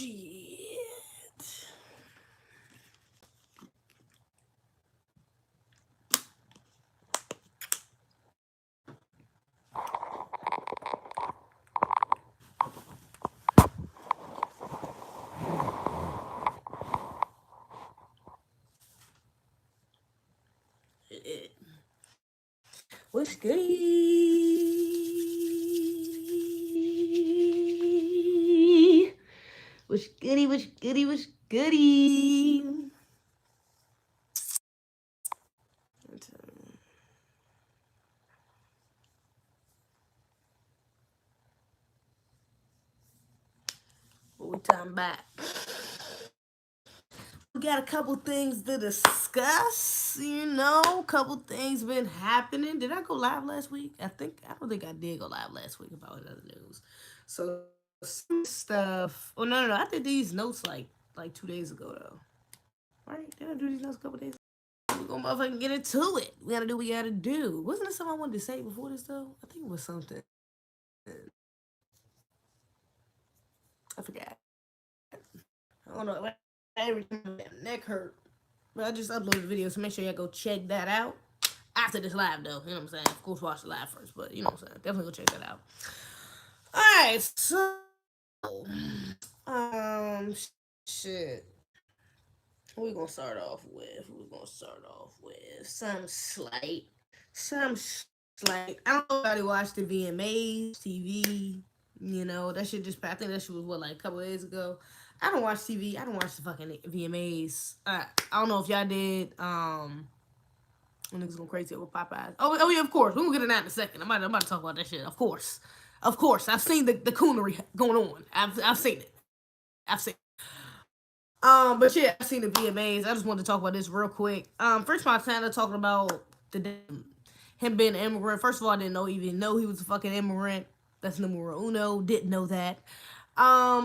What's goody? What's goody? What's goody? What's goody? What we talking about? We got a couple things to discuss. Couple things been happening. Did I go live last week? I don't think I did go live last week about other news. So some stuff. Oh no. I did these notes like 2 days ago though. Right? Did I do these notes a couple days ago? We're gonna motherfucking get into it. We gotta do what we gotta do. Wasn't there something I wanted to say before this though? I think it was something. I forgot. I don't know. Every time my neck hurt. But I just uploaded the video, so make sure y'all go check that out. After this live, though. You know what I'm saying? Of course, watch the live first, but you know what I'm saying? Definitely go check that out. Alright, so. Shit. What we gonna start off with? Some slight. I don't know if anybody watched the VMAs, TV. That shit I think that shit was like a couple days ago. I don't watch TV. I don't watch the fucking VMAs. I don't know if y'all did. Niggas going crazy over Popeyes. Oh yeah, of course. We're gonna get into that in a second. I'm about to talk about that shit. Of course. I've seen the coonery going on. I've seen it. But yeah, I've seen the VMAs. I just wanted to talk about this real quick. First Montana talking about him being an immigrant. First of all, I didn't even know he was a fucking immigrant. That's numero uno. Didn't know that.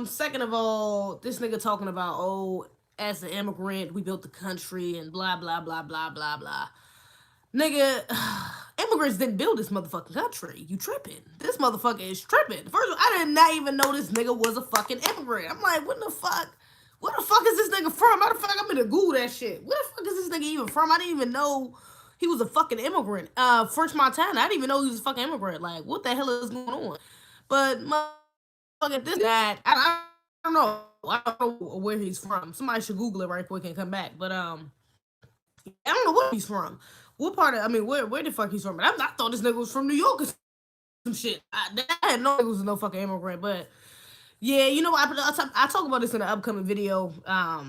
Second of all, this nigga talking about, as an immigrant, we built the country and blah blah blah blah blah blah. Nigga, immigrants didn't build this motherfucking country. You tripping. This motherfucker is tripping. First of all, I did not even know this nigga was a fucking immigrant. I'm like, what the fuck? Where the fuck is this nigga from? Matter of fact, I'm gonna Google that shit. Where the fuck is this nigga even from? I didn't even know he was a fucking immigrant. French Montana, I didn't even know he was a fucking immigrant. Like, what the hell is going on? But motherfucker, I don't know. I don't know where he's from. Somebody should Google it right quick and come back. But I don't know where he's from. What part of, where the fuck he's from? But I thought this nigga was from New York or some shit. I had no nigga was no fucking immigrant, but yeah, I talk about this in the upcoming video. I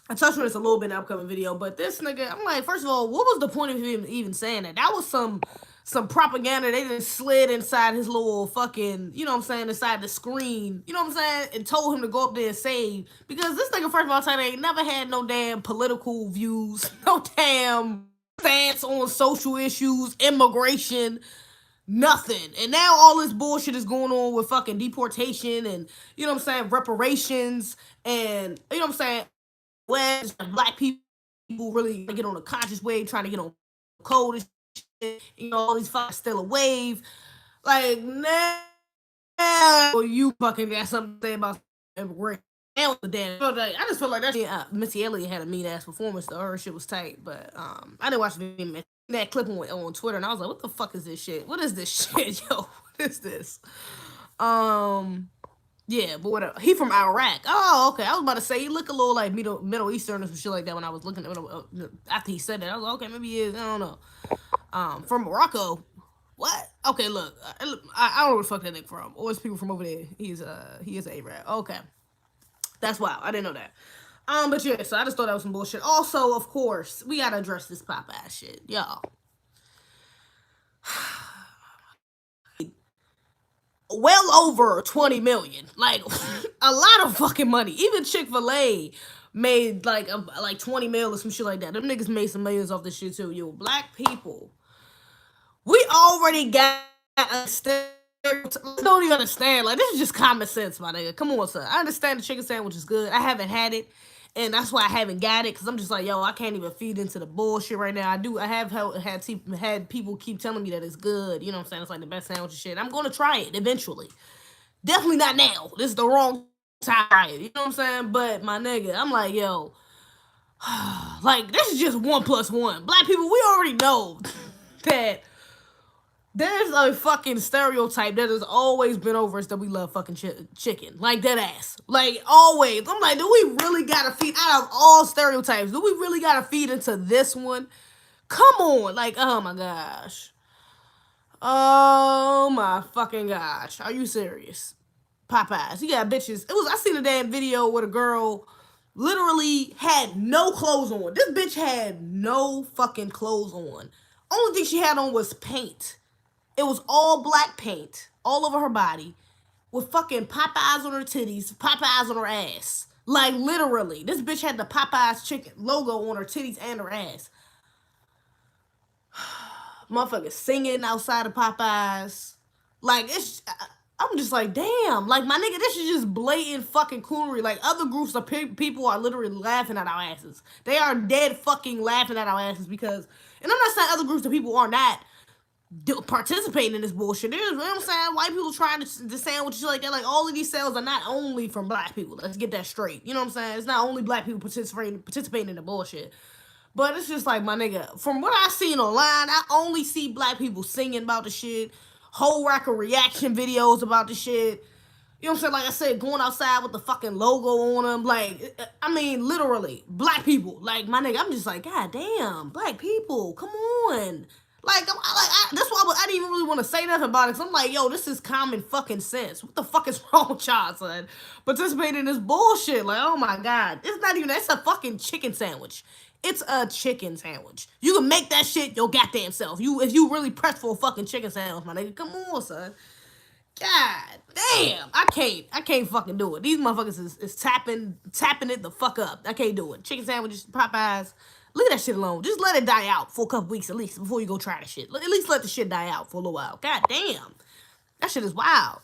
touched on this a little bit in the upcoming video, but this nigga, I'm like, first of all, what was the point of him even saying that? That was some propaganda. They just slid inside his little fucking, inside the screen, and told him to go up there and save. Because this nigga, first of all, ain't never had no damn political views, no damn stance on social issues, immigration, nothing. And now all this bullshit is going on with fucking deportation and, reparations and, when black people really get on a conscious wave, trying to get on code and shit, all these fuckers still a wave. Like, now you fucking got something to say about immigration. I just felt like that Missy Elliott had a mean ass performance though. Her shit was tight, but I didn't watch that clip on Twitter and I was like, what the fuck is this shit? What is this shit, yo? What is this? Yeah, but whatever. He from Iraq. Oh, okay. I was about to say he look a little like Middle Eastern or some shit like that when I was looking at after he said that. I was like, okay, maybe he is. I don't know. From Morocco. What? Okay, look. I don't know where the fuck that nigga from. Or it's people from over there. He is an Arab. Okay. That's wild. I didn't know that. But yeah, so I just thought that was some bullshit. Also, of course, we gotta address this pop ass shit, y'all. Well over 20 million, like a lot of fucking money. Even Chick-fil-A made like 20 mil or some shit like that. Them niggas made some millions off this shit too. Yo, black people, we already got a don't even understand. Like, this is just common sense, my nigga. Come on, sir. I understand the chicken sandwich is good. I haven't had it, and that's why I haven't got it, because I'm just like, yo, I can't even feed into the bullshit right now. I have had people keep telling me that it's good. You know what I'm saying? It's like the best sandwich and shit. I'm going to try it eventually. Definitely not now. This is the wrong Right, you know what I'm saying? But my nigga, I'm like, yo, like this is just 1+1. Black people, we already know that there's a fucking stereotype that has always been over us that we love fucking chicken. Like that ass. Like always. I'm like, do we really gotta feed out of all stereotypes? Do we really gotta feed into this one? Come on. Like, oh my gosh. Oh my fucking gosh. Are you serious? Popeyes. You got bitches. I seen a damn video where a girl literally had no clothes on. This bitch had no fucking clothes on. Only thing she had on was paint. It was all black paint all over her body with fucking Popeyes on her titties, Popeyes on her ass. Like literally. This bitch had the Popeyes chicken logo on her titties and her ass. Motherfuckers singing outside of Popeyes. Like, I'm just like, damn. Like, my nigga, this is just blatant fucking coonery. Like, other groups of people are literally laughing at our asses. They are dead fucking laughing at our asses because, and I'm not saying other groups of people are not participating in this bullshit. There's, you know what I'm saying? White people trying to sandwich shit like that. Like, all of these sales are not only from black people. Let's get that straight. You know what I'm saying? It's not only black people participating in the bullshit. But it's just like, my nigga, from what I seen online, I only see black people singing about the shit, whole rack of reaction videos about the shit. You know what I'm saying? Like I said, going outside with the fucking logo on them. Like, I mean, literally, black people. Like, my nigga, I'm just like, God damn, black people, come on. Like, that's why I didn't even really want to say nothing about it. Cause I'm like, yo, this is common fucking sense. What the fuck is wrong with y'all, son? Participating in this bullshit. Like, oh my God. It's not even, it's a fucking chicken sandwich. It's a chicken sandwich. You can make that shit your goddamn self. If you really press for a fucking chicken sandwich, my nigga, come on, son. God damn, I can't fucking do it. These motherfuckers is tapping it the fuck up. I can't do it. Chicken sandwiches, Popeyes, leave that shit alone. Just let it die out for a couple weeks at least before you go try the shit. At least let the shit die out for a little while. God damn, that shit is wild.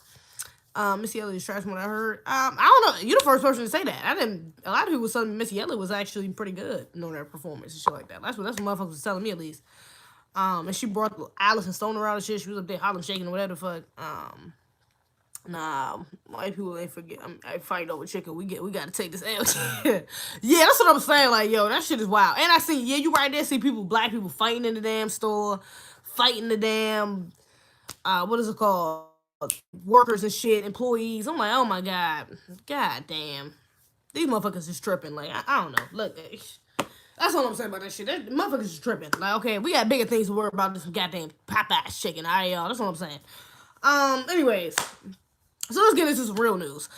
Missy Elliott's trash from what I heard. I don't know. You're the first person to say that. A lot of people said Missy Elliott was actually pretty good in her performance and shit like that. That's what motherfuckers was telling me at least. And she brought Allison Stoner out and shit. She was up there hollering, shaking, or whatever the fuck. Nah, white people ain't forget. I fight over chicken. We gotta take this L. Yeah, that's what I'm saying. Like, yo, that shit is wild. And I see, yeah, you right there. See black people fighting in the damn store, fighting the damn, what is it called? Workers and shit, employees. I'm like, oh my God, God damn, these motherfuckers is tripping. Like, I don't know. Look, that's all I'm saying about that shit. That motherfuckers is tripping. Like, okay, we got bigger things to worry about than some goddamn Popeyes chicken. All right, y'all. That's what I'm saying. Anyways, so let's get into some real news.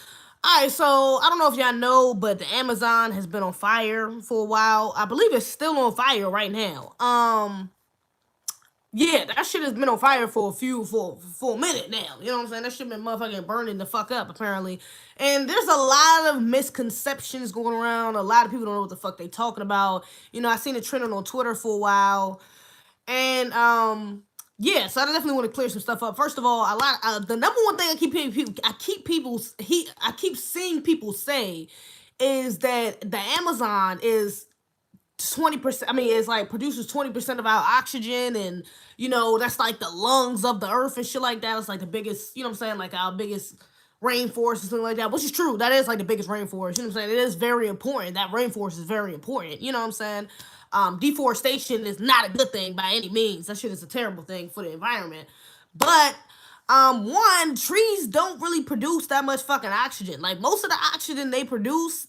All right, so I don't know if y'all know, but the Amazon has been on fire for a while. I believe it's still on fire right now. Yeah, that shit has been on fire for a minute now. You know what I'm saying? That shit been motherfucking burning the fuck up, apparently. And there's a lot of misconceptions going around. A lot of people don't know what the fuck they talking about. You know, I seen it trending on Twitter for a while. And, yeah, so I definitely want to clear some stuff up. First of all, the number one thing I keep seeing people say is that the Amazon is 20%. I mean, it's like produces 20% of our oxygen, and you know that's like the lungs of the earth and shit like that. It's like the biggest, you know what I'm saying, like our biggest rainforest and something like that, which is true. That is like the biggest rainforest. You know what I'm saying? It is very important. That rainforest is very important. You know what I'm saying? Deforestation is not a good thing by any means. That shit is a terrible thing for the environment. But one, trees don't really produce that much fucking oxygen. Like most of the oxygen they produce,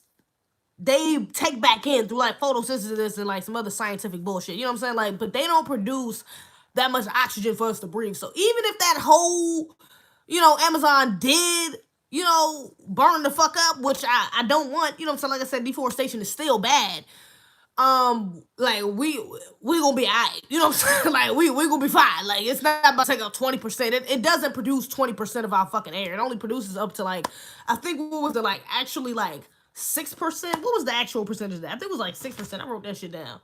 they take back in through like photosynthesis and like some other scientific bullshit. You know what I'm saying? Like, but they don't produce that much oxygen for us to breathe. So even if that whole, you know, Amazon did, you know, burn the fuck up, which I don't want, you know what I'm saying? Like I said, deforestation is still bad. Like we gonna be alright. You know what I'm saying? Like we gonna be fine. Like it's not about to take up 20%. It doesn't produce 20% of our fucking air. It only produces up to like, I think what was it like actually like 6%? What was the actual percentage of that? I think it was like 6%. I wrote that shit down.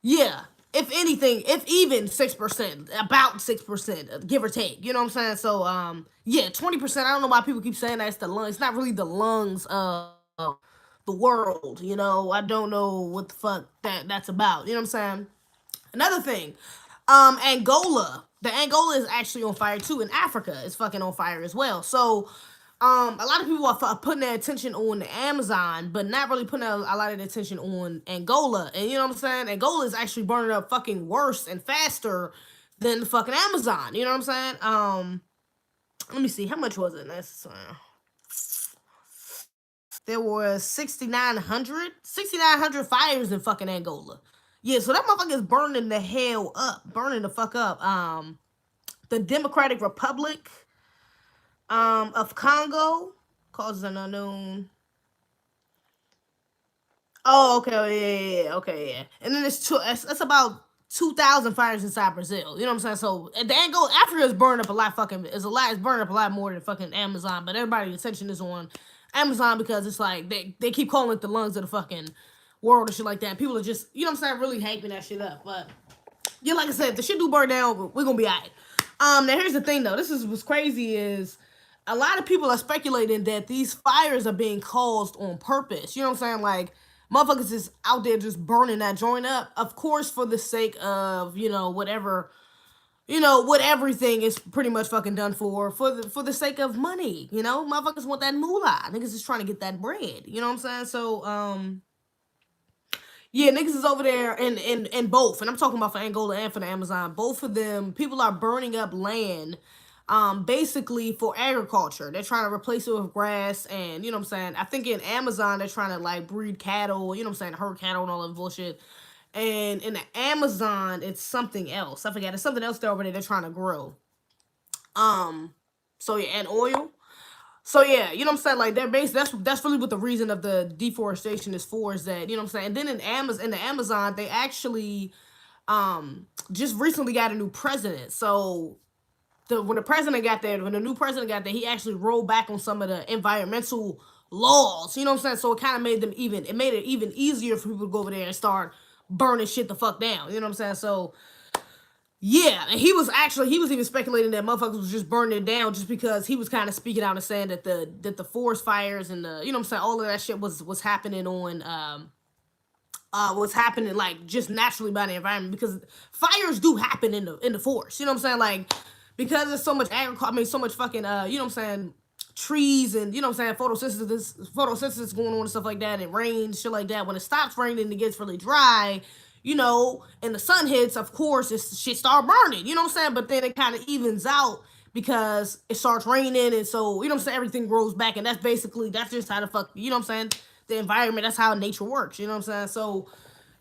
Yeah. If anything, if even 6%, about 6%, give or take. You know what I'm saying? So, yeah, 20%. I don't know why people keep saying that it's the lungs. It's not really the lungs of the world, you know? I don't know what the fuck that's about. You know what I'm saying? Another thing, Angola. The Angola is actually on fire, too. And Africa is fucking on fire as well. So, A lot of people are putting their attention on the Amazon, but not really putting a lot of their attention on Angola. And you know what I'm saying? Angola is actually burning up fucking worse and faster than the fucking Amazon. You know what I'm saying? Let me see. How much was it? There was 6,900 fires in fucking Angola. Yeah, so that motherfucker is burning the hell up. Burning the fuck up. The Democratic Republic of Congo causes an unknown. Oh, okay, yeah, okay, yeah. And then that's about 2,000 fires inside Brazil. You know what I'm saying? So the Angola, Africa is burning up a lot. It's burning up a lot more than fucking Amazon. But everybody's attention is on Amazon because it's like they keep calling it the lungs of the fucking world and shit like that. People are just, you know what I'm saying, really hyping that shit up. But yeah, like I said, if the shit do burn down, we're gonna be alright. Now here's the thing though. This is what's crazy is a lot of people are speculating that these fires are being caused on purpose. You know what I'm saying? Like motherfuckers is out there just burning that joint up. Of course, for the sake of, whatever, what everything is pretty much fucking done for the sake of money. Motherfuckers want that moolah. Niggas is trying to get that bread. You know what I'm saying? So, yeah, niggas is over there in both. And I'm talking about for Angola and for the Amazon. Both of them, people are burning up land basically for agriculture. They're trying to replace it with grass and, you know what I'm saying? I think in Amazon, they're trying to like breed cattle, you know what I'm saying? Herd cattle and all that bullshit. And in the Amazon, it's something else. I forget. It's something else there over there they're trying to grow. So yeah, and oil. So yeah, you know what I'm saying? Like they're based. That's really what the reason of the deforestation is for. Is that, you know what I'm saying? And then in the Amazon, they actually just recently got a new president. So when the new president got there, he actually rolled back on some of the environmental laws. You know what I'm saying? So it kind of made it even easier for people to go over there and start burning shit the fuck down. You know what I'm saying? So yeah, and he was even speculating that motherfuckers was just burning it down just because he was kind of speaking out and saying that the forest fires and the, you know what I'm saying, all of that shit was happening was happening like just naturally by the environment, because fires do happen in the forest. You know what I'm saying? Like because there's so much agriculture, I mean so much fucking you know what I'm saying, trees and, you know what I'm saying, photosynthesis going on and stuff like that, and rain, shit like that. When it stops raining and it gets really dry, and the sun hits, of course, shit start burning, you know what I'm saying? But then it kind of evens out because it starts raining, and so, you know what I'm saying, everything grows back, and that's just how the fuck, you know what I'm saying, the environment, that's how nature works, you know what I'm saying? So,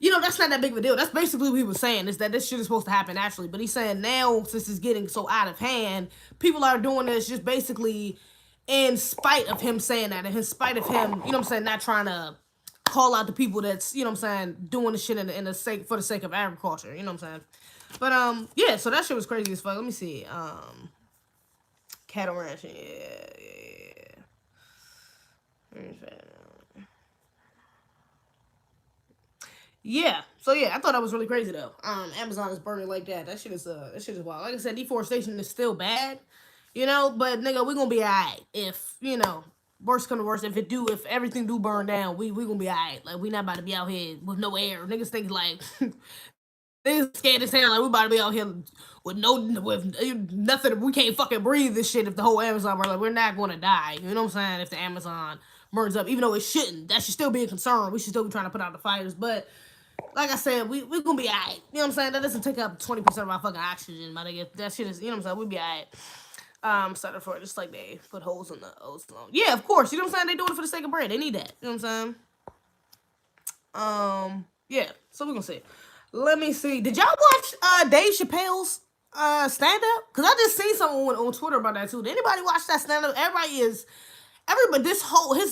that's not that big of a deal. That's basically what he was saying, is that this shit is supposed to happen naturally. But he's saying now, since it's getting so out of hand, people are doing this just basically in spite of him saying that, and in spite of him, you know what I'm saying, not trying to call out the people that's, you know what I'm saying, doing the shit for the sake of agriculture, you know what I'm saying? But yeah, so that shit was crazy as fuck. Let me see. Cattle ranching, yeah. So yeah, I thought that was really crazy though. Amazon is burning like that. That shit is wild. Like I said, deforestation is still bad, but nigga, we gonna be alright if, worst come to worst, if everything do burn down, we gonna be alright. Like we not about to be out here with no air. Niggas think like niggas scared as hell, like we about to be out here with nothing. We can't fucking breathe this shit if the whole Amazon burns. Like we're not gonna die. You know what I'm saying? If the Amazon burns up, even though it shouldn't, that should still be a concern. We should still be trying to put out the fires. But like I said, we gonna be alright. You know what I'm saying? That doesn't take up 20% of our fucking oxygen, but I guess that shit is, you know what I'm saying? We'll be alright. Started for it, just like they put holes in the ozone. Yeah, of course. You know what I'm saying? They doing it for the sake of bread. They need that. You know what I'm saying? Yeah. So we're gonna see. Let me see. Did y'all watch Dave Chappelle's stand up? Cause I just seen someone on Twitter about that too. Did anybody watch that stand up? Everybody, his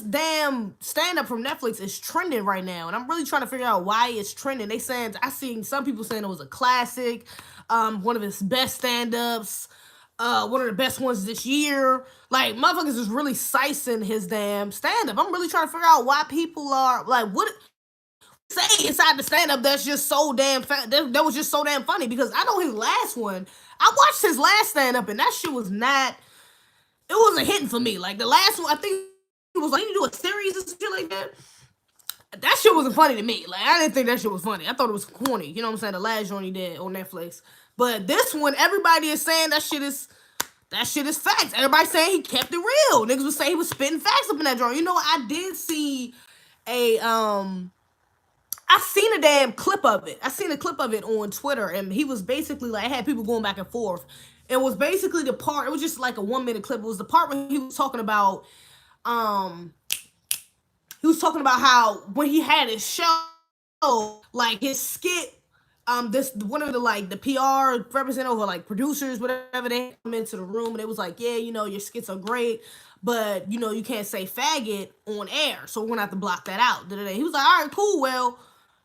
damn stand up from Netflix is trending right now, and I'm really trying to figure out why it's trending. I seen some people saying it was a classic, one of his best stand ups. One of the best ones this year. Like, motherfuckers is really sizing his damn stand-up. I'm really trying to figure out why people are, like, what say inside the stand-up that's just so damn, that was just so damn funny, because I know his last one, I watched his last stand-up, and that shit was not, it wasn't hitting for me. Like, the last one, I think it was like, you do a series and shit like that. That shit wasn't funny to me. Like, I didn't think that shit was funny. I thought it was corny. You know what I'm saying? The last one he did on Netflix. But this one, everybody is saying that shit is That shit is facts. Everybody saying he kept it real. Niggas was saying he was spitting facts up in that joint. You know what? I did see a I seen a damn clip of it. I seen a clip of it on Twitter, and he was basically like, had people going back and forth. It was basically the part. It was just like a 1 minute clip. It was the part where he was talking about, um, how when he had his show, like his skit, this one of the like the PR representative or like producers, whatever, they come into the room and it was like, yeah, you know, your skits are great, but you know, you can't say faggot on air, so we're gonna have to block that out. He was like, all right, cool, well,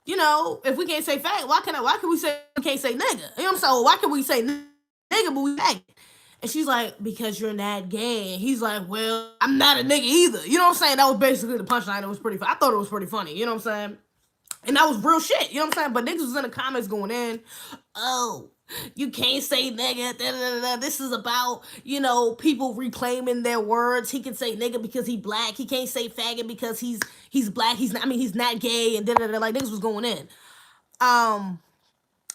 you know, if we can't say faggot, why can we say we can't say nigga? You know what I'm saying? Well, why can we say nigga but we faggot? And she's like, because you're not gay. And he's like, well, I'm not a nigga either. You know what I'm saying? That was basically the punchline. It was pretty funny. I thought it was pretty funny. You know what I'm saying? And that was real shit. You know what I'm saying? But niggas was in the comments going in, oh, you can't say nigga. Da, da, da, da. This is about, you know, people reclaiming their words. He can say nigga because he black. He can't say faggot because he's black. He's not gay. And da, da, da. Like, niggas was going in.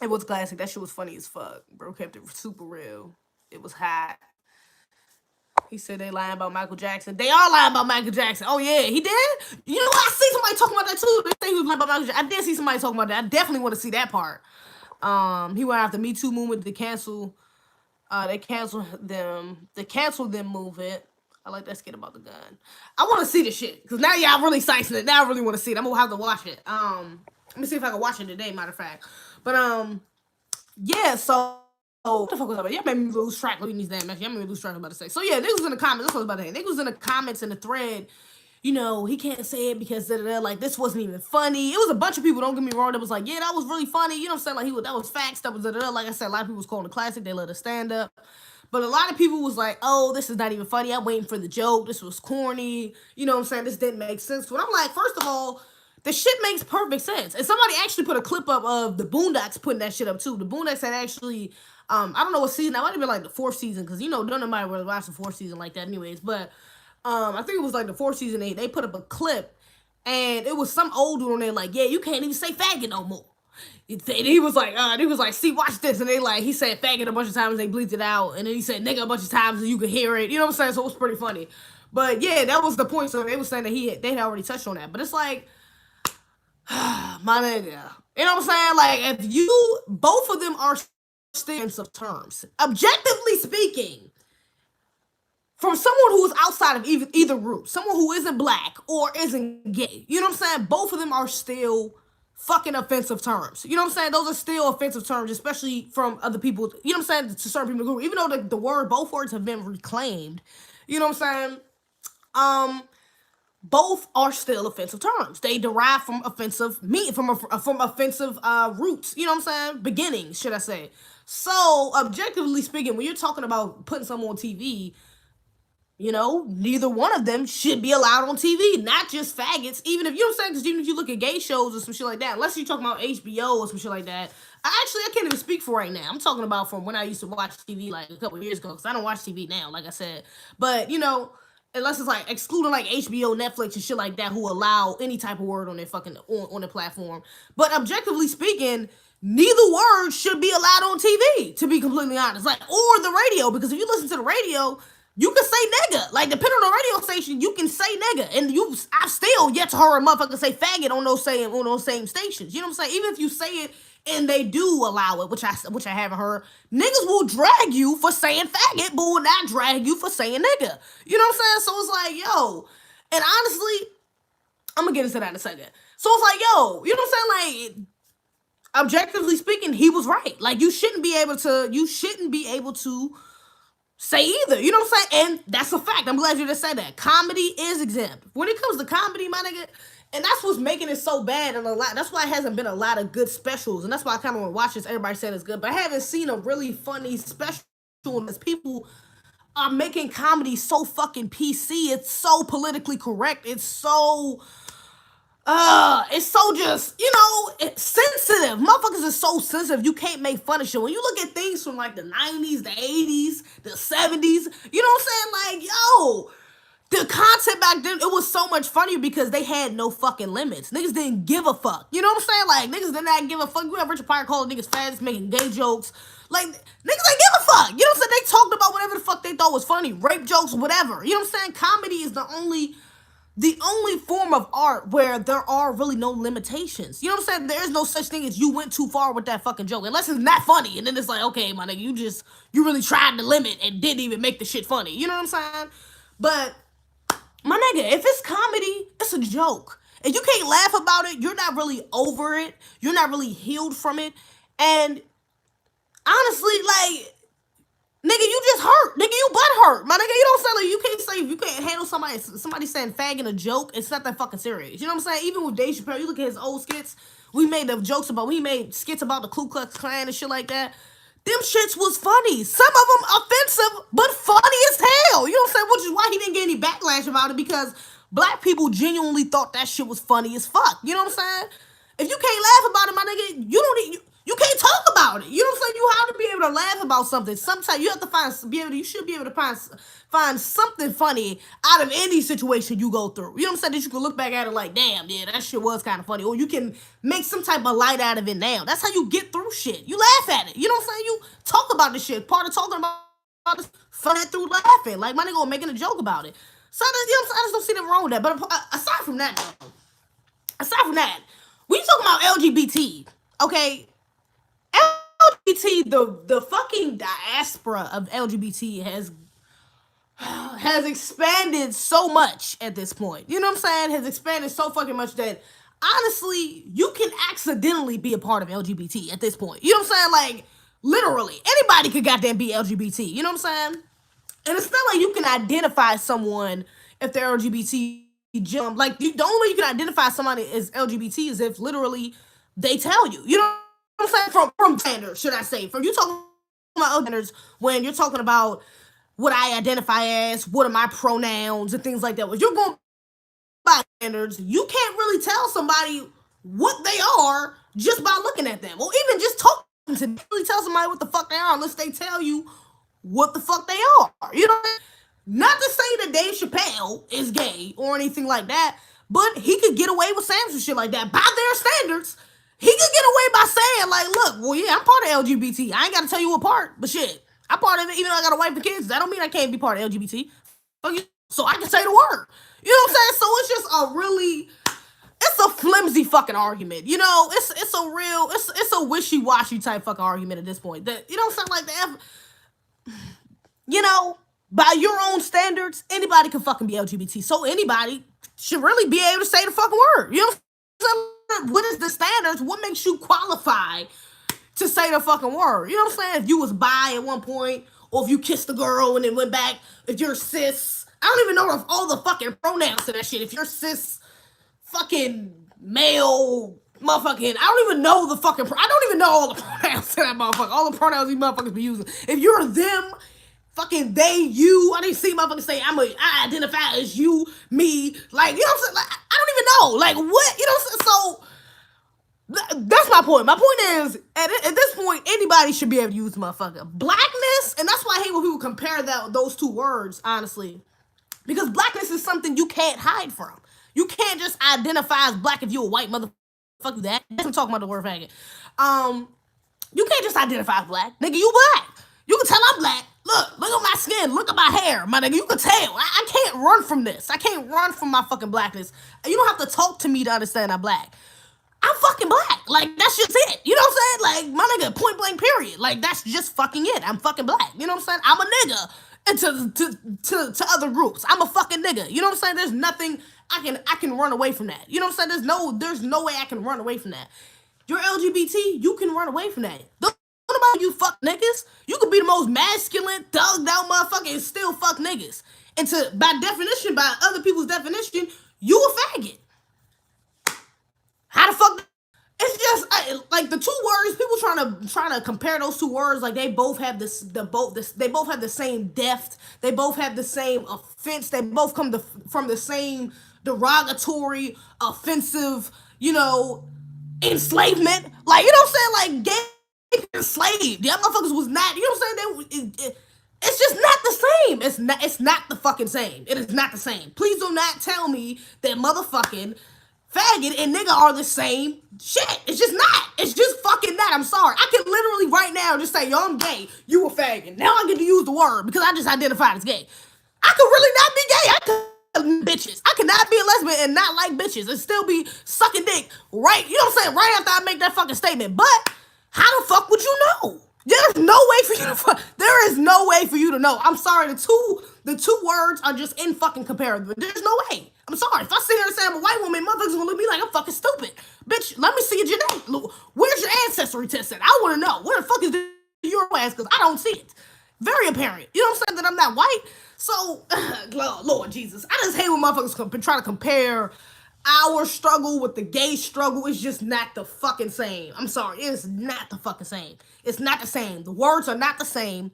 It was classic. That shit was funny as fuck. Bro kept it super real. It was hot. He said they lying about Michael Jackson. They are lying about Michael Jackson. Oh, yeah, he did? You know what? I see somebody talking about that, too. They think he was lying about Michael Jackson. I did see somebody talking about that. I definitely want to see that part. He went after Me Too movement to cancel. They canceled them movement. I like that skit about the gun. I want to see the shit. Because now y'all really sicing it. Now I really want to see it. I'm going to have to watch it. Let me see if I can watch it today, matter of fact. But, yeah, so... Oh, what the fuck was I about? Y'all made me lose track. Look at these damn messages. Y'all made me lose track of what I was about to say. So yeah, niggas was in the comments. That's what I was about to say. Niggas was in the comments in the thread. You know, he can't say it because like this wasn't even funny. It was a bunch of people. Don't get me wrong. That was like, yeah, that was really funny. You know what I'm saying? Like that was facts. That was like I said. A lot of people was calling it classic. They let it stand up. But a lot of people was like, oh, this is not even funny. I'm waiting for the joke. This was corny. You know what I'm saying? This didn't make sense. But I'm like, first of all, the shit makes perfect sense. And somebody actually put a clip up of the Boondocks putting that shit up too. The Boondocks had actually. I don't know what season. That might have been like the 4th season, because you know, none of nobody really watched the 4th season like that, anyways. But I think it was like the 4th season. They put up a clip, and it was some old dude on there like, yeah, you can't even say faggot no more. He was like, see, watch this, and he said faggot a bunch of times. They bleeped it out, and then he said nigga a bunch of times, and you could hear it. You know what I'm saying? So it was pretty funny. But yeah, that was the point. So they was saying that they had already touched on that. But it's like, my nigga, you know what I'm saying? Like, if both of them are of terms, objectively speaking, from someone who is outside of either group, someone who isn't black or isn't gay, you know what I'm saying? Both of them are still fucking offensive terms. You know what I'm saying? Those are still offensive terms, especially from other people, you know what I'm saying, to certain people in the group. Even though both words have been reclaimed, you know what I'm saying? Both are still offensive terms. They derive from offensive from offensive roots. You know what I'm saying? Beginnings, should I say? So, objectively speaking, when you're talking about putting someone on TV, you know, neither one of them should be allowed on TV. Not just faggots. Even if, you know what I'm saying? Because even if you look at gay shows or some shit like that, unless you're talking about HBO or some shit like that, I can't even speak for right now. I'm talking about from when I used to watch TV like a couple of years ago, because I don't watch TV now, like I said. But, you know, unless it's like excluding like HBO, Netflix, and shit like that, who allow any type of word on their fucking on the platform. But objectively speaking, neither word should be allowed on TV, to be completely honest. Like, or the radio, because if you listen to the radio, you can say nigga. Like, depending on the radio station, you can say nigga. And I've still yet to hear a motherfucker say faggot on those same stations. You know what I'm saying? Even if you say it and they do allow it, which I haven't heard, niggas will drag you for saying faggot, but will not drag you for saying nigga. You know what I'm saying? So it's like, yo, and honestly, I'm gonna get into that in a second. So it's like, yo, you know what I'm saying? Like, objectively speaking, he was right. Like, you shouldn't be able to say either. You know what I'm saying? And that's a fact. I'm glad you just said that. Comedy is exempt. When it comes to comedy, my nigga, and that's what's making it so bad, and that's why it hasn't been a lot of good specials, and that's why I kind of want to watch this. Everybody said it's good, but I haven't seen a really funny special as people are making comedy so fucking PC. It's so politically correct. It's so just, you know, it's sensitive. Motherfuckers are so sensitive, you can't make fun of shit. When you look at things from like the 90s, the 80s, the 70s, you know what I'm saying? Like, yo, the content back then, it was so much funnier because they had no fucking limits. Niggas didn't give a fuck. You know what I'm saying? Like, niggas did not give a fuck. You have Richard Pryor calling niggas fat, making gay jokes. Like, niggas ain't give a fuck. You know what I'm saying? They talked about whatever the fuck they thought was funny. Rape jokes, whatever. You know what I'm saying? Comedy is the only form of art where there are really no limitations. You know what I'm saying? There is no such thing as you went too far with that fucking joke. Unless it's not funny. And then it's like, okay, my nigga, you really tried to limit and didn't even make the shit funny. You know what I'm saying? But, my nigga, if it's comedy, it's a joke. And you can't laugh about it, you're not really over it. You're not really healed from it. And, honestly, like, nigga, you just hurt. Nigga, you butt hurt. My nigga, you don't say, like, you can't handle somebody saying fag in a joke. It's not that fucking serious. You know what I'm saying? Even with Dave Chappelle, you look at his old skits. We made skits about the Ku Klux Klan and shit like that. Them shits was funny. Some of them offensive, but funny as hell. You know what I'm saying? Which is why he didn't get any backlash about it, because black people genuinely thought that shit was funny as fuck. You know what I'm saying? If you can't laugh about it, my nigga, you can't talk about it. You know what I'm saying? You have to be able to laugh about something. Sometimes you have to you should be able to find something funny out of any situation you go through. You know what I'm saying? That you can look back at it like, damn, yeah, that shit was kind of funny. Or you can make some type of light out of it now. That's how you get through shit. You laugh at it. You know what I'm saying? You talk about this shit. Part of talking about this, fun it through laughing. Like, my nigga making a joke about it. So, you know what I'm saying? I just don't see nothing wrong with that. But aside from that, we talking about LGBT, okay? LGBT, the fucking diaspora of LGBT has expanded so much at this point. You know what I'm saying? Has expanded so fucking much that honestly, you can accidentally be a part of LGBT at this point. You know what I'm saying? Like, literally, anybody could goddamn be LGBT. You know what I'm saying? And it's not like you can identify someone if they're LGBT. Like, the only way you can identify somebody as LGBT is if literally they tell you. You know what I'm saying? From standards, should I say? From you talking about standards when you're talking about what I identify as, what are my pronouns and things like that. When you're going by standards, you can't really tell somebody what they are just by looking at them. Or even just talking to them. Really tell somebody what the fuck they are unless they tell you what the fuck they are. You know what I mean? Not to say that Dave Chappelle is gay or anything like that, but he could get away with saying some shit like that by their standards. He could get away by saying, like, look, well, yeah, I'm part of LGBT. I ain't got to tell you what part, but shit, I'm part of it even though I got a wife and kids. That don't mean I can't be part of LGBT. So I can say the word. You know what I'm saying? So it's just it's a flimsy fucking argument. You know, it's a wishy-washy type fucking argument at this point. That, you know what I'm saying? Like, you know, by your own standards, anybody can fucking be LGBT. So anybody should really be able to say the fucking word. You know what I'm saying? What is the standards? What makes you qualify to say the fucking word? You know what I'm saying? If you was bi at one point, or if you kissed a girl and then went back, if you're cis, I don't even know if all the fucking pronouns to that shit. If you're cis, fucking male, motherfucking, I don't even know I don't even know all the pronouns to that motherfucker. All the pronouns these motherfuckers be using. If you're them, fucking they, you, I didn't see motherfuckers say I identify as you, me, like, you know what I'm saying? Like, I don't even know. Like, what? You know what I'm saying? So that's my point. My point is, at this point, anybody should be able to use motherfucker. Blackness, and that's why I hate when people compare those two words, honestly. Because blackness is something you can't hide from. You can't just identify as black if you're a white motherfucker. That. I'm talking about the word faggot. You can't just identify as black. Nigga, you black. You can tell I'm black. Look at my skin. Look at my hair. My nigga, you can tell. I can't run from this. I can't run from my fucking blackness. You don't have to talk to me to understand I'm black. I'm fucking black. Like, that's just it. You know what I'm saying? Like, my nigga, point blank period. Like, that's just fucking it. I'm fucking black. You know what I'm saying? I'm a nigga. And to other groups, I'm a fucking nigga. You know what I'm saying? There's nothing I can run away from that. You know what I'm saying? There's no way I can run away from that. You're LGBT, you can run away from that. Don't about you fuck niggas. You could be the most masculine, thugged out motherfucker and still fuck niggas. And by definition, by other people's definition, you a faggot. How the fuck? It's just like the two words. People trying to compare those two words. Like, they both have they both have the same depth. They both have the same offense. They both come from the same derogatory, offensive, you know, enslavement. Like, you know what I'm saying? Like, gay enslaved. Y'all motherfuckers was not. You know what I'm saying? It's just not the same. It's not the fucking same. It is not the same. Please do not tell me that motherfucking faggot and nigga are the same shit. It's just not. It's just fucking not. I'm sorry. I can literally right now just say, yo, I'm gay. You a faggot. Now I get to use the word because I just identified as gay. I could really not be gay. I could bitches. I could not be a lesbian and not like bitches and still be sucking dick right, you know what I'm saying, right after I make that fucking statement. But how the fuck would you know? There's no way for you to there is no way for you to know. I'm sorry, the two words are just in fucking comparison. There's no way. I'm sorry. If I sit here and say I'm a white woman, motherfuckers gonna look at me like I'm fucking stupid. Bitch, let me see your genetic. Where's your ancestry test at? I wanna know. Where the fuck is your ass? Because I don't see it. Very apparent. You know what I'm saying? That I'm not white. So, Lord Jesus. I just hate when motherfuckers try to compare our struggle with the gay struggle. Is just not the fucking same. I'm sorry. It's not the fucking same. It's not the same. The words are not the same.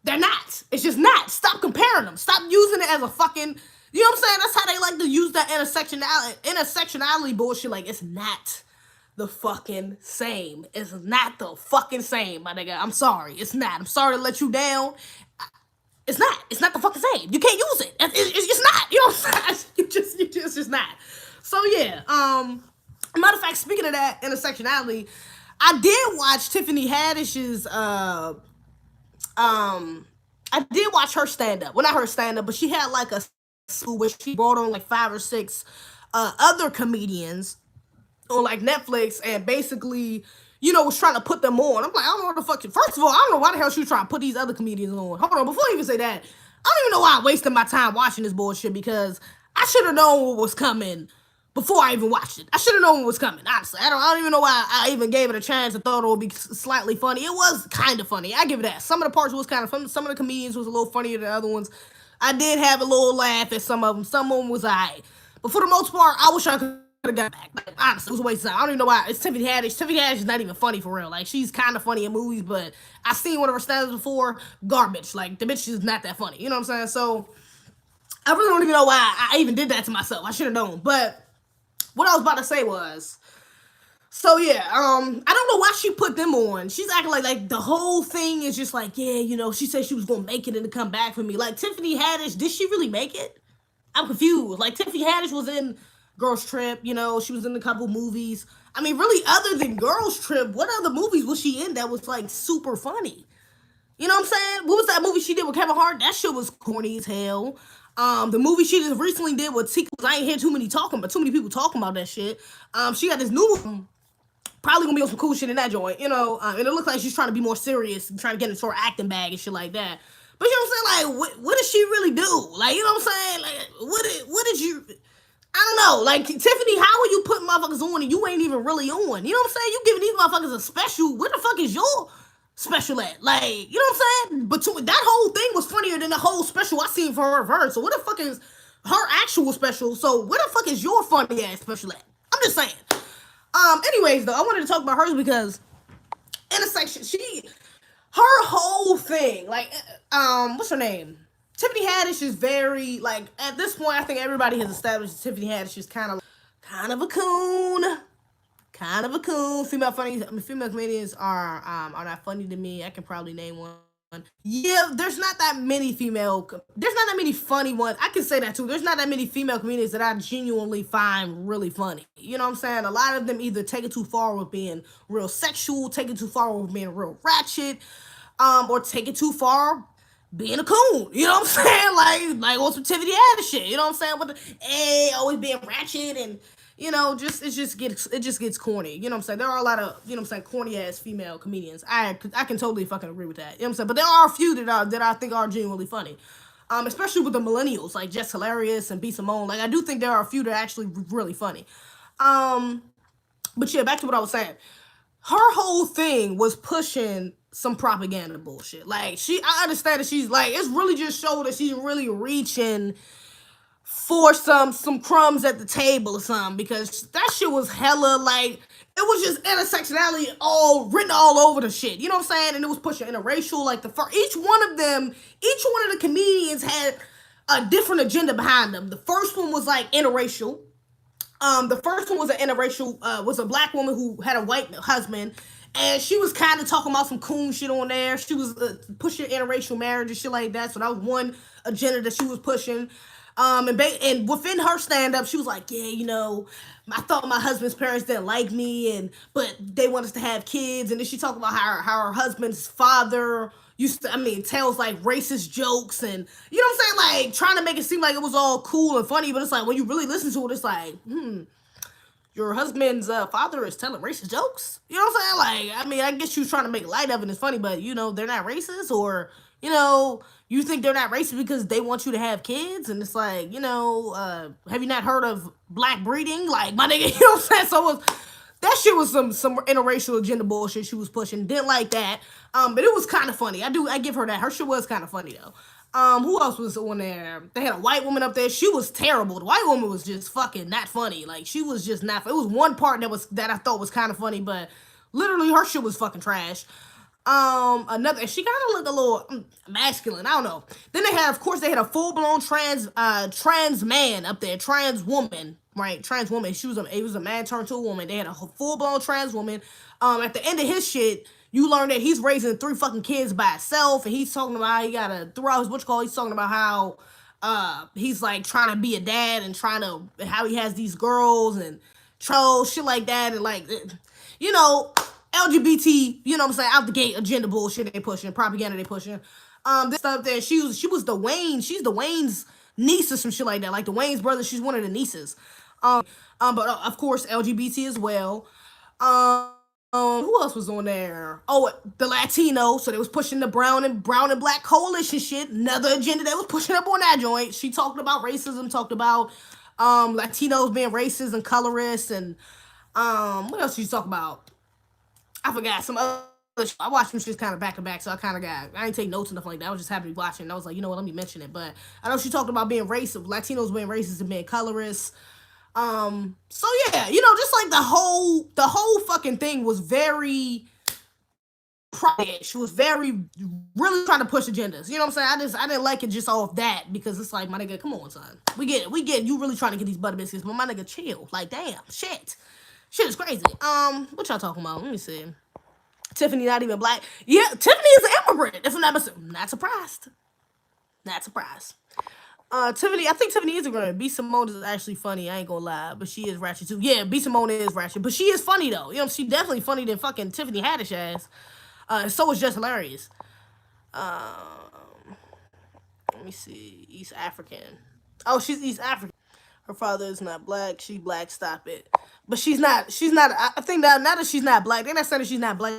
They're not. It's just not. Stop comparing them. Stop using it as a fucking, you know what I'm saying? That's how they like to use that intersectionality bullshit. Like, it's not the fucking same. It's not the fucking same, my nigga. I'm sorry. It's not. I'm sorry to let you down. It's not. It's not the fucking same. You can't use it. It's not. You know what I'm saying? You just not. So yeah. Matter of fact, speaking of that intersectionality, I did watch Tiffany Haddish's I did watch her stand up. Well, not her stand up, but she had like a school where she brought on like 5 or 6 other comedians on like Netflix and basically, you know, was trying to put them on. I'm like, I don't know what the fuck. First of all, I don't know why the hell she was trying to put these other comedians on. Hold on, before I even say that, I don't even know why I wasted my time watching this bullshit because I should have known what was coming before I even watched it. I should have known what was coming, honestly. I don't even know why I even gave it a chance and thought it would be slightly funny. It was kind of funny. I give it that. Some of the parts was kind of fun. Some of the comedians was a little funnier than other ones. I did have a little laugh at some of them. Some of them was alright. But for the most part, I wish I could have got back. Like, honestly, it was a waste of time. I don't even know why. It's Tiffany Haddish. Tiffany Haddish is not even funny for real. Like, she's kind of funny in movies, but I seen one of her stand-ups before. Garbage. Like, the bitch is not that funny. You know what I'm saying? So, I really don't even know why I even did that to myself. I should have known. But what I was about to say was, so yeah, I don't know why she put them on. She's acting like the whole thing is just like, yeah, you know, she said she was gonna make it and to come back for me. Like, Tiffany Haddish, did she really make it? I'm confused. Like, Tiffany Haddish was in Girls Trip, you know, she was in a couple movies. I mean, really, other than Girls Trip, what other movies was she in that was like super funny? You know what I'm saying? What was that movie she did with Kevin Hart? That shit was corny as hell. The movie she just recently did with Tika, I ain't hear too many people talking about that shit. She got this new one, probably gonna be on some cool shit in that joint, you know, and it looks like she's trying to be more serious, trying to get into her acting bag and shit like that. But you know what I'm saying? Like, what did she really do? Like, you know what I'm saying? Like, what did you, I don't know. Like, Tiffany, how are you putting motherfuckers on and you ain't even really on? You know what I'm saying? You giving these motherfuckers a special. Where the fuck is your special at? Like, you know what I'm saying? But that whole thing was funnier than the whole special I seen for her verse. So what the fuck is her actual special? So where the fuck is your funny ass special at? I'm just saying. Anyways, though, I wanted to talk about hers because intersection, her whole thing, like, what's her name? Tiffany Haddish is very, like, at this point, I think everybody has established Tiffany Haddish is kind of a coon. Kind of a coon. Female comedians are not funny to me. I can probably name one. Yeah, there's not that many funny ones. I can say that too. There's not that many female comedians that I genuinely find really funny. You know what I'm saying? A lot of them either take it too far with being real sexual, take it too far with being real ratchet, or take it too far being a coon. You know what I'm saying? Like on some Tiffany Haddish shit. You know what I'm saying? With the always being ratchet and, you know, it just gets corny. You know what I'm saying? There are a lot of, you know what I'm saying, corny ass female comedians. I can totally fucking agree with that. You know what I'm saying? But there are a few that I think are genuinely funny. Especially with the millennials, like Jess Hilarious and B. Simone. Like, I do think there are a few that are actually really funny. But yeah, back to what I was saying. Her whole thing was pushing some propaganda bullshit. Like, I understand that she's like, it's really just showed that she's really reaching for some crumbs at the table or something, because that shit was hella, like, it was just intersectionality all written all over the shit. You know what I'm saying? And it was pushing interracial. Like, each one of the comedians had a different agenda behind them. The first one was like interracial. The first one was an interracial, was a black woman who had a white husband, And she was kind of talking about some coon shit on there. She was pushing interracial marriage and shit like that. So that was one agenda that she was pushing. And within her stand up, she was like, yeah, you know, I thought my husband's parents didn't like me, but they want us to have kids. And then she talked about how her husband's father tells like racist jokes, and you know what I'm saying, like trying to make it seem like it was all cool and funny. But it's like when you really listen to it, it's like, your husband's father is telling racist jokes. You know what I'm saying? Like, I mean, I guess she was trying to make light of it. It's funny, but you know, they're not racist, or you know, you think they're not racist because they want you to have kids, and it's like, you know, have you not heard of black breeding? Like, my nigga, you know what I'm saying? So it was, that shit was some interracial agenda bullshit she was pushing. Didn't like that. But it was kind of funny. I give her that. Her shit was kind of funny though. Who else was on there? They had a white woman up there. She was terrible. The white woman was just fucking not funny. Like, she was just not. It was one part that I thought was kind of funny, but literally her shit was fucking trash. Another, she kind of looked a little masculine. I don't know. Then they had, of course, they had a full blown trans man up there, trans woman, right? Trans woman. It was a man turned to a woman. They had a full blown trans woman. At the end of his shit, you learn that he's raising 3 fucking kids by himself, and he's talking about how he gotta throughout his he's talking about how he's like trying to be a dad and how he has these girls and trolls shit like that, and like, you know, LGBT, you know what I'm saying, out the gate agenda bullshit they pushing, propaganda they pushing. This stuff there, she's the Wayne's niece or some shit like that, like the Wayne's brother. She's one of the nieces. But of course LGBT as well. Who else was on there? Oh, the Latino. So they was pushing the brown and black coalition shit. Another agenda they was pushing up on that joint. She talked about racism, talked about Latinos being racist and colorist, and what else did she talk about? I forgot some other. I watched them shit kind of back to back, so I ain't take notes and stuff like that. I was just happy to be watching. And I was like, you know what, let me mention it. But I know she talked about being racist, Latinos being racist and being colorist. So yeah, you know, just like the whole fucking thing was very private. She was really trying to push agendas. You know what I'm saying? I didn't like it just off that, because it's like, my nigga, come on, son. We get it. You really trying to get these butter biscuits, but my nigga, chill. Like, damn, shit is crazy. What y'all talking about? Let me see. Tiffany not even black. Yeah, Tiffany is an immigrant. If I'm not surprised. Not surprised. Tiffany, I think Tiffany is a girl. B. Simone is actually funny. I ain't gonna lie, but she is ratchet too. Yeah, B. Simone is ratchet, but she is funny though. You know, she definitely funny than fucking Tiffany Haddish ass. So is just hilarious. Let me see. East African. Oh, she's East African. Her father is not black. She black. Stop it. But she's not. I think that now that she's not black, they're not saying that she's not black.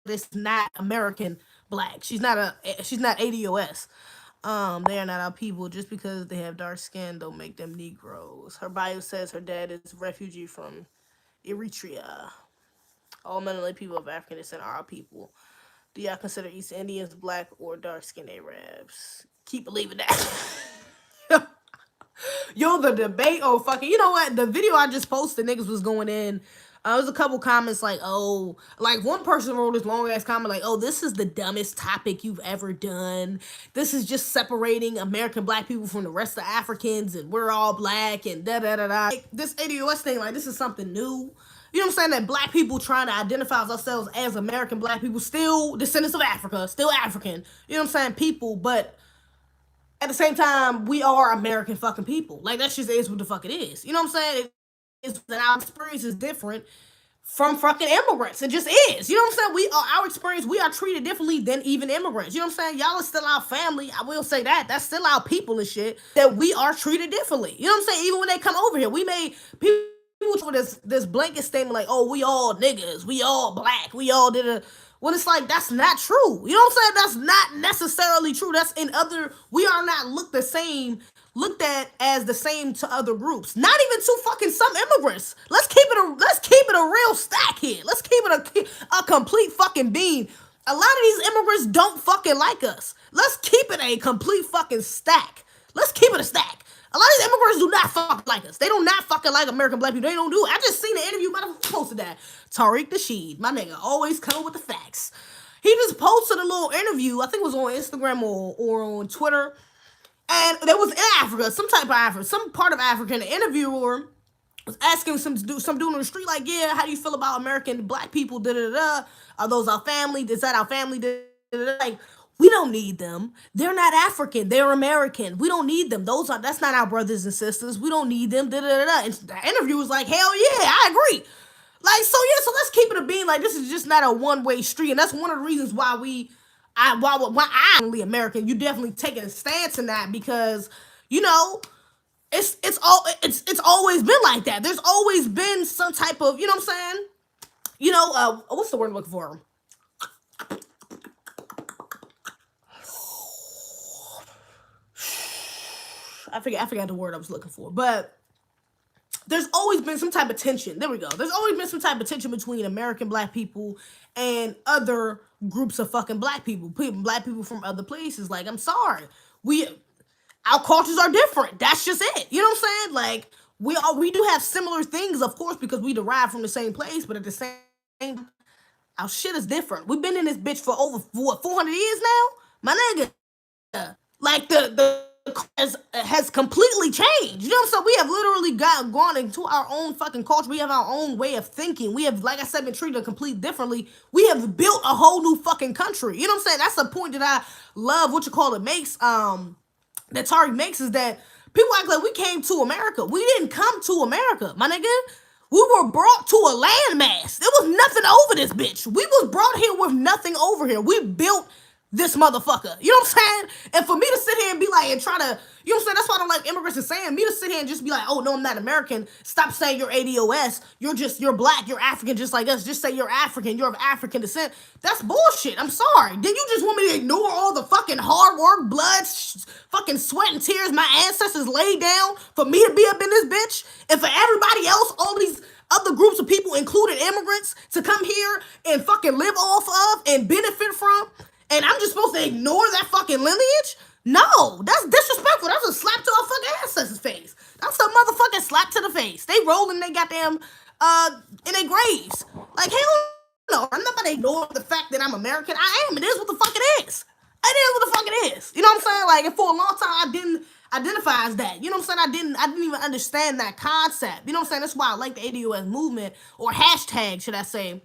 It's not American black. She's not ADOS. They are not our people. Just because they have dark skin don't make them Negroes. Her bio says her dad is a refugee from Eritrea. All Mennonite people of African descent are our people. Do y'all consider East Indians black or dark-skinned Arabs? Keep believing that. Yo, the debate on fucking, you know what? The video I just posted, niggas was going in. There was a couple comments like, oh, like one person wrote this long ass comment like, oh, this is the dumbest topic you've ever done. This is just separating American black people from the rest of Africans, and we're all black and da da da da. Like, this ADOS thing, like, this is something new. You know what I'm saying? That black people trying to identify ourselves as American black people, still descendants of Africa, still African. You know what I'm saying? People, but at the same time, we are American fucking people. Like, that just is what the fuck it is. You know what I'm saying? It's that our experience is different from fucking immigrants. It just is. You know what I'm saying? Our experience, we are treated differently than even immigrants. You know what I'm saying? Y'all are still our family. I will say that. That's still our people and shit. That we are treated differently. You know what I'm saying? Even when they come over here, we made people with this blanket statement like, oh, we all niggas, we all black, we all did a. Well, it's like, that's not true. You know what I'm saying? That's not necessarily true. That's we are not looked at as the same to other groups. Not even to fucking some immigrants. Let's keep it a real stack here. Let's keep it a complete fucking bean. A lot of these immigrants don't fucking like us. Let's keep it a complete fucking stack. Let's keep it a stack. A lot of these immigrants do not fuck like us. They do not fucking like American black people. They don't do it. I just seen the interview, but I posted that. Tariq Nasheed, my nigga, always coming with the facts. He just posted a little interview. I think it was on Instagram or on Twitter. And that was in Africa, some type of Africa, some part of Africa. And the interviewer Was asking some dude on the street like, yeah, how do you feel about American black people? Da da da. Are those our family? Is that our family? Da, da, da. Like, we don't need them. They're not African. They're American. We don't need them. That's not our brothers and sisters. We don't need them. Da da da da. And the interview was like, hell yeah, I agree. Like, so yeah, so let's keep it a being. Like, this is just not a one-way street, and that's one of the reasons why why I'm only American. You definitely taking a stance in that because you know it's always been like that. There's always been some type of, you know what I'm saying? What's the word I'm looking for? I forgot the word I was looking for, but there's always been some type of tension. There we go. There's always been some type of tension between American black people and other groups of fucking black people from other places. Like, I'm sorry, we our cultures are different. That's just it. You know what I'm saying? Like, we do have similar things, of course, because we derive from the same place, but at the same time, our shit is different. We've been in this bitch for over what 400 years now, my nigga. Like the has completely changed. You know what I'm saying? We have literally gone into our own fucking culture. We have our own way of thinking. We have, like I said, been treated completely differently. We have built a whole new fucking country. You know what I'm saying? That's the point that I love. What you call it makes that Tariq makes is that people act like we came to America. We didn't come to America, my nigga. We were brought to a landmass. There was nothing over this bitch. We was brought here with nothing over here. We built this motherfucker. You know what I'm saying? And for me to sit here and be like, and try to, you know what I'm saying? That's why I don't like immigrants and saying, me to sit here and just be like, oh, no, I'm not American. Stop saying you're ADOS. You're black. You're African just like us. Just say you're African. You're of African descent. That's bullshit. I'm sorry. Did you just want me to ignore all the fucking hard work, blood, fucking sweat and tears my ancestors laid down for me to be up in this bitch? And for everybody else, all these other groups of people, including immigrants, to come here and fucking live off of and benefit from? And I'm just supposed to ignore that fucking lineage? No, that's disrespectful. That's a slap to our fucking ancestors' face. That's a motherfucking slap to the face. They rolling they goddamn in their graves. Like, hell no. I'm not gonna ignore the fact that I'm American. I am. It is what the fuck it is. It is what the fuck it is. You know what I'm saying? Like, and for a long time I didn't identify as that. You know what I'm saying? I didn't even understand that concept. You know what I'm saying? That's why I like the ADOS movement, or hashtag, should I say,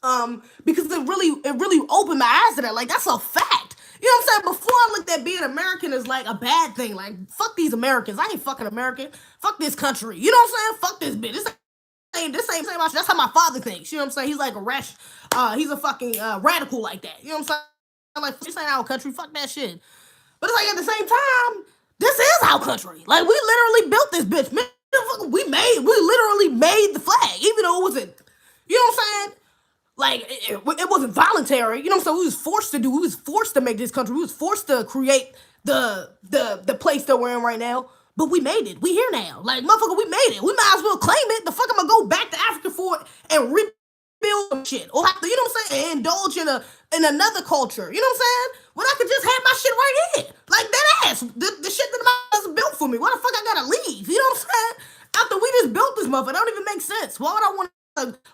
because it really opened my eyes to that. Like, that's a fact. You know what I'm saying? Before I looked at being American as like a bad thing. Like, fuck these Americans. I ain't fucking American. Fuck this country. You know what I'm saying? Fuck this bitch. This ain't same. That's how my father thinks. You know what I'm saying? He's like a rash. He's a fucking radical like that. You know what I'm saying? Like, this ain't our country. Fuck that shit. But it's like, at the same time, this is our country. Like, we literally built this bitch. Man, we literally made the flag, even though it wasn't. You know what I'm saying? Like, it wasn't voluntary. You know what I'm saying? We was forced to make this country. We was forced to create the place that we're in right now. But we made it. We here now. Like, motherfucker, we made it. We might as well claim it. The fuck am I go back to Africa for it and rebuild some shit? Or have to, you know what I'm saying, and indulge in another culture. You know what I'm saying? When I could just have my shit right here. Like, that ass. The shit that my ass built for me. Why the fuck I gotta leave? You know what I'm saying? After we just built this motherfucker, that don't even make sense. Why would I want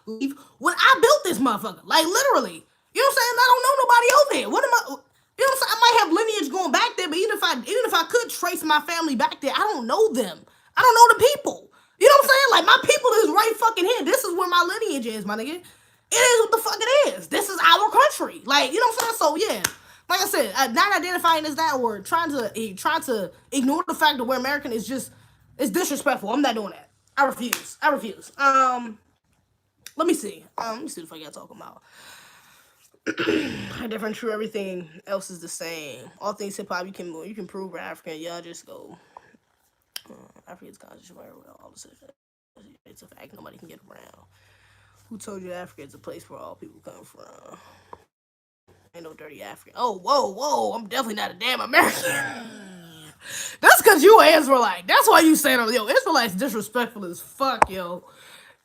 leave when I built this motherfucker? Like, literally. You know what I'm saying? I don't know nobody over there. What am I? You know what I'm saying? I might have lineage going back there, but even if I could trace my family back there, I don't know them. I don't know the people. You know what I'm saying? Like, my people is right fucking here. This is where my lineage is, my nigga. It is what the fuck it is. This is our country. Like, you know what I'm saying? So yeah. Like I said, not identifying as that word, trying to ignore the fact that we're American is just, it's disrespectful. I'm not doing that. I refuse. Let me see. Let me see what I got talking about. Different, true. Everything else is the same. All things hip hop, you can prove we're African. Y'all just go. African's conscious, all this shit. It's a fact. Nobody can get around. Who told you Africa is a place where all people come from? Ain't no dirty African. Oh, whoa. I'm definitely not a damn American. That's because you an Israelite. That's why you saying, yo, Israelites disrespectful as fuck, yo.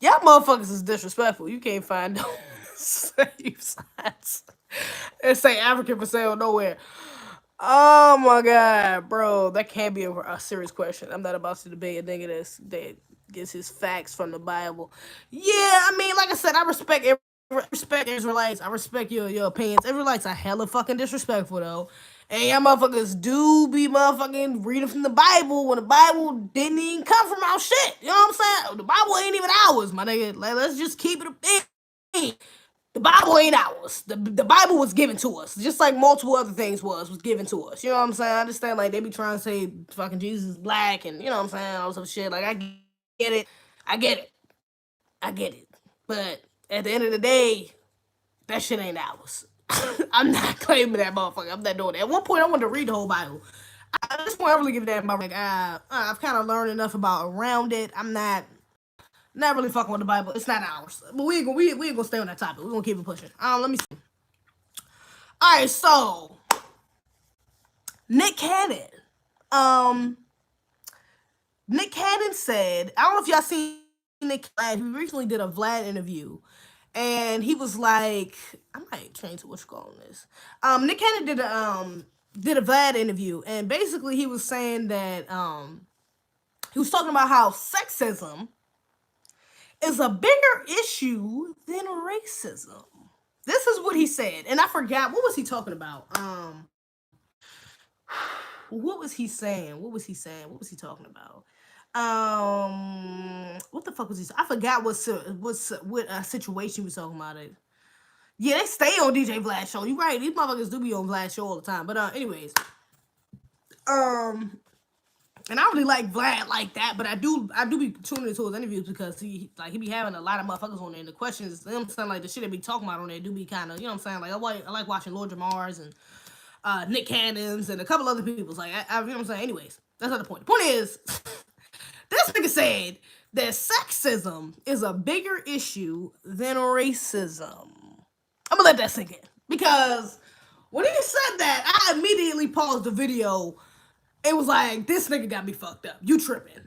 Y'all motherfuckers is disrespectful. You can't find no safe sites. It say African for sale nowhere. Oh my god, bro. That can't be a serious question. I'm not about to debate a nigga that gets his facts from the Bible. Yeah, I mean, like I said, I respect Israelites. I respect your opinions. Israelites are hella fucking disrespectful though. And y'all motherfuckers do be motherfucking reading from the Bible when the Bible didn't even come from our shit. You know what I'm saying? The Bible ain't even ours, my nigga. Like, let's just keep it a thing. The Bible ain't ours. The Bible was given to us, just like multiple other things was given to us. You know what I'm saying? I understand, like, they be trying to say fucking Jesus is black and, you know what I'm saying, all some shit. Like, I get it. I get it. I get it. But at the end of the day, that shit ain't ours. I'm not claiming that motherfucker. I'm not doing that. At one point, I wanted to read the whole Bible. At this point, I really give that my like. I've kind of learned enough about around it. I'm not really fucking with the Bible. It's not ours. But we ain't gonna stay on that topic. We're gonna keep it pushing. Let me see. All right, so Nick Cannon. Nick Cannon said, I don't know if y'all seen Nick Vlad. He recently did a Vlad interview. And he was like, I might change to what you call this. Nick Cannon did a Vlad interview, and basically he was saying that he was talking about how sexism is a bigger issue than racism. This is what he said, and I forgot, what was he talking about? What was he saying? What was he talking about? What the fuck was he? I forgot what situation he was talking about. It. Yeah, they stay on DJ Vlad show. You right? These motherfuckers do be on Vlad show all the time. But anyways, and I don't really like Vlad like that, but I do be tuning into his interviews because he be having a lot of motherfuckers on there. And the questions, them sound like the shit they be talking about on there do be kind of, you know what I'm saying? Like I like watching Lord Jamar's and Nick Cannon's and a couple other people's. Like I you know what I'm saying. Anyways, that's not the point. The point is. This nigga said that sexism is a bigger issue than racism. I'm gonna let that sink in. Because when he said that, I immediately paused the video. It was like, this nigga got me fucked up. You tripping.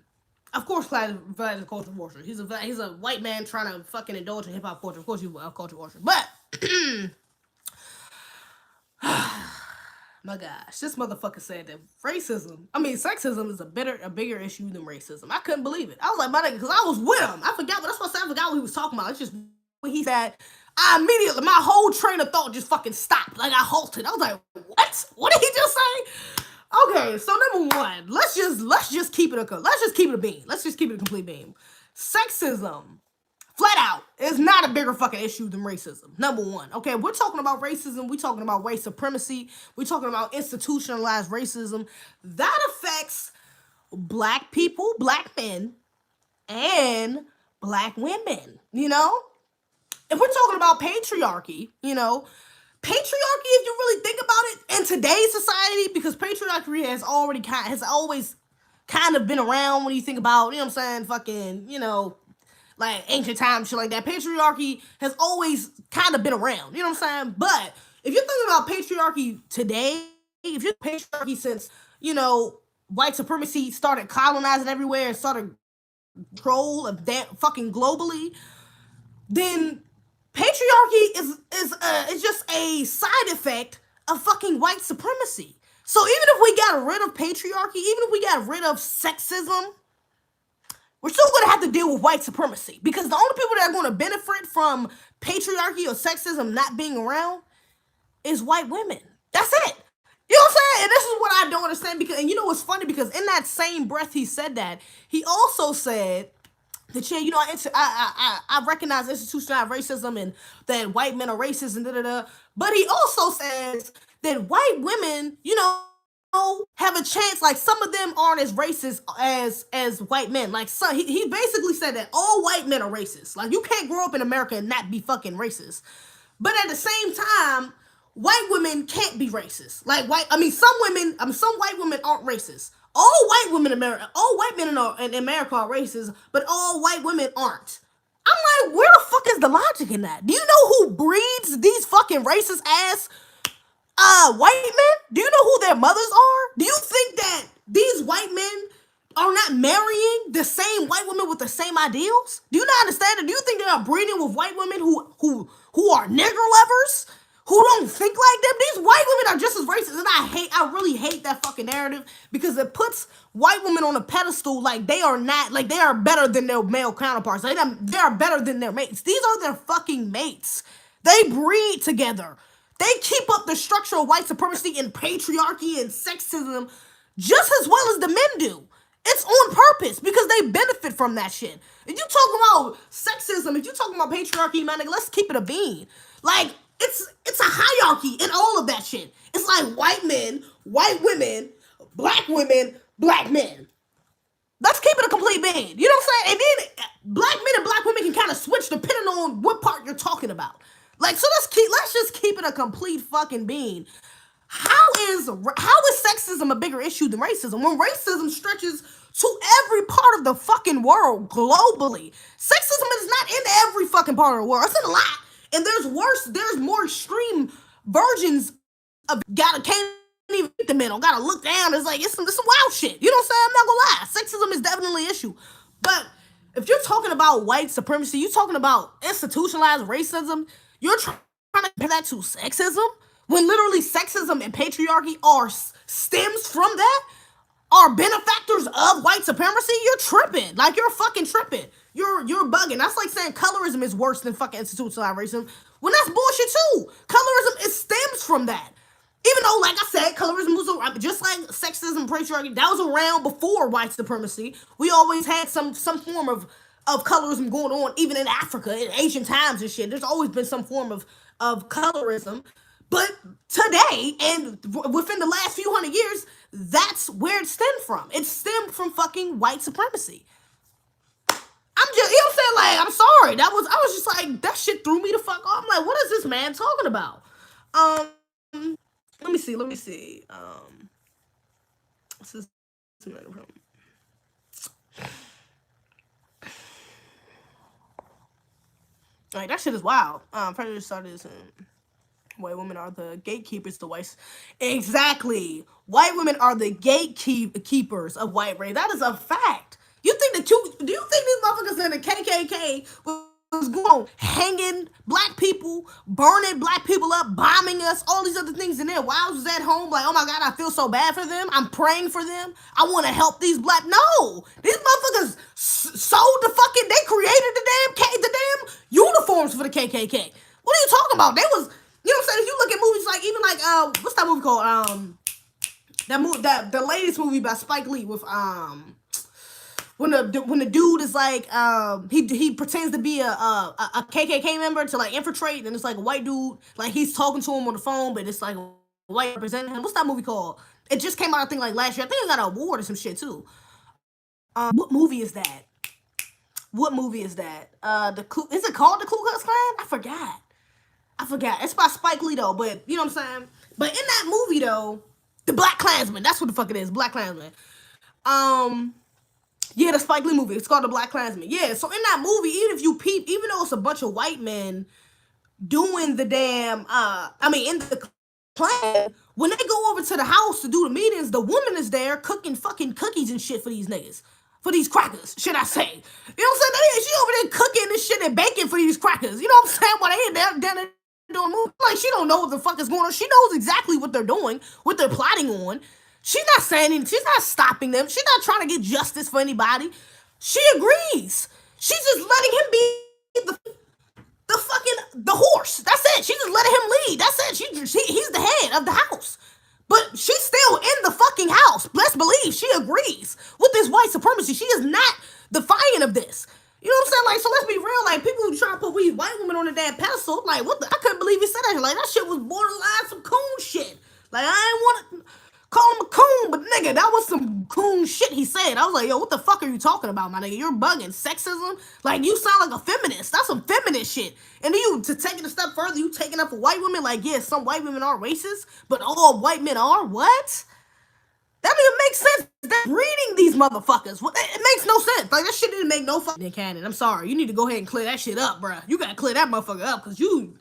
Of course, Vlad is a culture washer. He's a white man trying to fucking indulge in hip-hop culture. Of course he's a culture washer. But... my gosh, this motherfucker said that sexism is a bigger issue than racism. I couldn't believe it. I was like, my nigga, because I was with him. I forgot what he was talking about. It's just when he said, my whole train of thought just fucking stopped. Like, I halted. I was like, what? What did he just say? Okay, so number one, let's just keep it a beam. Let's just keep it a complete beam. Sexism. Flat out, it's not a bigger fucking issue than racism. Number one. Okay, we're talking about racism. We're talking about white supremacy. We're talking about institutionalized racism. That affects black people, black men, and black women, you know? If we're talking about patriarchy, you know, patriarchy, if you really think about it, in today's society, because patriarchy has always kind of been around when you think about, you know what I'm saying, fucking, you know, like ancient times, shit like that. Patriarchy has always kind of been around. You know what I'm saying? But if you're thinking about patriarchy today, if you're patriarchy since, you know, white supremacy started colonizing everywhere and started control of that fucking globally, then patriarchy is just a side effect of fucking white supremacy. So even if we got rid of patriarchy, even if we got rid of sexism, we're still going to have to deal with white supremacy because the only people that are going to benefit from patriarchy or sexism not being around is white women. That's it. You know what I'm saying? And this is what I don't understand because, and you know what's funny? Because in that same breath he said that, he also said that, yeah, you know, I recognize institutionalized racism and that white men are racist and da-da-da. But he also says that white women, you know, have a chance, like some of them aren't as racist as white men. Like he basically said that all white men are racist. Like you can't grow up in America and not be fucking racist. But at the same time, white women can't be racist. Like some white women aren't racist. All white men in America are racist, but all white women aren't. I'm like, where the fuck is the logic in that? Do you know who breeds these fucking racist ass white men? Do you know who their mothers are? Do you think that these white men are not marrying the same white women with the same ideals? Do you not understand it? Do you think they are breeding with white women who are nigger lovers? Who don't think like them? These white women are just as racist, and I really hate that fucking narrative because it puts white women on a pedestal like they are better than their male counterparts. They are better than their mates. These are their fucking mates. They breed together. They keep up the structure of white supremacy and patriarchy and sexism just as well as the men do. It's on purpose because they benefit from that shit. If you talking about sexism, if you talking about patriarchy, man, nigga, let's keep it a bean. Like, it's a hierarchy in all of that shit. It's like white men, white women, black men. Let's keep it a complete bean. You know what I'm saying? And then black men and black women can kind of switch depending on what part you're talking about. Like, so let's just keep it a complete fucking bean. How is sexism a bigger issue than racism when racism stretches to every part of the fucking world globally? Sexism is not in every fucking part of the world. It's in a lot. And there's more extreme versions of can't even eat the middle, gotta look down. It's like it's some wild shit. You know what I'm saying? I'm not gonna lie. Sexism is definitely an issue. But if you're talking about white supremacy, you're talking about institutionalized racism, you're trying to compare that to sexism when literally sexism and patriarchy stems from that, are benefactors of white supremacy. You're tripping. Like, you're fucking tripping. You're bugging. That's like saying colorism is worse than fucking institutionalized racism when that's bullshit too. Colorism, it stems from that. Even though, like I said, colorism was around, just like sexism, patriarchy, that was around before white supremacy. We always had some form of colorism going on, even in Africa, in ancient times and shit. There's always been some form of colorism. But today, and within the last few hundred years, that's where it stemmed from. It stemmed from fucking white supremacy. I'm just, you know what I'm saying? Like, I'm sorry. I was just like, that shit threw me the fuck off. I'm like, what is this man talking about? Let me see. This is like, that shit is wild. Predator started this. White women are the gatekeepers to white. Exactly. White women are the gatekeepers of white race. That is a fact. Do you think these motherfuckers in the KKK was going hanging black people, burning black people up, bombing us, all these other things in their wives was at home like, oh my God, I feel so bad for them. I'm praying for them. I want to help these black. No, these motherfuckers sold the fucking. They created the damn uniforms for the KKK. What are you talking about? They was. You know what I'm saying? If you look at movies like, even like, what's that movie called? The latest movie by Spike Lee with, when the dude is like, he pretends to be a KKK member to like infiltrate, and it's like a white dude, like he's talking to him on the phone, but it's like a white representing him. What's that movie called? It just came out, I think, like last year. I think it got an award or some shit too. What movie is that? Is it called The Ku Klux Klan? I forgot. It's by Spike Lee though, but you know what I'm saying? But in that movie though, the Black Klansman, that's what the fuck it is, Black Klansman. Yeah, the Spike Lee movie, it's called the Black Klansman. Yeah, so in that movie, even though it's a bunch of white men doing the damn, in the Klan, when they go over to the house to do the meetings, the woman is there cooking fucking cookies and shit for these niggas. For these crackers, should I say. You know what I'm saying? She over there cooking this shit and baking for these crackers. You know what I'm saying? While they in there doing movies. Like, she don't know what the fuck is going on. She knows exactly what they're doing, what they're plotting on. She's not saying anything. She's not stopping them. She's not trying to get justice for anybody. She agrees. She's just letting him be the horse. That's it. She's just letting him lead. That's it. He's the head of the house. But she's still in the fucking house. Let's believe she agrees with this white supremacy. She is not defiant of this. You know what I'm saying? Like, so let's be real. Like, people who try to put these white women on the damn pedestal, like, I couldn't believe he said that. Like, that shit was borderline some coon shit. Like, I ain't want to call him a coon, but nigga, that was some coon shit he said. I was like, yo, what the fuck are you talking about, my nigga? You're bugging. Sexism? Like, you sound like a feminist. That's some feminist shit. And then to take it a step further, you taking up for white women? Like, yeah, some white women are racist, but all white men are? What? That don't even make sense. They're breeding these motherfuckers. It makes no sense. Like, that shit didn't make no fucking Cannon. I'm sorry. You need to go ahead and clear that shit up, bruh. You gotta clear that motherfucker up, because you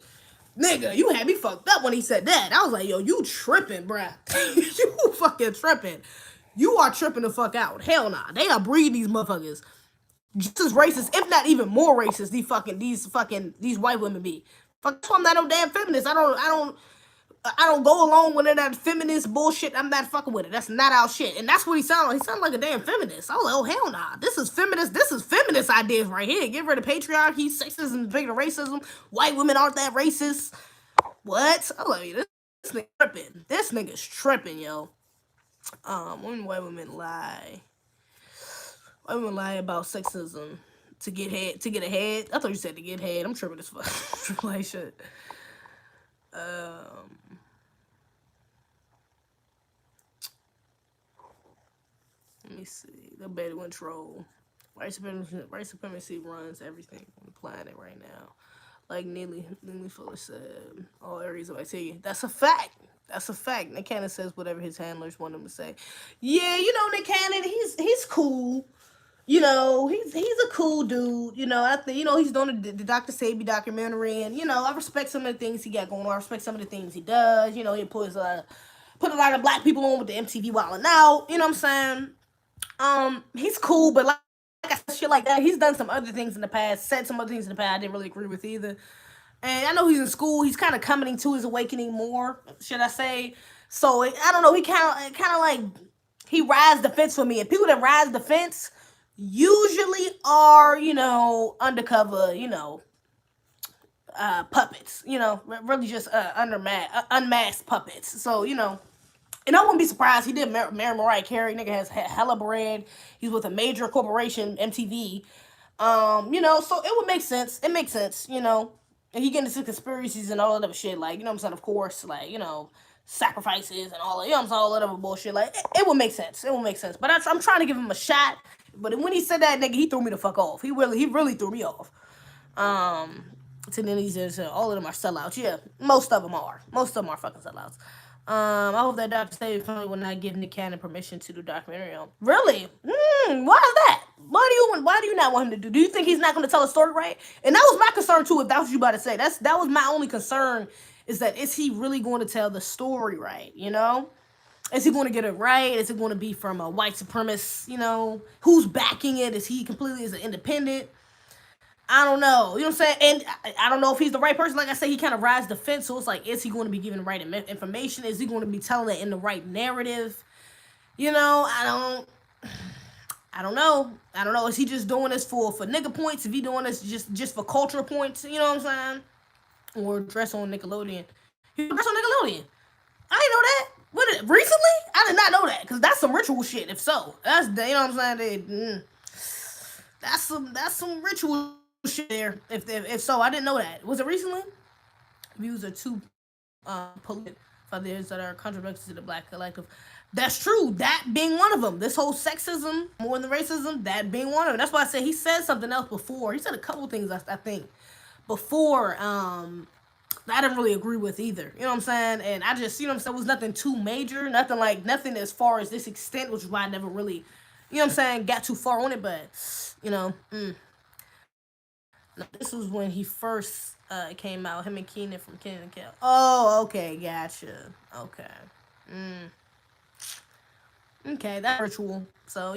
had me fucked up when he said that. I was like, yo, you tripping, bruh. You fucking tripping. You are tripping the fuck out. Hell nah. They are breeding these motherfuckers. Just as racist, if not even more racist, these white women be. Fuck, I'm not no damn feminist. I don't go along with that feminist bullshit. I'm not fucking with it. That's not our shit. And that's what he sounded like. He sounded like a damn feminist. I was like, oh, hell nah. This is feminist ideas right here. Get rid of patriarchy, sexism, bigger racism. White women aren't that racist. What? I love you. This nigga tripping. This nigga's tripping, yo. When white women lie. White women lie about sexism to get head, to get ahead. I thought you said to get head. I'm tripping as fuck. Like shit. Um, Let me see. The better control. White supremacy runs everything on the planet right now. Like Neely Fuller said, all areas of activity. That's a fact. That's a fact. Nick Cannon says whatever his handlers want him to say. Yeah, Nick Cannon, he's cool. He's a cool dude. I think he's doing the Dr. Sabi documentary, and I respect some of the things he got going on. I respect some of the things he does. He put a lot of black people on with the MTV Wildin' Out. You know what I'm saying? He's cool, but like I said, shit like that. He's done some other things in the past, said some other things in the past I didn't really agree with either. And I know he's in school. He's kind of coming to his awakening more, should I say? So I don't know. He kind of like he rides the fence for me. And people that rise the fence usually are undercover puppets. Really just unmasked puppets. So and I wouldn't be surprised he did marry Mariah Carey. Nigga has hella bread. He's with a major corporation, MTV. So it would make sense. It makes sense, And he get into conspiracies and all that other shit, like, what I'm saying, of course, like, sacrifices and all that, I'm saying, all that other bullshit. Like, it would make sense. It would make sense. But I'm trying to give him a shot. But when he said that, nigga, he threw me the fuck off. He really threw me off. To then he says all of them are sellouts. Yeah, most of them are. Most of them are fucking sellouts. I hope that Dr. Steve finally will not give Nick Cannon permission to do documentary on. Really? Why is that? Why do you not want him to do? Do you think he's not going to tell a story right? And that was my concern too. If that's what you about to say, that was my only concern. Is he really going to tell the story right? Is he going to get it right? Is it going to be from a white supremacist? Who's backing it? Is he completely as an independent? I don't know. You know what I'm saying? And I don't know if he's the right person. Like I said, he kind of rides the fence. So it's like, is he going to be giving the right information? Is he going to be telling it in the right narrative? I don't know. I don't know. Is he just doing this for nigga points? If he doing this just for culture points? You know what I'm saying? Or dress on Nickelodeon. He dress on Nickelodeon. I didn't know that. Recently? I did not know that. Because that's some ritual shit, if so. That's, you know what I'm saying? That's some ritual shit there. If so, I didn't know that. Was it recently? Views are too polluted for those that are controversial to the black collective. That's true. That being one of them. This whole sexism more than racism. That being one of them. That's why I said he said something else before. He said a couple things I think before. I didn't really agree with either. You know what I'm saying? And I just, it was nothing too major. Nothing as far as this extent, which is why I never really, got too far on it. But, this was when he first came out. Him and Keenan from Kenan and Kel. Oh, okay, gotcha. Okay. Okay, that's virtual. So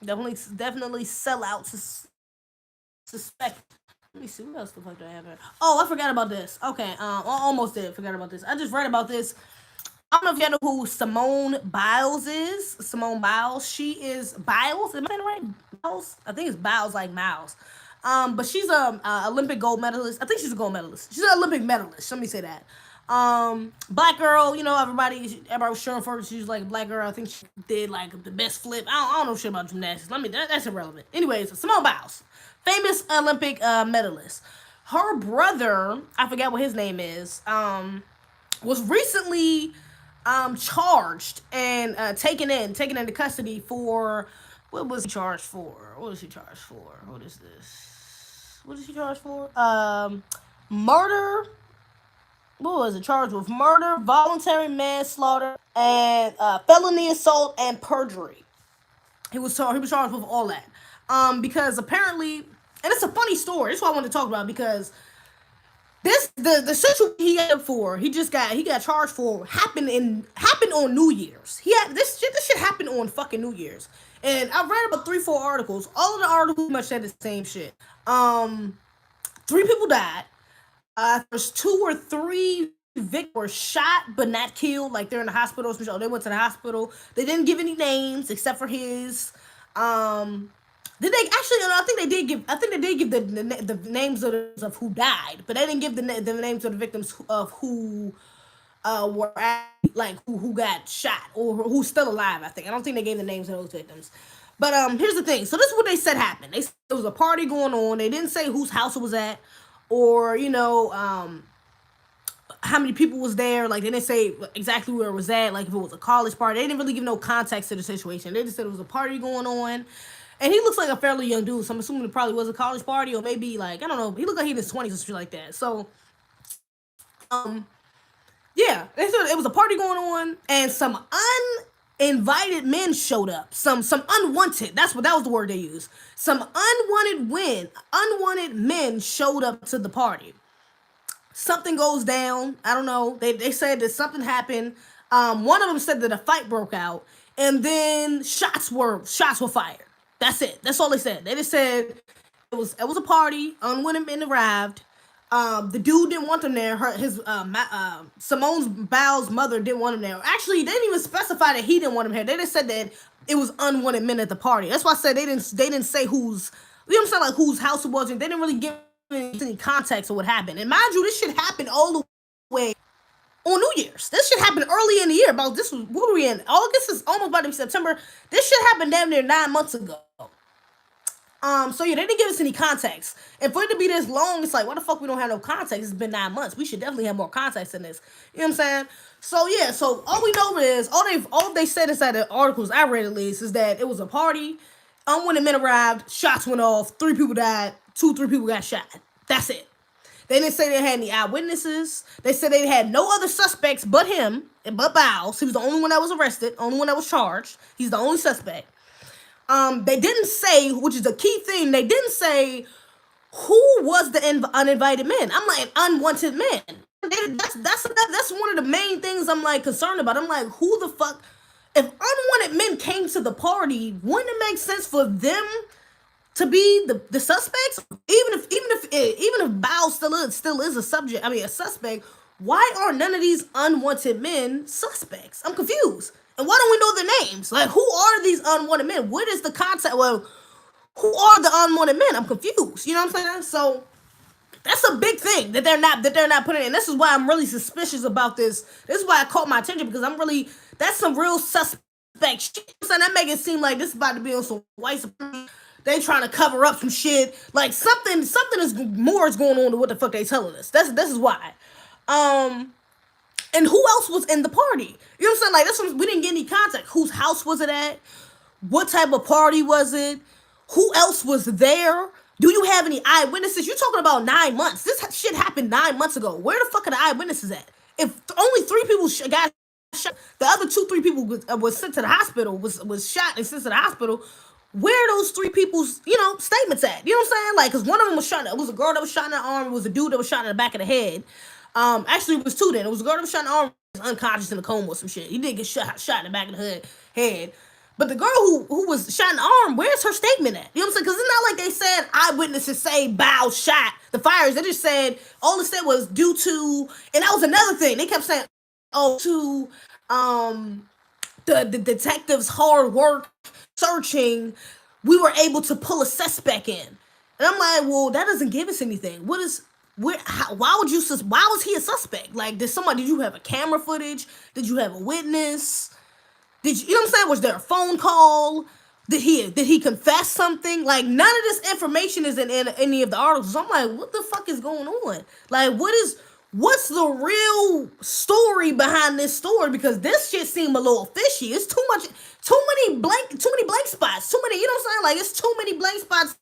definitely sell out to suspect. Let me see, what else the fuck do I have here? Oh, I forgot about this. Okay, I almost did forget about this. I just read about this. I don't know if y'all know who Simone Biles is. Simone Biles. She is Biles. Am I saying it right? Biles. I think it's Biles like Miles. But she's a Olympic gold medalist. I think she's a gold medalist. She's an Olympic medalist. Let me say that. Black girl. Everybody was cheering for her. She was like a black girl. I think she did like the best flip. I don't know shit about gymnastics. That's irrelevant. Anyways, Simone Biles, famous Olympic medalist. Her brother, I forget what his name is, was recently charged and taken into custody for, what was he charged for? What is he charged for? What is this? What is he charged for? Murder. What was it? Charged with murder, voluntary manslaughter, and felony assault and perjury. He was charged with all that. Because apparently, and it's a funny story. That's what I wanted to talk about, because the situation he got for, he got charged for happened on New Year's. This shit happened on fucking New Year's. And I read about 3-4 articles. All of the articles pretty much said the same shit. 3 people died. There's 2 or 3 victims were shot but not killed. Like, they're in the hospital. They went to the hospital. They didn't give any names except for his. Did they actually? I think they did give. I think they did give the names of who died, but they didn't give the names of the victims of who were like who got shot or who's still alive. I don't think they gave the names of those victims. But here's the thing. So this is what they said happened. They said there was a party going on. They didn't say whose house it was at, or how many people was there. Like they didn't say exactly where it was at. Like if it was a college party, they didn't really give no context to the situation. They just said it was a party going on. And he looks like a fairly young dude, so I'm assuming it probably was a college party, or maybe like I don't know. He looked like he in his 20s or something like that. So, um, yeah, they said it was a party going on, and some uninvited men showed up. Some unwanted. That was the word they used. Some unwanted men showed up to the party. Something goes down. I don't know. They said that something happened. One of them said that a fight broke out, and then shots were fired. That's it. That's all they said. They just said it was a party. Unwanted men arrived. The dude didn't want them there. Simone's Bow's mother didn't want him there. Actually, they didn't even specify that he didn't want him here. They just said that it was unwanted men at the party. That's why I said they didn't say whose, you know what I'm saying, like whose house it was, and they didn't really give any context of what happened. And mind you, this shit happened all the way on New Year's. This shit happened early in the year. What were we in? August is almost about to be September. This shit happened damn near 9 months ago. So yeah, they didn't give us any context. And for it to be this long, it's like, why the fuck we don't have no context? It's been 9 months. We should definitely have more context in this. You know what I'm saying? So yeah, so all we know is all they said inside the articles I read at least is that it was a party. Unwanted men arrived, shots went off, 3 people died, 3 people got shot. That's it. They didn't say they had any eyewitnesses. They said they had no other suspects but him, but Bowles. He was the only one that was arrested, only one that was charged. He's the only suspect. They didn't say, which is the key thing, they didn't say who was the uninvited men. I'm like, unwanted men. That's one of the main things I'm like concerned about. I'm like, who the fuck? If unwanted men came to the party, wouldn't it make sense for them to be the suspects? Even if Bowles still is a suspect, why are none of these unwanted men suspects? I'm confused. And why don't we know their names? Like, who are these unwanted men? What is the concept? Well, who are the unwanted men? I'm confused. You know what I'm saying? So that's a big thing that they're not putting in. This is why I'm really suspicious about this. This is why it caught my attention, because that's some real suspect shit. So that make it seem like this is about to be on some white supremacy. They trying to cover up some shit. Like something is more is going on than what the fuck they telling us. This is why. And who else was in the party? You know what I'm saying? Like this one, we didn't get any context. Whose house was it at? What type of party was it? Who else was there? Do you have any eyewitnesses? You're talking about 9 months. This shit happened 9 months ago. Where the fuck are the eyewitnesses at? If only 3 people got shot, the other 3 people was sent to the hospital, was shot and sent to the hospital. Where are those 3 people's, statements at? You know what I'm saying? Like, because one of them was shot. It was a girl that was shot in the arm. It was a dude that was shot in the back of the head. Actually, it was 2 then. It was a girl that was shot in the arm, unconscious in a coma or some shit. He did get shot in the back of the head. But the girl who was shot in the arm, where's her statement at? You know what I'm saying? Because it's not like they said eyewitnesses say Bow shot the fires. They just said, all it said was due to, and that was another thing. They kept saying, to the detectives' hard work searching, we were able to pull a suspect in. And I'm like, well, that doesn't give us anything. Why was he a suspect? Like, did you have a camera footage? Did you have a witness? You know what I'm saying? Was there a phone call? Did he confess something? Like, none of this information is in any of the articles. So I'm like, what the fuck is going on? Like, what's the real story behind this story? Because this shit seemed a little fishy. It's too many blank spots. Too many, you know what I'm saying? Like, it's too many blank spots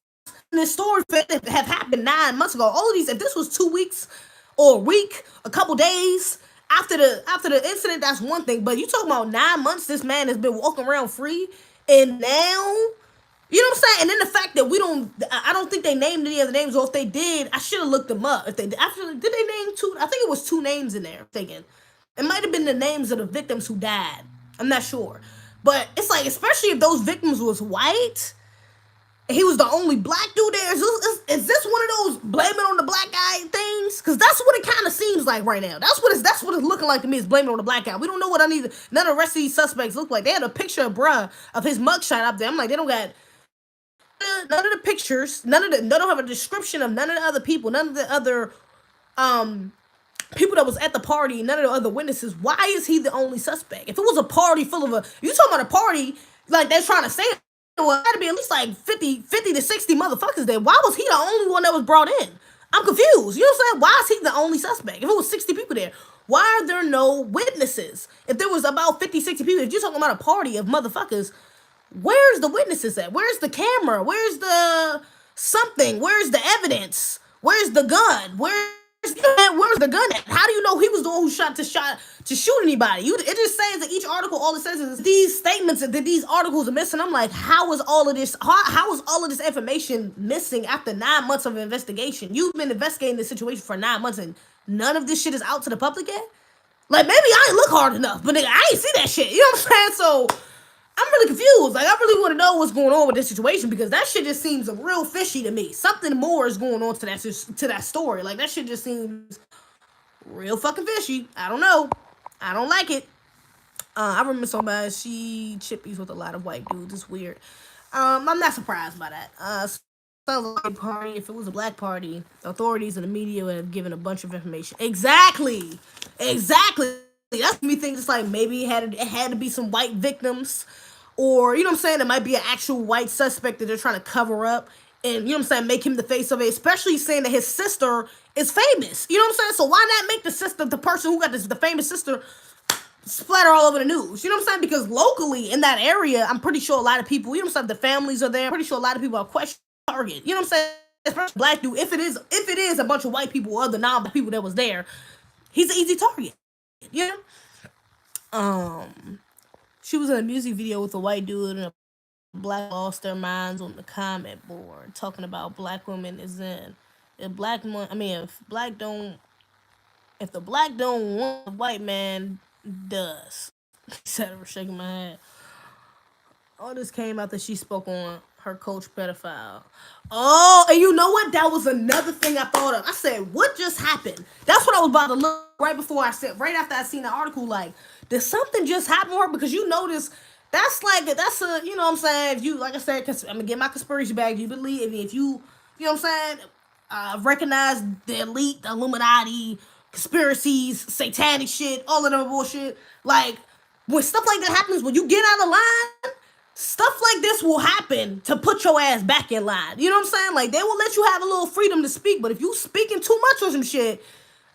in this story that have happened 9 months ago. All of these, if this was 2 weeks or a week, a couple days after the incident, that's one thing. But you talking about 9 months, this man has been walking around free, and now, you know what I'm saying? And then the fact that I don't think they named any of the names, or if they did, I should have looked them up. Did they name 2? I think it was 2 names in there. I'm thinking it might have been the names of the victims who died. I'm not sure, but it's like, especially if those victims was white, he was the only black dude there. Is this one of those blaming on the black guy things? Because that's what it kind of seems like right now. That's what it's looking like to me, is blaming on the black guy. We don't know what none of the rest of these suspects look like. They had a picture of his mugshot up there. I'm like, they don't got none of the pictures, none of the, they don't have a description of none of the other people, none of the other um people that was at the party, none of the other witnesses. Why is he the only suspect? If it was a party full of you talking about a party like they're trying to say, well, it had to be at least like 50 to 60 motherfuckers there. Why was he the only one that was brought in? I'm confused. You know what I'm saying? Why is he the only suspect? If it was 60 people there, why are there no witnesses? If there was about 50, 60 people, if you're talking about a party of motherfuckers, where's the witnesses at? Where's the camera? Where's the something? Where's the evidence? Where's the gun? Where's the gun at? How do you know he was the one who shot to shoot anybody? It just says that each article, all it says is these statements that these articles are missing. I'm like, how is all of this? How is all of this information missing after 9 months of investigation? You've been investigating this situation for 9 months, and none of this shit is out to the public yet. Like maybe I ain't look hard enough, but nigga, I ain't see that shit. You know what I'm saying? So I'm really confused. Like, I really want to know what's going on with this situation because that shit just seems real fishy to me. Something more is going on to that story. Like, that shit just seems real fucking fishy. I don't know. I don't like it. I remember somebody, she chippies with a lot of white dudes. It's weird. I'm not surprised by that. Sounds like a party. If it was a black party, authorities and the media would have given a bunch of information. Exactly. That's me thinking it's like maybe it had to be some white victims. Or, you know what I'm saying, it might be an actual white suspect that they're trying to cover up and, you know what I'm saying, make him the face of it, especially saying that his sister is famous. You know what I'm saying? So why not make the sister, the person who got the famous sister, splatter all over the news? You know what I'm saying? Because locally in that area, I'm pretty sure a lot of people, you know what I'm saying, the families are there. I'm pretty sure a lot of people are question target. You know what I'm saying? Especially black dude. If it is a bunch of white people or other non-black people that was there, he's an easy target. You know? She was in a music video with a white dude and a black lost their minds on the comment board talking about black women is in. If the black don't want, the white man does. He said, I'm shaking my head. All this came out that she spoke on her coach pedophile. Oh, and you know what? That was another thing I thought of. I said, what just happened? That's what I was about to look right after I seen the article, like, did something just happen to her? Because you notice that's a, you know what I'm saying, if you, like I said, I'm gonna get my conspiracy bag, you believe, if you know what I'm saying, recognize the elite, the Illuminati, conspiracies, satanic shit, all of that bullshit, like, when stuff like that happens, when you get out of line, stuff like this will happen to put your ass back in line. You know what I'm saying? Like, they will let you have a little freedom to speak, but if you speaking too much on some shit,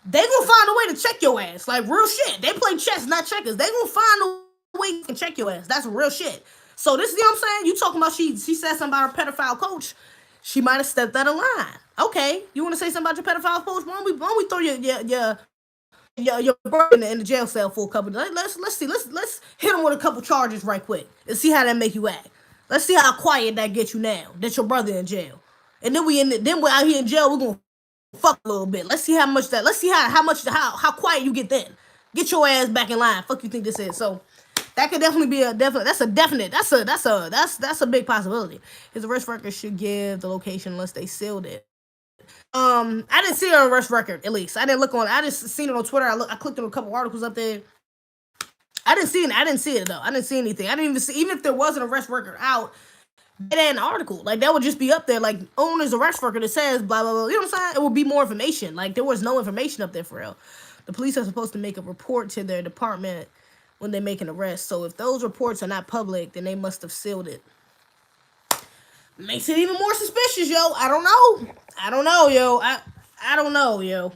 they gonna find a way to check your ass. Like, real shit. They play chess, not checkers. They gonna find a way to check your ass. That's real shit. So this is, you know what I'm saying? You talking about she said something about her pedophile coach. She might have stepped out of line. Okay, you want to say something about your pedophile coach? Why don't we throw your brother in the jail cell for a couple? Let's see. Let's hit him with a couple charges right quick and see how that make you act. Let's see how quiet that gets you now. That your brother in jail, and then we're out here in jail. We're gonna fuck a little bit. Let's see how much that. Let's see how quiet you get then. Get your ass back in line. Fuck you think this is? So that could definitely be a definite. That's a big possibility. His arrest record should give the location unless they sealed it. I didn't see it on arrest record. At least I didn't look on. I just seen it on Twitter. I clicked on a couple articles up there. I didn't see it though. I didn't see anything. I didn't even see, even if there was an arrest record out, it ain't an article. Like, that would just be up there, like, on his arrest record that says blah blah blah. You know what I'm saying? It would be more information. Like, there was no information up there for real. The police are supposed to make a report to their department when they make an arrest. So if those reports are not public, then they must have sealed it. Makes it even more suspicious, yo. I don't know, yo. I don't know, yo.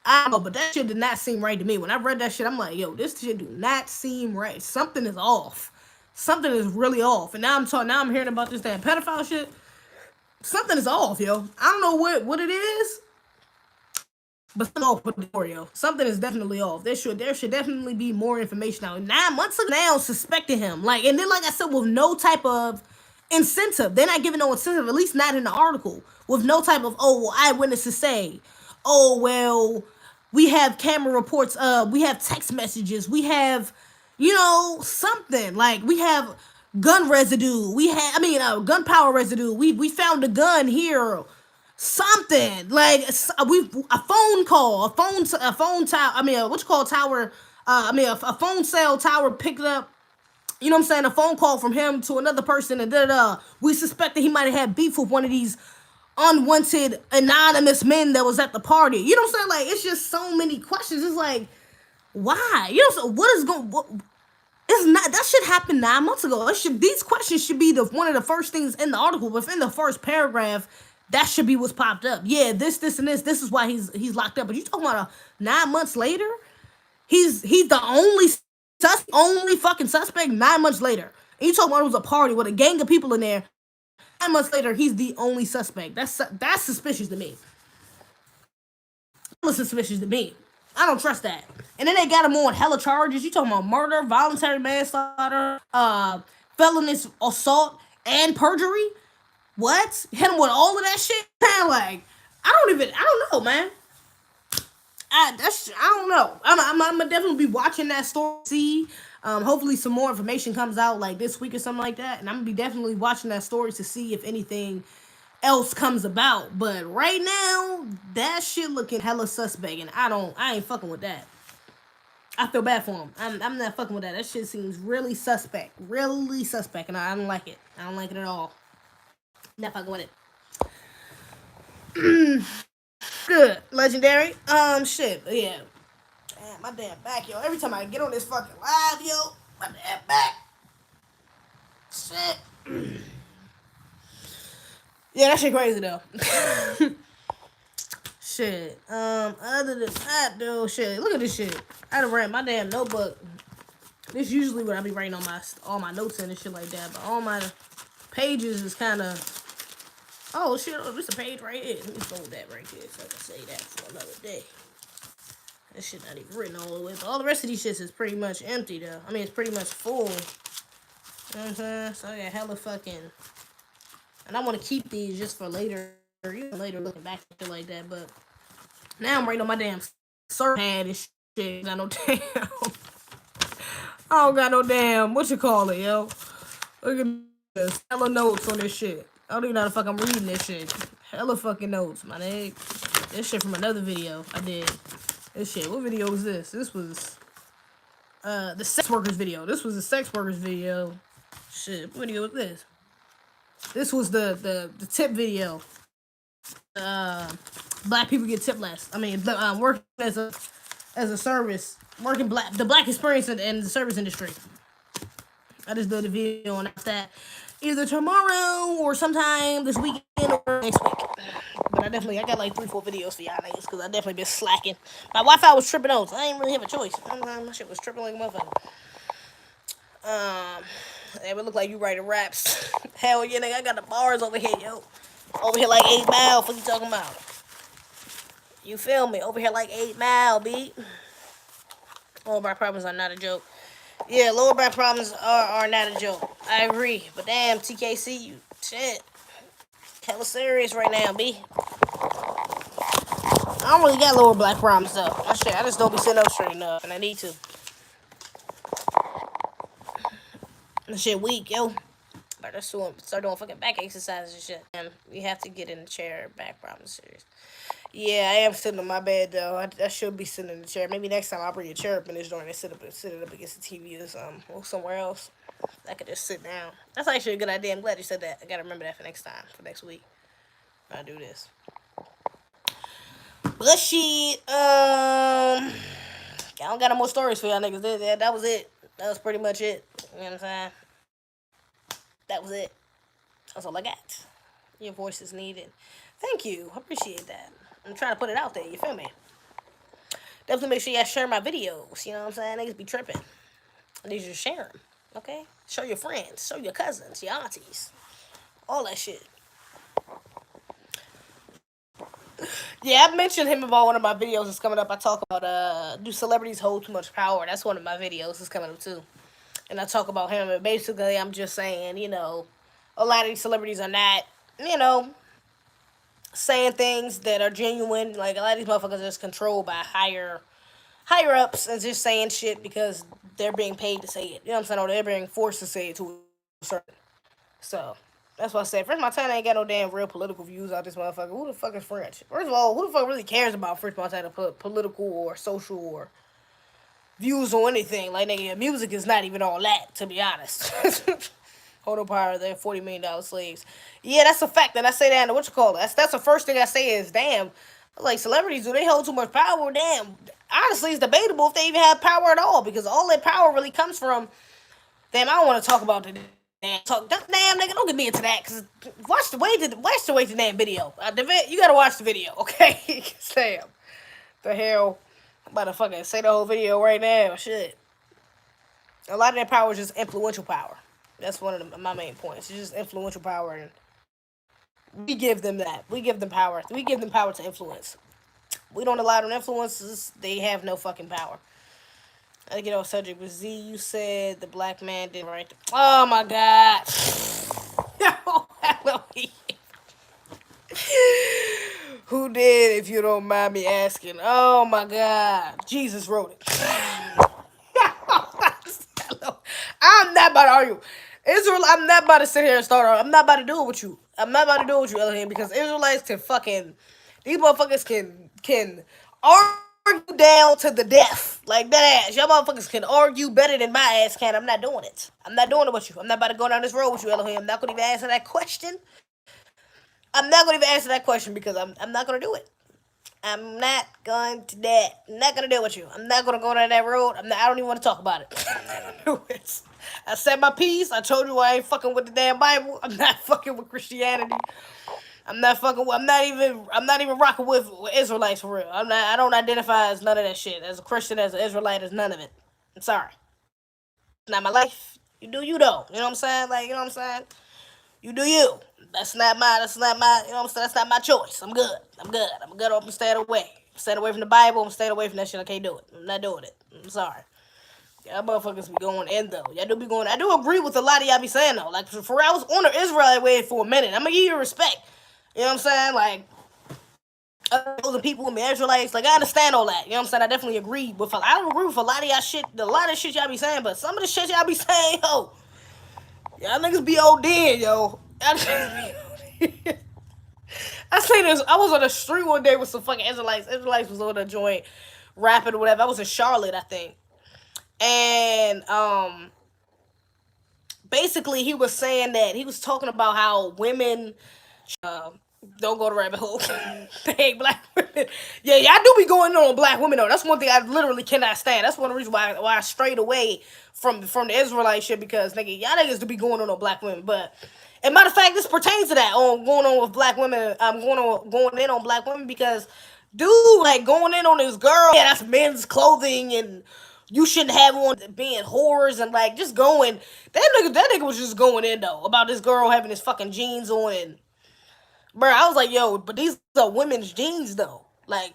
I don't know, but that shit did not seem right to me. When I read that shit, I'm like, yo, this shit do not seem right. Something is off. Something is really off. And now I'm hearing about this damn pedophile shit. Something is off, yo. I don't know what it is, but something off with the door, yo. Something is definitely off. There should definitely be more information out. 9 months ago now, suspecting him. Like, and then, like I said, with no type of incentive. They're not giving no incentive, at least not in the article. With no type of, oh, well, eyewitnesses say, oh, well, we have camera reports, we have text messages, we have, you know, something. Like, we have gun residue, gunpowder residue, we found a gun here, something. Like, a phone call, a phone tower, a phone cell tower picked up You know what I'm saying? A phone call from him to another person, and we suspect that he might have had beef with one of these unwanted anonymous men that was at the party. You know what I'm saying? Like, it's just so many questions. It's like, why? You know, so what is going? What, it's not that shit happened 9 months ago. It should These questions should be the one of the first things in the article. Within the first paragraph, that should be what's popped up. Yeah, this, and this. This is why he's locked up. But you talking about 9 months later? He's the only fucking suspect 9 months later. And you talking about it was a party with a gang of people in there. 9 months later, he's the only suspect. That's suspicious to me. That's suspicious to me. I don't trust that. And then they got him on hella charges. You talking about murder, voluntary manslaughter, felonious assault, and perjury? What? Hit him with all of that shit? Man, like, I don't know, man. I don't know. I'm gonna definitely be watching that story. See, hopefully some more information comes out like this week or something like that, and I'm gonna be definitely watching that story to see if anything else comes about. But right now, that shit looking hella suspect, and I ain't fucking with that. I feel bad for him. I'm not fucking with that. That shit seems really suspect, and I don't like it. I don't like it at all. Not fucking with it. Good. Legendary. Shit. Yeah. Damn, my damn back, yo. Every time I get on this fucking live, yo, my damn back. Shit. Yeah, that shit crazy though. Shit. Other than that, though, shit. Look at this shit. I done ran my damn notebook. This usually what I be writing on all my notes in and shit like that, but all my pages is kind of. Oh shit! Oh, this a page right here. Let me fold that right here so I can say that for another day. That shit not even written all the way. But all the rest of these shits is pretty much empty though. I mean, it's pretty much full. You know what I'm saying? So yeah, hella fucking. And I want to keep these just for later, or even later looking back and shit like that. But now I'm writing on my damn surf pad and shit. I got no damn. I don't got no damn. What you call it, yo? Look at this. Hella notes on this shit. I don't even know how the fuck I'm reading this shit. Hella fucking notes, my nigga. This shit from another video I did. This shit. What video was this? This was the sex workers video. This was the sex workers video. Shit. What video was this? This was the tip video. Black people get tip less. I mean, working as a service, working the black experience in the service industry. I just did a video on that either tomorrow or sometime this weekend or next week. But I got like 3-4 videos for y'all niggas because I definitely been slacking. My Wi-Fi was tripping out, so I didn't really have a choice. My shit was tripping like a motherfucker. It would look like you writing raps. Hell yeah, nigga, I got the bars over here, yo. Over here like 8 Mile, what you talking about? You feel me? Over here like 8 Mile, beat. All of our problems are not a joke. Yeah, lower back problems are not a joke. I agree. But damn, TKC, you shit. Hella serious right now, B. I don't really got lower back problems, though. I just don't be sitting up straight enough, and I need to. That shit weak, yo. Better start doing fucking back exercises and shit. And you have to get in the chair, back problems serious. Yeah, I am sitting on my bed though. I should be sitting in the chair. Maybe next time I'll bring a chair up in this joint and sit it up against the TV or somewhere else. I could just sit down. That's actually a good idea. I'm glad you said that. I gotta remember that for next time, for next week. I'll do this. But shit, I don't got no more stories for y'all niggas. That was it. That was pretty much it. You know what I'm saying? That was it. That's all I got. Your voice is needed. Thank you. I appreciate that. I'm trying to put it out there. You feel me? Definitely make sure y'all share my videos. You know what I'm saying? Niggas be tripping. I need you to share them. Okay? Show your friends. Show your cousins. Your aunties. All that shit. Yeah, I mentioned him about one of my videos that's coming up. I talk about, do celebrities hold too much power? That's one of my videos that's coming up too. And I talk about him. And basically, I'm just saying, you know, a lot of these celebrities are not, you know, saying things that are genuine. Like, a lot of these motherfuckers are just controlled by higher ups and just saying shit because they're being paid to say it. You know what I'm saying? Or they're being forced to say it to a certain. So, that's what I said. French Montana ain't got no damn real political views out this motherfucker. Who the fuck is French? First of all, who the fuck really cares about French Montana political or social or views on anything. Like, nigga, music is not even all that, to be honest. Hold up, power, they're $40 million slaves. Yeah, that's a fact. And I say that in the what you call it. That's the first thing I say is, damn, like celebrities, do they hold too much power? Damn. Honestly, it's debatable if they even have power at all, because all that power really comes from. Damn, I don't want to talk about the damn talk. Damn, nigga, don't get me into that. Cause watch the damn video. You gotta watch the video, okay? Damn, the hell, I'm about to fucking say the whole video right now. Shit, a lot of that power is just influential power. That's one of my main points. It's just influential power, and we give them that. We give them power. We give them power to influence. We don't allow them influences. They have no fucking power. I get off subject, but Z, you said the black man didn't right. Oh my god. Who did, if you don't mind me asking? Oh my god. Jesus wrote it. I'm not about to argue. Israel, I'm not about to sit here and start. I'm not about to do it with you. I'm not about to do it with you, Elohim, because Israelites can fucking. These motherfuckers can argue down to the death. Like that ass. Y'all motherfuckers can argue better than my ass can. I'm not doing it. I'm not doing it with you. I'm not about to go down this road with you, Elohim. I'm not going to even answer that question. I'm not going to even answer that question because I'm not going to do it. I'm not going to that. I'm not going to deal with you. I'm not going to go down that road. I don't even want to talk about it. I said my piece. I told you I ain't fucking with the damn Bible. I'm not fucking with Christianity. I'm not even rocking with Israelites for real. I don't identify as none of that shit. As a Christian, as an Israelite, as none of it. I'm sorry. It's not my life. You do you though. You know what I'm saying? Like, you know what I'm saying? You do you. That's not my, you know what I'm saying? That's not my choice. I'm good. I'm good. I'm staying away. I'm staying away from the Bible. I'm staying away from that shit. I can't do it. I'm not doing it. I'm sorry. Y'all motherfuckers be going in though. Y'all do be going. I do agree with a lot of y'all be saying though. Like, for I was on the Israelite way for a minute. I'm gonna give you respect. You know what I'm saying? Like, those people with me, Israelites, like, I understand all that. You know what I'm saying? I definitely agree with. I don't agree with a lot of y'all shit. A lot of shit y'all be saying, but some of the shit y'all be saying, yo, y'all niggas be ODing, yo. I say this. I was on the street one day with some fucking Israelites. Israelites was on the joint, rapping or whatever. I was in Charlotte, I think, and basically he was saying that he was talking about how women don't go to rabbit hole. They ain't black women. Yeah, y'all do be going on black women though. That's one thing I literally cannot stand. That's one reason why I strayed away from the Israelite shit, because nigga, y'all niggas do be going on black women. But and matter of fact, this pertains to that on going on with black women. I'm going in on black women because dude, like, going in on this girl. Yeah, that's men's clothing and you shouldn't have on being whores and like just going. That nigga was just going in though about this girl having his fucking jeans on and. Bro, I was like, yo, but these are women's jeans, though. Like,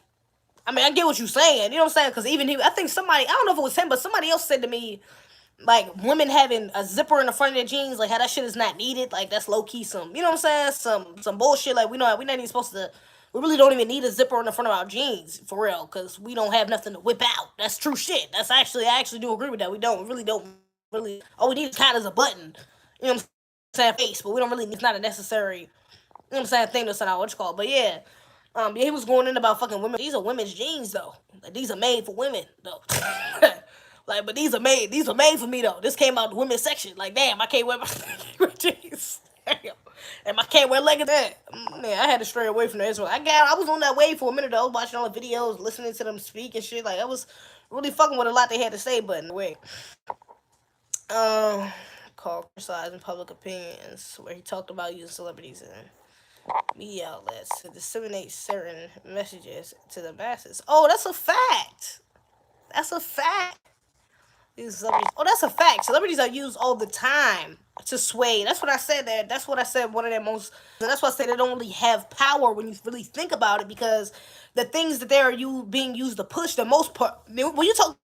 I mean, I get what you're saying. You know what I'm saying? Because even I think somebody, I don't know if it was him, but somebody else said to me, like, women having a zipper in the front of their jeans, like, how that shit is not needed. Like, that's low-key some, you know what I'm saying? Some bullshit. Like, we're not even supposed to, we really don't even need a zipper in the front of our jeans, for real, because we don't have nothing to whip out. That's true shit. I actually do agree with that. We really don't. All we need is kind of a button. You know what I'm saying? Face, but we don't really, it's not a necessary. You know what I'm saying? Thing that's not what you call it. But yeah. Yeah, he was going in about fucking women. These are women's jeans though. Like, these are made for women though. Like, but these are made for me though. This came out the women's section. Like, damn, I can't wear my jeans. Damn. And I can't wear leggings. Man, I had to stray away from the Israel. I was on that wave for a minute though. I was watching all the videos, listening to them speak and shit. Like, I was really fucking with a lot they had to say, but in a way. Called criticizing public opinions, where he talked about using celebrities and media outlets to disseminate certain messages to the masses. Oh, that's a fact. That's a fact. These celebrities. Oh, that's a fact. Celebrities are used all the time to sway. That's what I said there. That's what I said. One of their most. And that's why I say they don't really have power when you really think about it, because the things that they are being used to push the most part. When you talk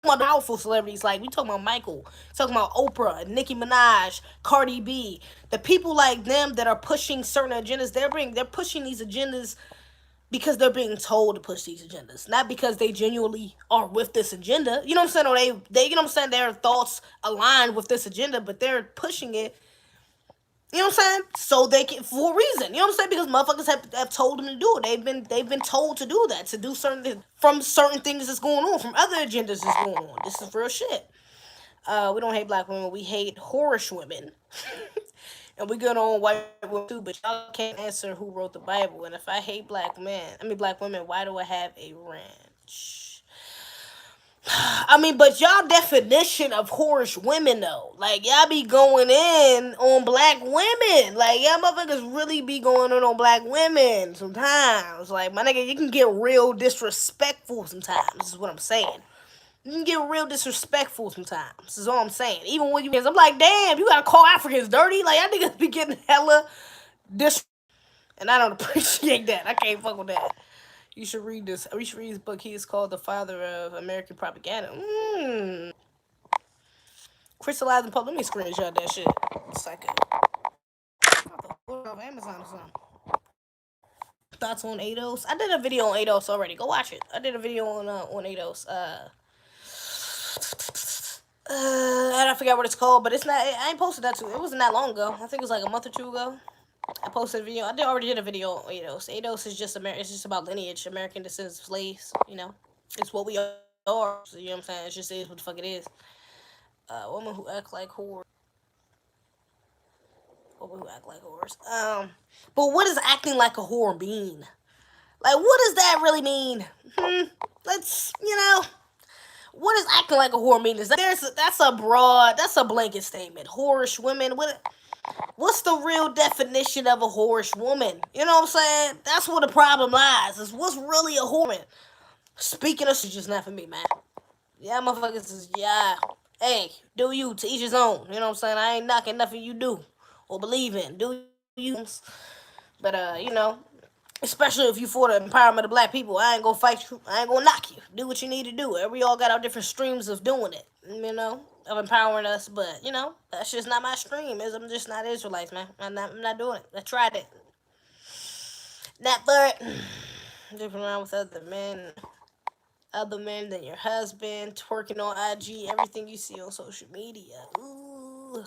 about powerful celebrities, like we talking about Michael, talking about Oprah, Nicki Minaj, Cardi B, the people like them that are pushing certain agendas, they're pushing these agendas because they're being told to push these agendas, not because they genuinely are with this agenda. You know what I'm saying? Or they you know what I'm saying, their thoughts align with this agenda, but they're pushing it. You know what I'm saying? So they can, for a reason. You know what I'm saying? Because motherfuckers have told them to do it. They've been told to do that, to do certain things from certain things that's going on, from other agendas that's going on. This is real shit. We don't hate black women. We hate whorish women. And we good on white women too, but y'all can't answer who wrote the Bible. And if I hate black women, why do I have a ranch? I mean, but y'all definition of whorish women though, like y'all be going in on black women, like y'all motherfuckers really be going in on black women sometimes. Like my nigga, you can get real disrespectful sometimes. This is what I'm saying. You can get real disrespectful sometimes. This is all I'm saying. Even when I'm like, damn, you gotta call Africans dirty. Like y'all niggas be getting hella dis, and I don't appreciate that. I can't fuck with that. You should read this. You should read his book. He is called The Father of American Propaganda. Crystallizing public. Let me screenshot that shit. It's like off Amazon or something. Thoughts on ADOS? I did a video on ADOS already. Go watch it. I did a video on ADOS. I forgot what it's called, but it's not. I ain't posted that too. It wasn't that long ago. I think it was like a month or two ago. I posted a video. Already did a video on ADOS. ADOS is just It's just about lineage, American descendants of slaves. You know, it's what we are. So, you know what I'm saying? It just is what the fuck it is. Women who act like whores. Women who act like whores. But what does acting like a whore mean? Like, what does that really mean? Let's, what does acting like a whore mean? That's a blanket statement. Whorish women. What's the real definition of a whorish woman? You know what I'm saying? That's where the problem lies. Is what's really a whore? Speaking of, it's just not for me, man. Yeah, motherfuckers is, yeah. Hey, do you, to each his own. You know what I'm saying? I ain't knocking nothing you do or believe in. Do you? But, especially if you for the empowerment of black people, I ain't gonna fight you. I ain't gonna knock you. Do what you need to do. We all got our different streams of doing it, of empowering us. But, that's just not my stream. I'm just not Israelites, man. I'm not doing it. I tried it. Not but different around with other men than your husband, twerking on IG, everything you see on social media. Ooh.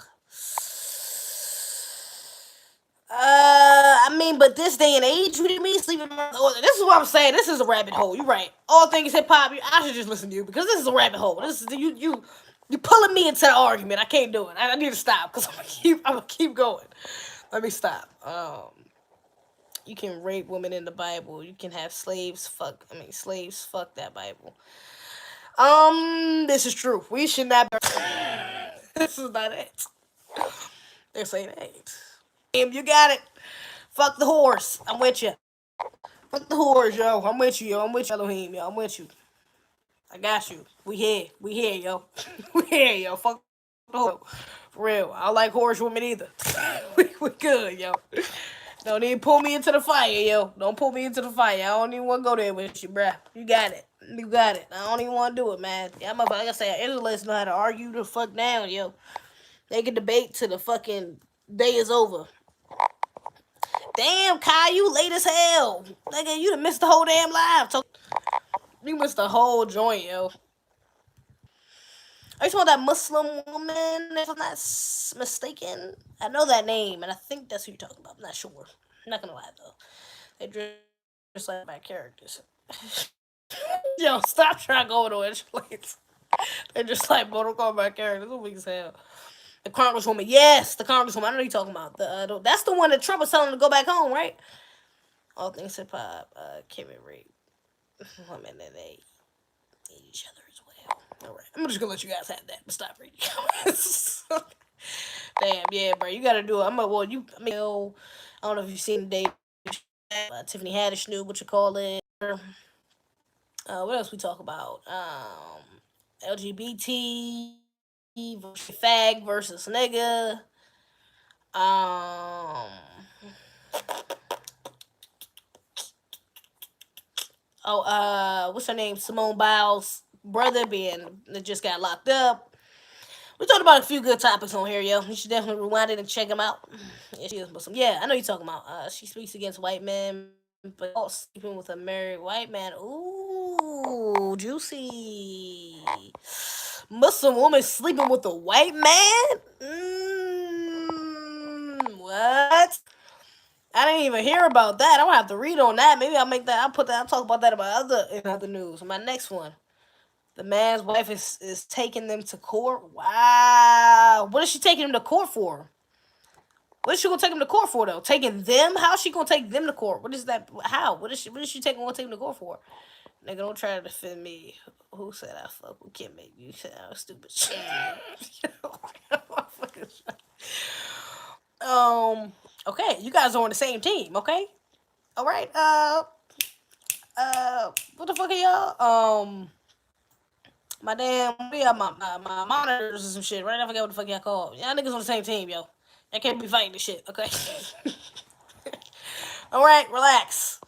But this day and age, what do you mean sleeping around? This is what I'm saying. This is a rabbit hole. You're right. All things hip hop. I should just listen to you because this is a rabbit hole. This is you pulling me into the argument. I can't do it. I need to stop because I'm gonna keep going. Let me stop. You can rape women in the Bible. You can have slaves fuck that Bible. This is true. We should not. This is not it. This ain't it. You got it. Fuck the horse. I'm with you. Fuck the horse, yo. I'm with you, yo. I'm with you, Elohim, yo. I'm with you. I got you. We here. We here, yo. We here, yo. Fuck the horse. For real. I don't like horse women either. we good, yo. Don't even pull me into the fire, yo. Don't pull me into the fire. I don't even want to go there with you, bruh. You got it. You got it. I don't even want to do it, man. Yeah, like I said, Israelites know how to argue the fuck down, yo. They can debate till the fucking day is over. Damn, Kai, you late as hell. Nigga, you done missed the whole damn live. You missed the whole joint, yo. Are you talking about that Muslim woman, if I'm not mistaken? I know that name, and I think that's who you're talking about. I'm not sure. I'm not gonna lie, though. They dress like my characters. Yo, stop trying to go into it, please. They're just like Mortal Kombat characters. What weak as hell. The Congresswoman, yes, the Congresswoman. I know you're talking about. That's the one that Trump was telling to go back home, right? All things hip hop, Kim and rape women, and they eat each other as well. All right, I'm just gonna let you guys have that, but stop reading comments. Damn, yeah, bro, you gotta do it. I don't know if you've seen the Tiffany Haddish knew what you call it. What else we talk about? LGBT. Fag versus nigga. What's her name? Simone Biles' brother just got locked up. We talked about a few good topics on here, yo. You should definitely rewind it and check them out. Yeah, I know you're talking about. She speaks against white men, but also sleeping with a married white man. Ooh, juicy. Muslim woman sleeping with a white man? What? I didn't even hear about that. I'm gonna have to read on that. Maybe I'll make that. I'll put that. I'll talk about that about other news. My next one. The man's wife is taking them to court. Wow. What is she taking them to court for? What is she gonna take them to court for though? Taking them? How is she gonna take them to court? What is that? How? What is she taking? Gonna take them to court for? Nigga, don't try to defend me. Who said I fuck with Kim? You said I was stupid shit. Okay, you guys are on the same team, okay? All right. What the fuck are y'all? My damn, yeah, my monitors and some shit, right? I forget what the fuck y'all called. Y'all niggas on the same team, yo. Y'all can't be fighting this shit, okay? All right, relax.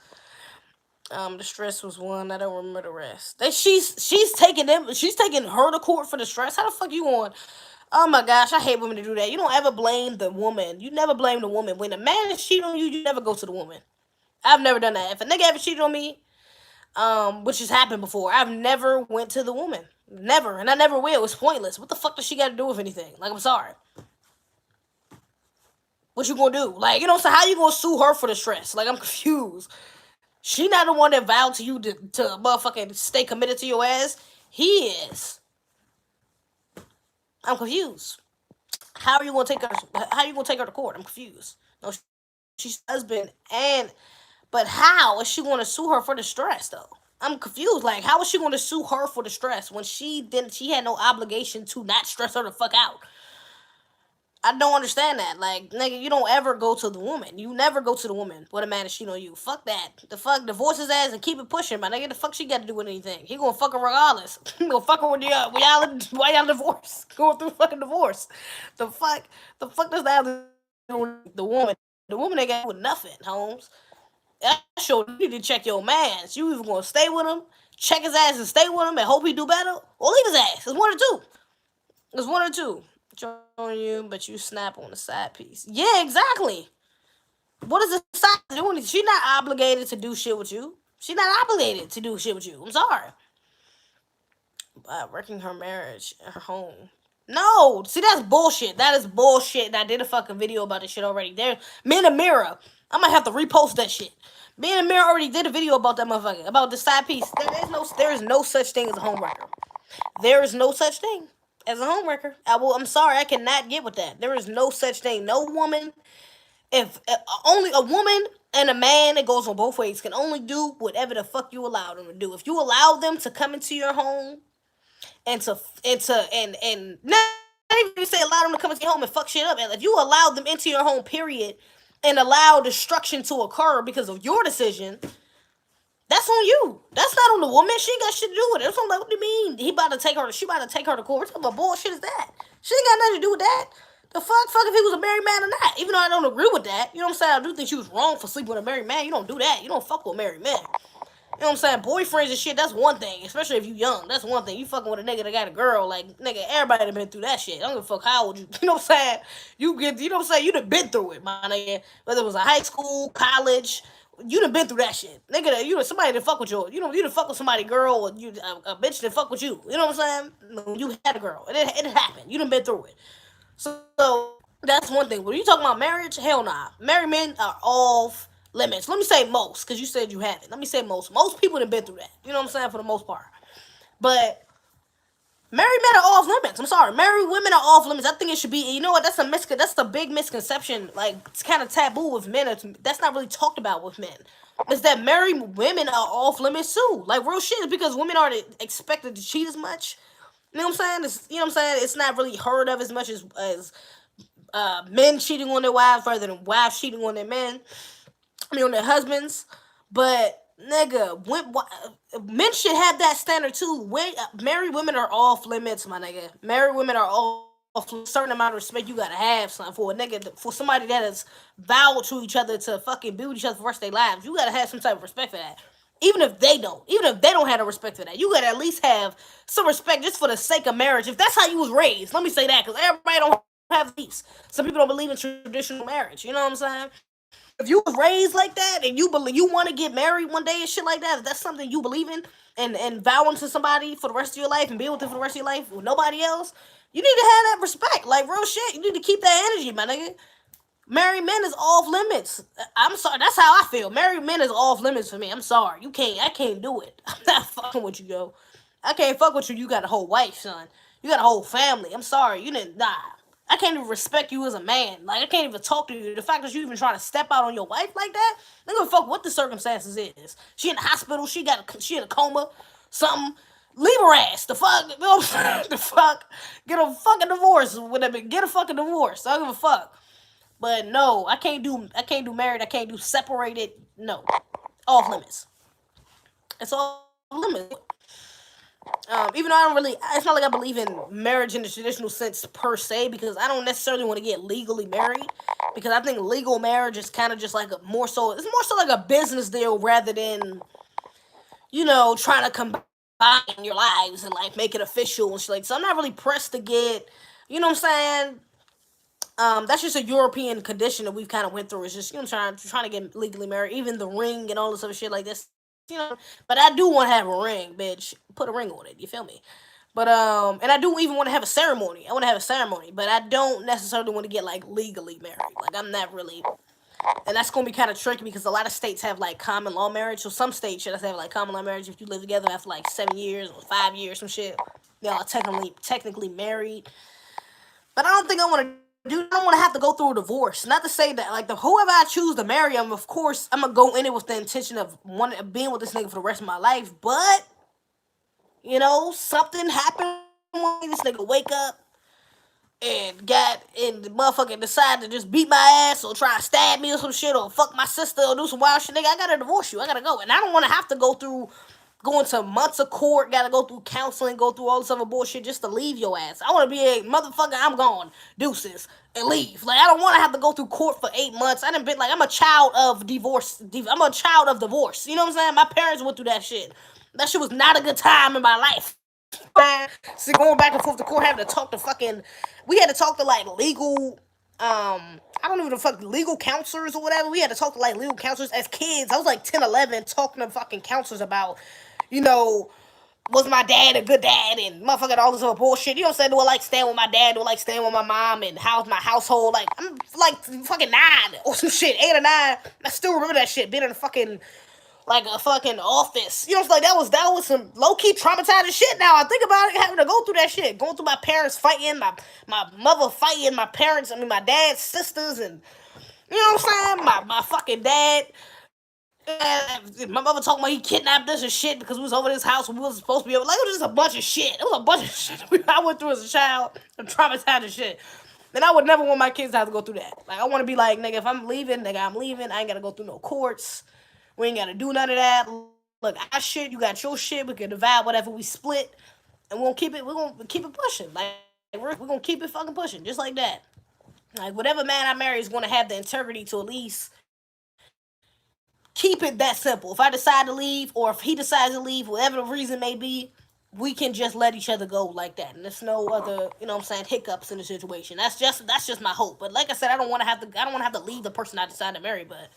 The stress was one. I don't remember the rest. She's taking them. She's taking her to court for the stress. How the fuck you going? Oh my gosh, I hate women to do that. You don't ever blame the woman. You never blame the woman. When a man is cheating on you, you never go to the woman. I've never done that. If a nigga ever cheated on me, which has happened before, I've never went to the woman. Never, and I never will. It's pointless. What the fuck does she got to do with anything? Like, I'm sorry. What you gonna do? Like, you know what I'm saying? How you gonna sue her for the stress? Like, I'm confused. She not the one that vowed to you to motherfucking stay committed to your ass. He is. I'm confused. How are you gonna take her? How are you gonna take her to court? I'm confused. No, she's husband, but how is she gonna sue her for the stress though? I'm confused. Like, how is she gonna sue her for the stress when she didn't? She had no obligation to not stress her the fuck out. I don't understand that. Like, nigga, you don't ever go to the woman. You never go to the woman when a man is cheating on you. Fuck that. The fuck, divorce his ass and keep it pushing, my nigga. The fuck she got to do with anything? He gonna fuck her regardless. He gonna fuck her when why y'all divorce? Going through fucking divorce. The fuck does that have to do with the woman? The woman ain't got with nothing, Holmes. That show you need to check your mans. You either gonna stay with him, check his ass and stay with him and hope he do better, or leave his ass. It's one or two. It's one or two. Showing you, but you snap on the side piece. Yeah, exactly. What is the side doing? She's not obligated to do shit with you. She's not obligated to do shit with you. I'm sorry. Wrecking her marriage, her home. No, see, that's bullshit. That is bullshit. And I did a fucking video about this shit already. There, me and Amira. I might have to repost that shit. Me and Amira already did a video about that motherfucker, about the side piece. There is no such thing as a homewrecker. There is no such thing as a homewrecker. I'm sorry, I cannot get with that. There is no such thing. No woman, if only a woman and a man, it goes on both ways, can only do whatever the fuck you allow them to do. If you allow them to come into your home and not even say allow them to come into your home and fuck shit up, and if you allow them into your home, period, and allow destruction to occur because of your decision, that's on you. That's not on the woman. She ain't got shit to do with it. That's on, like, what do you mean? She about to take her to court. What bullshit is that? She ain't got nothing to do with that. The fuck if he was a married man or not. Even though I don't agree with that. You know what I'm saying? I do think she was wrong for sleeping with a married man. You don't do that. You don't fuck with married men. You know what I'm saying? Boyfriends and shit, that's one thing. Especially if you young. That's one thing. You fucking with a nigga that got a girl. Like, nigga, everybody done been through that shit. I don't give a fuck how old you. You know what I'm saying? You know what I'm saying? You done been through it, my nigga. Whether it was a high school, college, you done been through that shit. Nigga, somebody that fuck with you. You done fuck with somebody girl, or a bitch that fuck with you. You know what I'm saying? You had a girl. It happened. You done been through it. So that's one thing. When you talking about marriage, hell nah. Married men are off limits. Let me say most, because you said you haven't. Let me say most. Most people have been through that. You know what I'm saying? For the most part. But married men are off limits. I'm sorry. Married women are off limits. I think it should be, you know what, that's a big misconception. Like, it's kind of taboo with men. That's not really talked about with men. Is that married women are off limits too. Like, real shit. Is because women aren't expected to cheat as much. You know what I'm saying? You know what I'm saying? It's not really heard of as much as men cheating on their wives rather than wives cheating on their men. On their husbands. But, nigga, men should have that standard too. Married women are off limits, my nigga. Married women are off a certain amount of respect you gotta have, son. For a nigga, for somebody that has vowed to each other to fucking be with each other for the rest of their lives, you gotta have some type of respect for that. Even if they don't have no respect for that, you gotta at least have some respect just for the sake of marriage. If that's how you was raised, let me say that, because everybody don't have these. Some people don't believe in traditional marriage. You know what I'm saying? If you was raised like that and you want to get married one day and shit like that, if that's something you believe in, and vowing to somebody for the rest of your life and being with them for the rest of your life with nobody else, you need to have that respect. Like, real shit. You need to keep that energy, my nigga. Married men is off limits. I'm sorry. That's how I feel. Married men is off limits for me. I'm sorry. You can't. I can't do it. I'm not fucking with you, yo. I can't fuck with you. You got a whole wife, son. You got a whole family. I'm sorry. You didn't die. I can't even respect you as a man. Like I can't even talk to you. The fact that you even trying to step out on your wife like that, I don't give a fuck what the circumstances is. She in the hospital. She in a coma. Something. Leave her ass. The fuck. You know what I'm saying? The fuck. Get a fucking divorce. Whatever. Get a fucking divorce. I don't give a fuck. But no, I can't do married. I can't do separated. No, off limits. It's off limits. Even though I don't really, it's not like I believe in marriage in the traditional sense per se, because I don't necessarily want to get legally married, because I think legal marriage is kind of just like it's more so like a business deal rather than, trying to combine your lives and like make it official and shit. Like, so I'm not really pressed to get, you know what I'm saying? That's just a European condition that we've kind of went through. It's just trying to get legally married, even the ring and all this other shit like this. But I do want to have a ring, bitch. Put a ring on it. You feel me? But and I do even want to have a ceremony. I want to have a ceremony, but I don't necessarily want to get like legally married. Like I'm not really, and that's gonna be kind of tricky because a lot of states have like common law marriage. So some states should have like common law marriage if you live together after like 7 years or 5 years, some shit. Y'all are technically married. But I don't think I want to do. I don't want to have to go through a divorce. Not to say that like the whoever I choose to marry, of course I'm gonna go in it with the intention of wanting being with this nigga for the rest of my life. But something happened one day. This nigga wake up and the motherfucker decide to just beat my ass or try to stab me or some shit or fuck my sister or do some wild shit. Nigga, I gotta divorce you. I gotta go, and I don't want to have to go through going to months of court, gotta go through counseling, go through all this other bullshit just to leave your ass. I wanna be a motherfucker, I'm gone, deuces, and leave. Like, I don't wanna have to go through court for 8 months. I done been, like, I'm a child of divorce. I'm a child of divorce. You know what I'm saying? My parents went through that shit. That shit was not a good time in my life. Man, see, going back and forth to court, having to talk to fucking, we had to talk to, like, legal, I don't even know fuck legal counselors or whatever. We had to talk to like legal counselors as kids. I was like 10, 11, talking to fucking counselors about, you know, was my dad a good dad and motherfucking all this other bullshit. You know what I'm saying? Do I like staying with my dad? Do I like staying with my mom? And how's my household? Like, I'm like fucking 9 or some shit, 8 or 9. I still remember that shit. Being in a fucking like a fucking office. You know, it's like that was some low key traumatizing shit. Now I think about it, having to go through that shit, going through my parents fighting, my mother fighting, my parents. I mean, my dad's sisters, and you know what I'm saying? My fucking dad. My mother talking about he kidnapped us and shit because we was over this house when we was supposed to be over. Like, it was just a bunch of shit. It was a bunch of shit I went through as a child. And traumatized and shit. And I would never want my kids to have to go through that. Like, I want to be like, nigga, if I'm leaving, nigga, I'm leaving. I ain't got to go through no courts. We ain't got to do none of that. Look, I shit, you got your shit. We can divide whatever we split. And we're gonna keep it pushing. Like, we're gonna keep it fucking pushing. Just like that. Like, whatever man I marry is gonna have the integrity to at least keep it that simple. If I decide to leave, or if he decides to leave, whatever the reason may be, we can just let each other go like that, and there's no other, you know what I'm saying, hiccups in the situation. That's just my hope. But like I said, I don't want to have to leave the person I decide to marry. But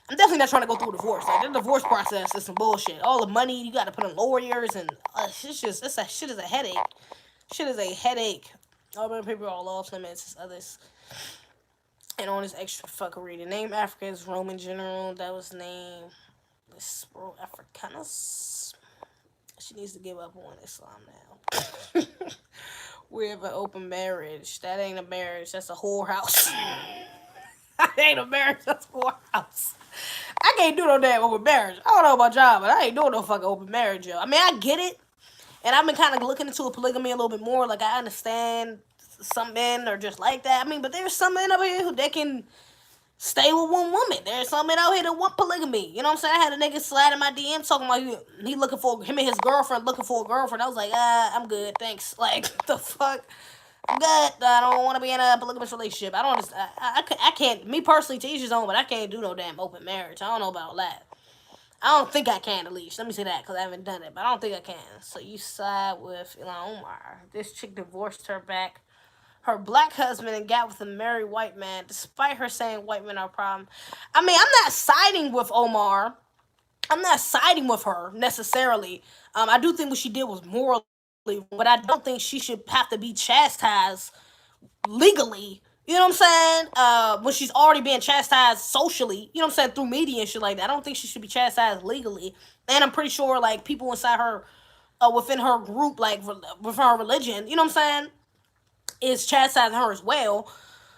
I'm definitely not trying to go through a divorce. Like, the divorce process is some bullshit. All the money you got to put on lawyers, and shit is a headache. Shit is a headache. All the people are all off limits. Others. And on this extra fuckery, the name Africa is Roman general that was named Spro Africanus. She needs to give up on Islam now. We have an open marriage. That ain't a marriage. That's a whorehouse. That ain't a marriage. That's a whorehouse. I can't do no damn open marriage. I don't know about y'all, but I ain't doing no fucking open marriage, yo. I mean, I get it. And I've been kind of looking into a polygamy a little bit more. Like, I understand some men are just like that. I mean, but there's some men over here who they can stay with one woman. There's some men out here that want polygamy. You know what I'm saying? I had a nigga slide in my DM talking about he looking for him and his girlfriend looking for a girlfriend. I was like, I'm good, thanks. Like, the fuck? I'm good. I don't want to be in a polygamous relationship. I don't. I can't. Me personally, to each his own, but I can't do no damn open marriage. I don't know about that. I don't think I can, at least. Let me say that, because I haven't done it. But I don't think I can. So you side with Ilhan Omar. This chick divorced her black husband and got with a married white man, despite her saying white men are a problem. I mean, I'm not siding with Omar. I'm not siding with her, necessarily. I do think what she did was morally, but I don't think she should have to be chastised legally You know what I'm saying? When she's already being chastised socially, you know what I'm saying, through media and shit like that. I don't think she should be chastised legally. And I'm pretty sure like people inside her, within her group, like within her religion, you know what I'm saying, is chastising her as well.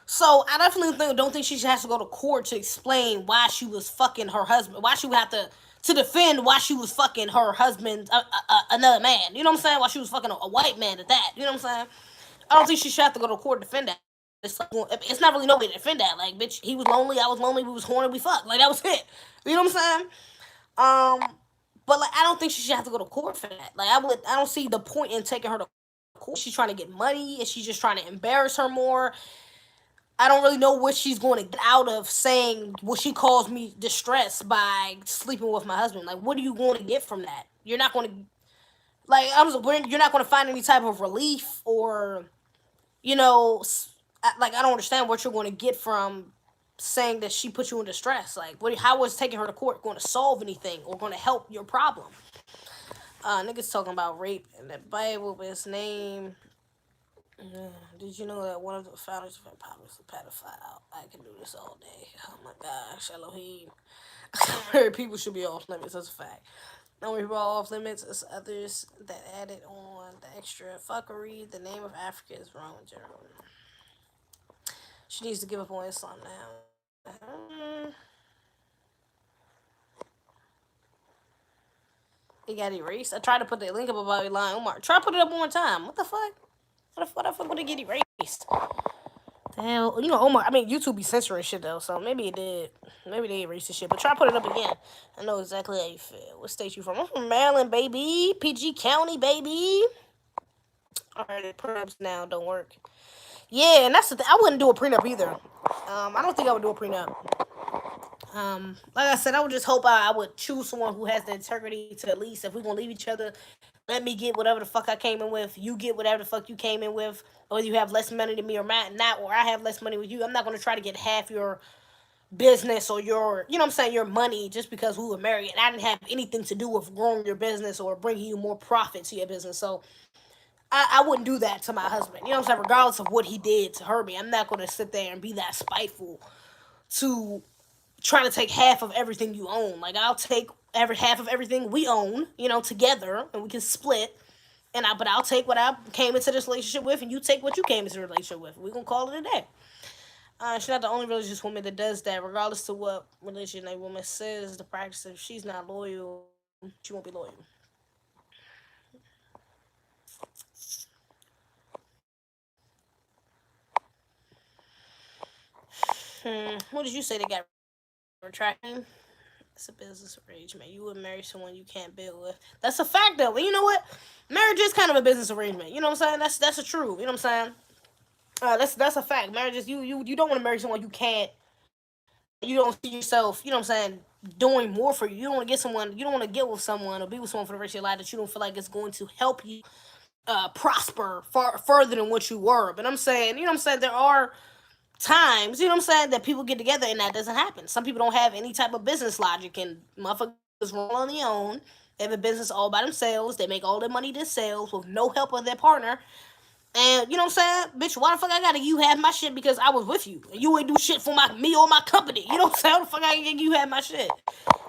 So I definitely don't think she has to go to court to explain why she was fucking her husband. Why she would have to defend why she was fucking her husband, another man. You know what I'm saying? Why she was fucking a white man at that. You know what I'm saying? I don't think she should have to go to court to defend that. It's not really no way to defend that. Like, bitch, he was lonely, I was lonely, we was horny, we fucked. Like, that was it. You know what I'm saying? But like, I don't think she should have to go to court for that. Like, I don't see the point in taking her to court. She's trying to get money. Is she just trying to embarrass her more? I don't really know what she's going to get out of saying what she calls me distressed by sleeping with my husband. Like, what are you going to get from that? You're not going to, like, you're not going to find any type of relief or, you know, like, I don't understand what you're going to get from saying that she put you in distress. Like, how is taking her to court going to solve anything or going to help your problem? Niggas talking about rape in the Bible, but his name. Did you know that one of the founders of hip hop is a pedophile? I can do this all day. Oh my gosh, Elohim. People should be off limits, that's a fact. Not only people are off limits, it's others that added on the extra fuckery. The name of Africa is wrong in general. She needs to give up on Islam now. It got erased. I tried to put the link up about Ilhan Omar. Try to put it up one time. What the fuck? What the fuck would it get erased? The hell? You know, Omar, I mean, YouTube be censoring shit, though, so maybe it did. Maybe they erased the shit, but try to put it up again. I know exactly how you feel. What state you from? I'm from Maryland, baby. PG County, baby. Alright, the prenups now don't work. Yeah, and that's the thing. I wouldn't do a prenup either. I don't think I would do a prenup. Like I said, I would just hope I would choose someone who has the integrity to, at least, if we're gonna leave each other, let me get whatever the fuck I came in with. You get whatever the fuck you came in with. Whether you have less money than me or not, or I have less money with you. I'm not gonna try to get half your business or your, you know what I'm saying, your money just because we were married and I didn't have anything to do with growing your business or bringing you more profit to your business. So I wouldn't do that to my husband. You know what I'm saying? Regardless of what he did to hurt me, I'm not gonna sit there and be that spiteful to try to take half of everything you own. Like, I'll take every half of everything we own, you know, together, and we can split. But I'll take what I came into this relationship with, and you take what you came into the relationship with. We're gonna call it a day. She's not the only religious woman that does that. Regardless to what religion a woman says, the practice, if she's not loyal, she won't be loyal. What did you say they got retracting? It's a business arrangement. You would marry someone you can't build with. That's a fact, though. And you know what? Marriage is kind of a business arrangement. You know what I'm saying? That's a true. You know what I'm saying? That's a fact. Marriage is you don't want to marry someone you can't. You don't see yourself. You know what I'm saying? Doing more for you. You don't want to get someone. You don't want to get with someone or be with someone for the rest of your life that you don't feel like it's going to help you prosper further than what you were. But I'm saying, you know what I'm saying? There are times, you know what I'm saying, that people get together and that doesn't happen. Some people don't have any type of business logic and motherfuckers roll on their own. They have a business all by themselves. They make all their money themselves with no help of their partner. And you know what I'm saying? Bitch, why the fuck I gotta you have my shit because I was with you. You ain't do shit for me or my company. You know what I'm saying? How the fuck I get you have my shit?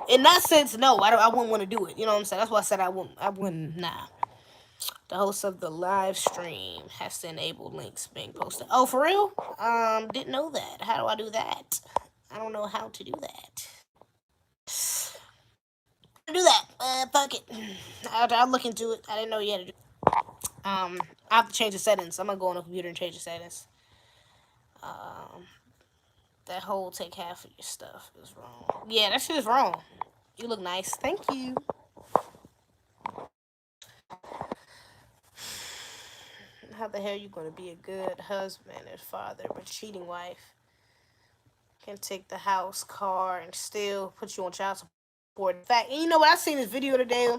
In that sense, no, I wouldn't want to do it. You know what I'm saying? That's why I said I wouldn't, nah. The host of the live stream has to enable links being posted. Oh, for real? Didn't know that. How do I do that? I don't know how to do that. Do that. Fuck it. I'll look into it. I didn't know you had to do it. I have to change the settings. I'm gonna go on the computer and change the settings. That whole take half of your stuff is wrong. Yeah, that shit is wrong. You look nice. Thank you. How the hell you gonna be a good husband and father but cheating wife can take the house, car, and still put you on child support? In fact, and you know what? I seen this video today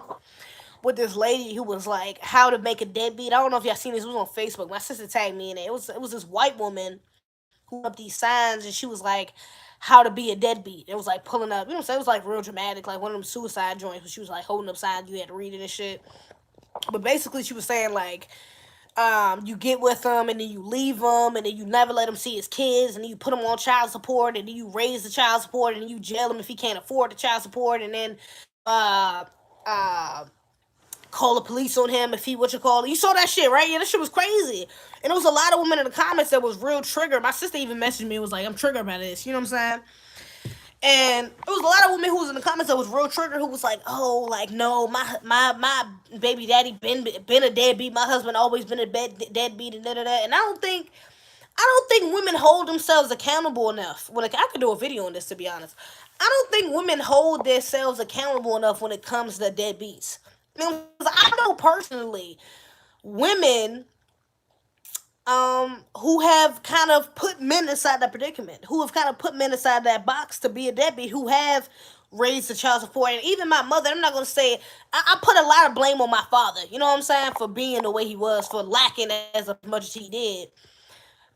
with this lady who was like, how to make a deadbeat. I don't know if y'all seen this. It was on Facebook. My sister tagged me in it. It was this white woman who put up these signs, and she was like, how to be a deadbeat. It was like pulling up, you know what I'm saying? It was like real dramatic, like one of them suicide joints where she was like holding up signs, you had to read it and shit. But basically, she was saying like, You get with him and then you leave him and then you never let him see his kids and then you put him on child support and then you raise the child support and then you jail him if he can't afford the child support and then uh uh call the police on him if he what you call it. You saw that shit, right? Yeah, that shit was crazy. And there was a lot of women in the comments that was real triggered. My sister even messaged me and was like, I'm triggered by this. You know what I'm saying? And there was a lot of women who was in the comments that was real triggered who was like, oh, like no, my baby daddy been a deadbeat. My husband always been a deadbeat and da da da. And I don't think women hold themselves accountable enough. When I could do a video on this, to be honest, I don't think women hold themselves accountable enough when it comes to deadbeats. You know, I know personally women who have kind of put men inside that predicament, who have kind of put men inside that box to be a deadbeat, who have raised the child support, and even my mother. I'm not gonna say I put a lot of blame on my father. You know what I'm saying, for being the way he was, for lacking as much as he did.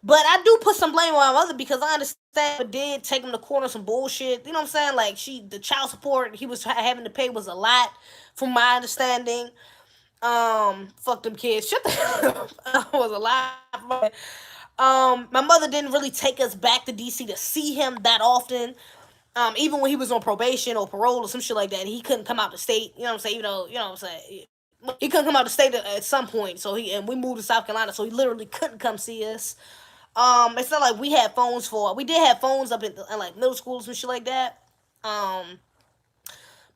But I do put some blame on my mother because I understand but did take him to court on some bullshit. You know what I'm saying? Like the child support he was having to pay was a lot, from my understanding. Fuck them kids. Shut the hell up. Was a lot. My mother didn't really take us back to DC to see him that often. Even when he was on probation or parole or some shit like that, he couldn't come out the state. You know what I'm saying? You know what I'm saying? He couldn't come out the state at some point. So we moved to South Carolina, so he literally couldn't come see us. It's not like we had phones we did have phones up in like middle schools and shit like that. Um,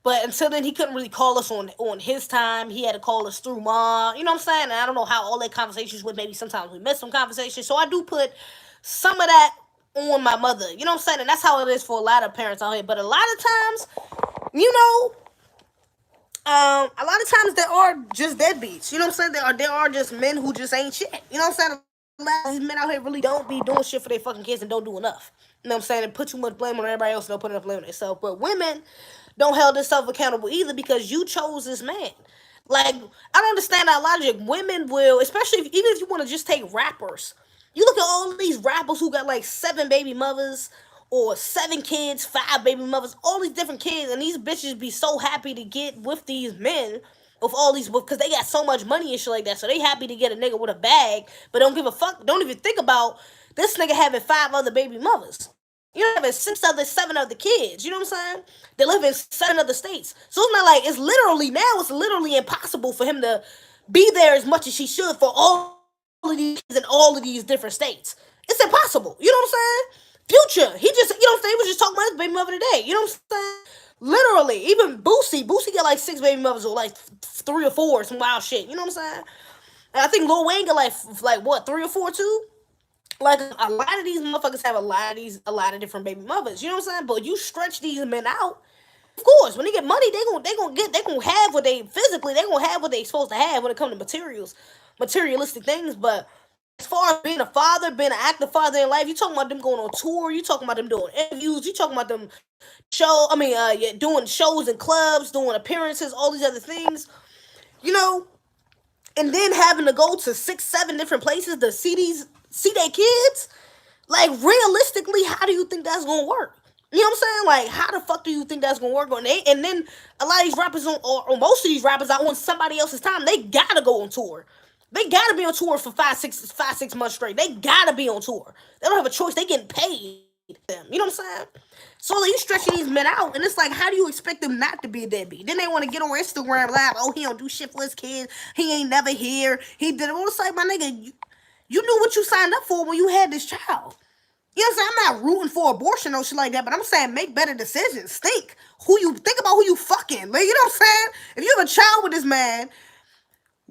but until then, he couldn't really call us on his time. He had to call us through mom. You know what I'm saying? And I don't know how all that conversations went. Maybe sometimes we missed some conversations. So I do put some of that on my mother. You know what I'm saying? And that's how it is for a lot of parents out here. But a lot of times, you know, a lot of times there are just deadbeats. You know what I'm saying? There are just men who just ain't shit. You know what I'm saying? A lot of these men out here really don't be doing shit for their fucking kids and don't do enough. You know what I'm saying? And put too much blame on everybody else and don't put enough blame on themselves. But women don't hold themselves accountable either because you chose this man. Like, I don't understand that logic. Women will, especially even if you want to just take rappers. You look at all these rappers who got like 7 baby mothers or 7 kids, 5 baby mothers, all these different kids, and these bitches be so happy to get with these men with all these because they got so much money and shit like that. So they happy to get a nigga with a bag, but don't give a fuck. Don't even think about this nigga having 5 other baby mothers. You know, having 7 other kids. You know what I'm saying? They live in 7 other states. So it's not like it's literally impossible for him to be there as much as he should for all of these kids in all of these different states. It's impossible. You know what I'm saying? Future, he just, you know what I'm saying? He was just talking about his baby mother today. You know what I'm saying? Literally, even Boosie got like 6 baby mothers or like 3 or 4, some wild shit. You know what I'm saying? And I think Lil Wayne got like what 3 or 4 too. Like a lot of these motherfuckers have a lot of different baby mothers. You know what I'm saying? But you stretch these men out. Of course, when they get money, they gonna have what they physically they gonna have what they supposed to have when it comes to materialistic things. But as far as being a father, being an active father in life, you talking about them going on tour, you talking about them doing interviews, you talking about them yeah, doing shows in clubs, doing appearances, all these other things. You know, and then having to go to 6, 7 different places to see their kids. Like realistically, how do you think that's gonna work? You know what I'm saying? Like, how the fuck do you think that's gonna work on they? And then a lot of these rappers or most of these rappers are on somebody else's time. They gotta go on tour. They gotta be on tour for 5, 6 months straight. They gotta be on tour. They don't have a choice. They getting paid them. You know what I'm saying? So like, you stretching these men out, and it's like, how do you expect them not to be a deadbeat? Then they want to get on Instagram live. Oh, he don't do shit for his kids. He ain't never here. He did it. Well, it's like, my nigga, you knew what you signed up for when you had this child. You know what I'm saying? I'm not rooting for abortion or shit like that, but I'm saying make better decisions. Think about who you fucking. Like, you know what I'm saying? If you have a child with this man,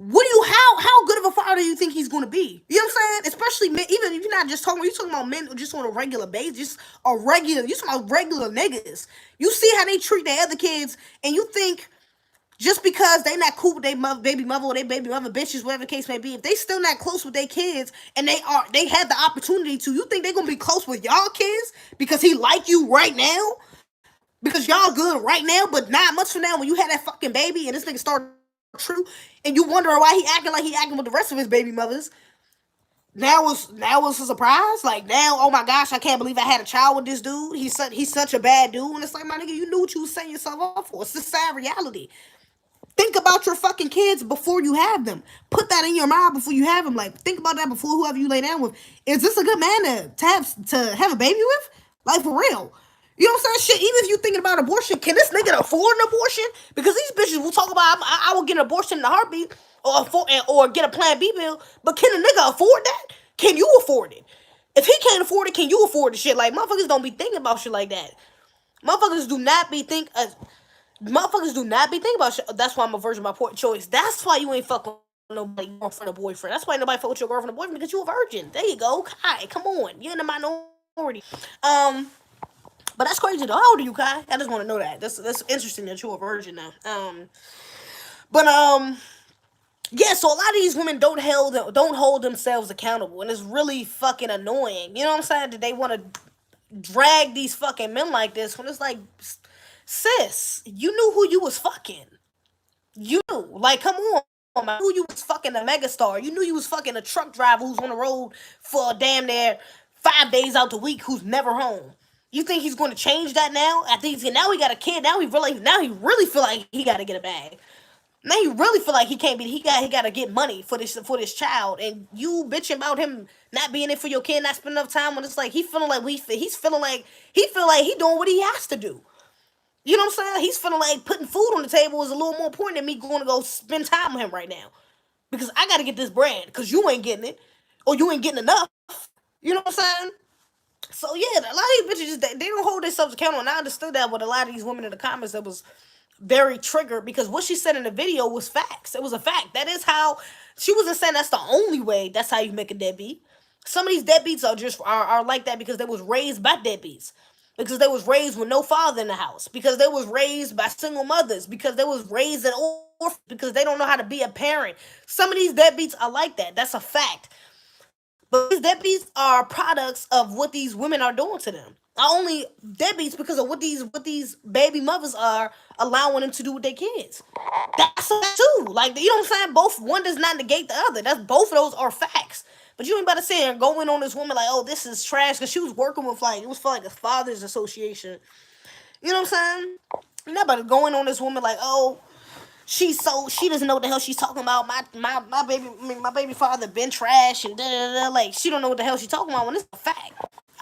how good of a father do you think he's gonna be? You know what I'm saying? Especially men, even if you're not just talking, you're talking about men just on a regular basis, just you talking about regular niggas. You see how they treat their other kids, and you think just because they not cool with their baby mother or their baby mother bitches, whatever the case may be, if they still not close with their kids and they had the opportunity to, you think they gonna be close with y'all kids because he like you right now? Because y'all good right now, but 9 months from now when you had that fucking baby and this nigga started true and you wonder why he acting like he acting with the rest of his baby mothers, now it's a surprise. Like, now, oh my gosh, I can't believe I had a child with this dude. He's such a bad dude. And it's like, my nigga, you knew what you was setting yourself up for. It's the sad reality. Think about your fucking kids before you have them. Put that in your mind before you have them. Like, think about that before whoever you lay down with. Is this a good man to have a baby with? Like, for real. You know what I'm saying? Shit, even if you thinking about abortion, can this nigga afford an abortion? Because these bitches will talk about, I will get an abortion in a heartbeat or get a Plan B bill. But can a nigga afford that? Can you afford it? If he can't afford it, can you afford the shit? Like, motherfuckers don't be thinking about shit like that. Motherfuckers do not be thinking about shit. That's why I'm a virgin by choice. That's why you ain't fucking nobody girlfriend or boyfriend. That's why nobody fuck with your girlfriend or boyfriend, because you a virgin. There you go. Kai, come on. You're in the minority. But that's crazy though. How old are you, Kai? I just want to know that. That's interesting that you're a virgin now. But yeah, so a lot of these women don't hold themselves accountable, and it's really fucking annoying. You know what I'm saying? That they want to drag these fucking men like this when it's like, sis, you knew who you was fucking. You knew. Like, come on, man. You knew you was fucking a megastar. You knew you was fucking a truck driver who's on the road for damn near 5 days out the week who's never home. You think he's going to change that now? I think now he got a kid. Now he really feel like he got to get a bag. Now he really feel like he can't be. He got to get money for this child. And you bitching about him not being it for your kid, not spending enough time when it's like he feeling like he's feeling like he doing what he has to do. You know what I'm saying? He's feeling like putting food on the table is a little more important than me going to go spend time with him right now, because I got to get this bread because you ain't getting it, or you ain't getting enough. You know what I'm saying? So yeah, a lot of these bitches they don't hold themselves accountable. And I understood that with a lot of these women in the comments that was very triggered, because what she said in the video was facts. It was a fact. That is how she wasn't saying that's the only way. That's how you make a deadbeat. Some of these deadbeats are like that because they was raised by deadbeats, because they was raised with no father in the house, because they was raised by single mothers, because they was raised in orphans, because they don't know how to be a parent. Some of these deadbeats are like that. That's a fact. But these deadbeats are products of what these women are doing to them. Not only deadbeats because of what these baby mothers are allowing them to do with their kids. That's that too. Like, you know what I'm saying? Both, one does not negate the other. That's, both of those are facts. But you ain't about to sit here and go in on this woman like, oh, this is trash, because she was working with, like, it was for like a fathers association. You know what I'm saying? You're not about to go in on this woman like, oh, she doesn't know what the hell she's talking about. My baby father been trash and da da da. Like, she don't know what the hell she's talking about when it's a fact.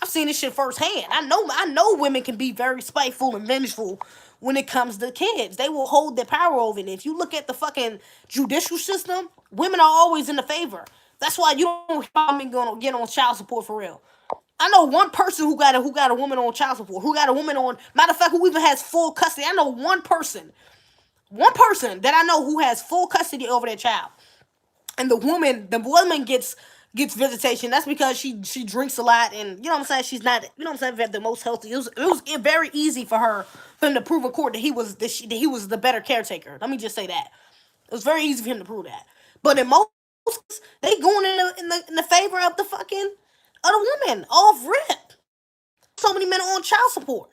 I've seen this shit firsthand. I know women can be very spiteful and vengeful when it comes to kids. They will hold their power over it. If you look at the fucking judicial system, women are always in the favor. That's why you don't hear me going to get on child support for real. I know one person who got a woman on child support, who got a woman on, matter of fact, who even has full custody. I know one person that I know who has full custody over their child, and the woman gets visitation. That's because she drinks a lot, and you know what I'm saying, she's not, you know what I'm saying, the most healthy. It was very easy for him to prove in court that he was the better caretaker. Let me just say that it was very easy for him to prove that. But in most, they going in the favor of the fucking of the woman off rip. So many men are on child support.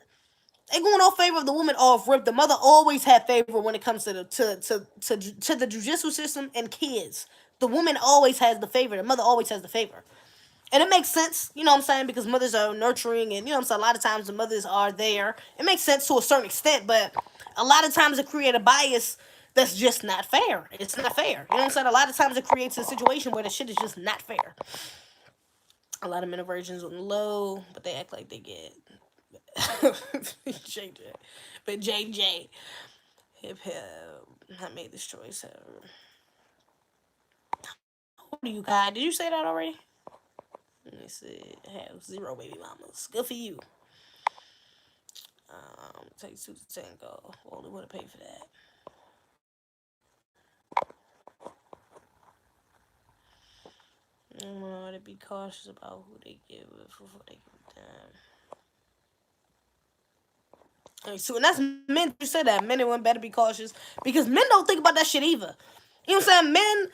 They going off favor of the woman off rip. The mother always had favor when it comes to the judicial system and kids. The woman always has the favor. The mother always has the favor. And it makes sense, you know what I'm saying, because mothers are nurturing, and you know what I'm saying, a lot of times the mothers are there. It makes sense to a certain extent, but a lot of times it creates a bias that's just not fair. It's not fair. You know what I'm saying? A lot of times it creates a situation where the shit is just not fair. A lot of men are virgins on the low, but they act like they get JJ. But JJ, hip hip, I made this choice. What do you got? Did you say that already? Let me see. I have 0 baby mamas. Good for you. Take 2 to tango. Only would have paid for that. To be cautious about who they give it before they give it down. So, and that's men who say that. Men and women better be cautious, because men don't think about that shit either. You know what I'm saying? Men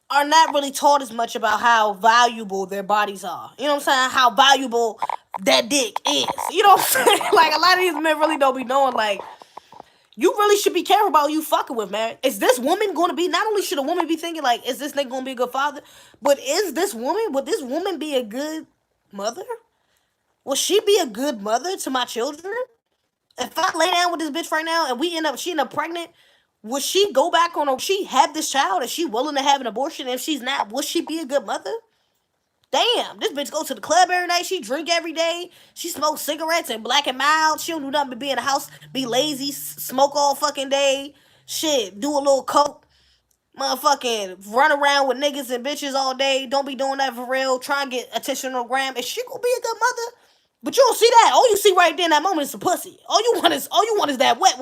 are not really taught as much about how valuable their bodies are. You know what I'm saying? How valuable that dick is. You know what I'm saying? Like, a lot of these men really don't be knowing, like, you really should be careful about who you fucking with, man. Is this woman going to be, not only should a woman be thinking, like, is this nigga going to be a good father, but would this woman be a good mother? Will she be a good mother to my children? If I lay down with this bitch right now and she end up pregnant, Would she go back on her? She had this child. Is she willing to have an abortion? If she's not, would she be a good mother? Damn, this bitch go to the club every night. She drink every day. She smokes cigarettes and Black and Mild. She don't do nothing but be in the house, be lazy, smoke all fucking day. Shit, do a little coke. Motherfucking run around with niggas and bitches all day. Don't be doing that for real. Try and get attention on the gram. Is she gonna be a good mother? But you don't see that. All you see right there in that moment is the pussy. All you want is that wet.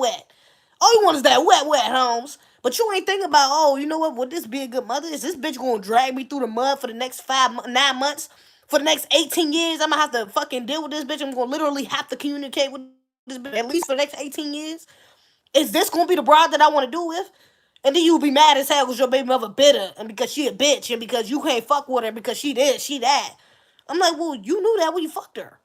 All you want is that wet, Holmes. But you ain't thinking about, oh, you know what? Would this be a good mother? Is this bitch gonna drag me through the mud for the next 9 months? For the next 18 years, I'm gonna have to fucking deal with this bitch. I'm gonna literally have to communicate with this bitch at least for the next 18 years. Is this gonna be the bride that I want to do with? And then you be mad as hell because your baby mother bitter and because she a bitch and because you can't fuck with her because she this, she that. I'm like, well, you knew that when you fucked her.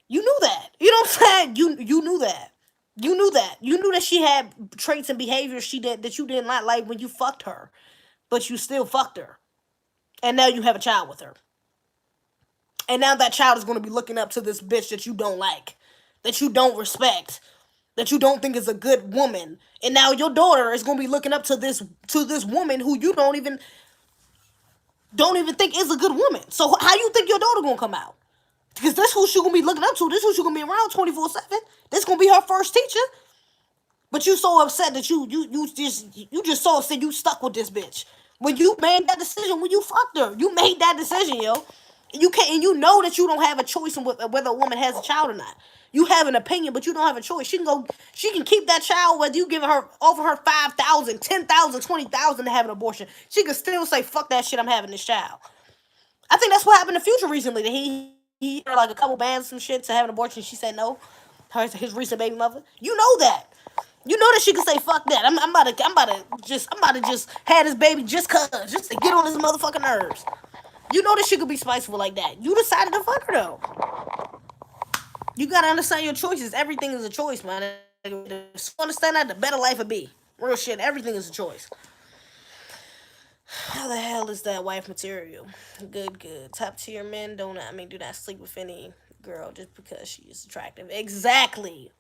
You knew that. You know what I'm saying? You knew that. You knew that. You knew that she had traits and behaviors she did that you did not like when you fucked her. But you still fucked her. And now you have a child with her. And now that child is going to be looking up to this bitch that you don't like, that you don't respect, that you don't think is a good woman. And now your daughter is going to be looking up to this woman who you don't even think is a good woman. So how you think your daughter going to come out? Because this who she gonna be looking up to. This who she gonna be around 24/7. This gonna be her first teacher. But you so upset that you just so upset you stuck with this bitch. When you made that decision, when you fucked her, you made that decision, yo. You can't, and you know that you don't have a choice in whether a woman has a child or not. You have an opinion, but you don't have a choice. She can keep that child whether you offer her 5,000, 10,000, 20,000 to have an abortion. She can still say, "Fuck that shit, I'm having this child." I think that's what happened to Future recently. That he heard like a couple bands some shit to have an abortion. She said no. His recent baby mother. You know that. You know that she can say fuck that. I'm about to just have this baby just to get on his motherfucking nerves. You know that she could be spiteful like that. You decided to fuck her though. You gotta understand your choices. Everything is a choice, man. Understand that, the better life would be. Real shit. Everything is a choice. How the hell is that wife material? Good. Top tier men do not sleep with any girl just because she is attractive. Exactly.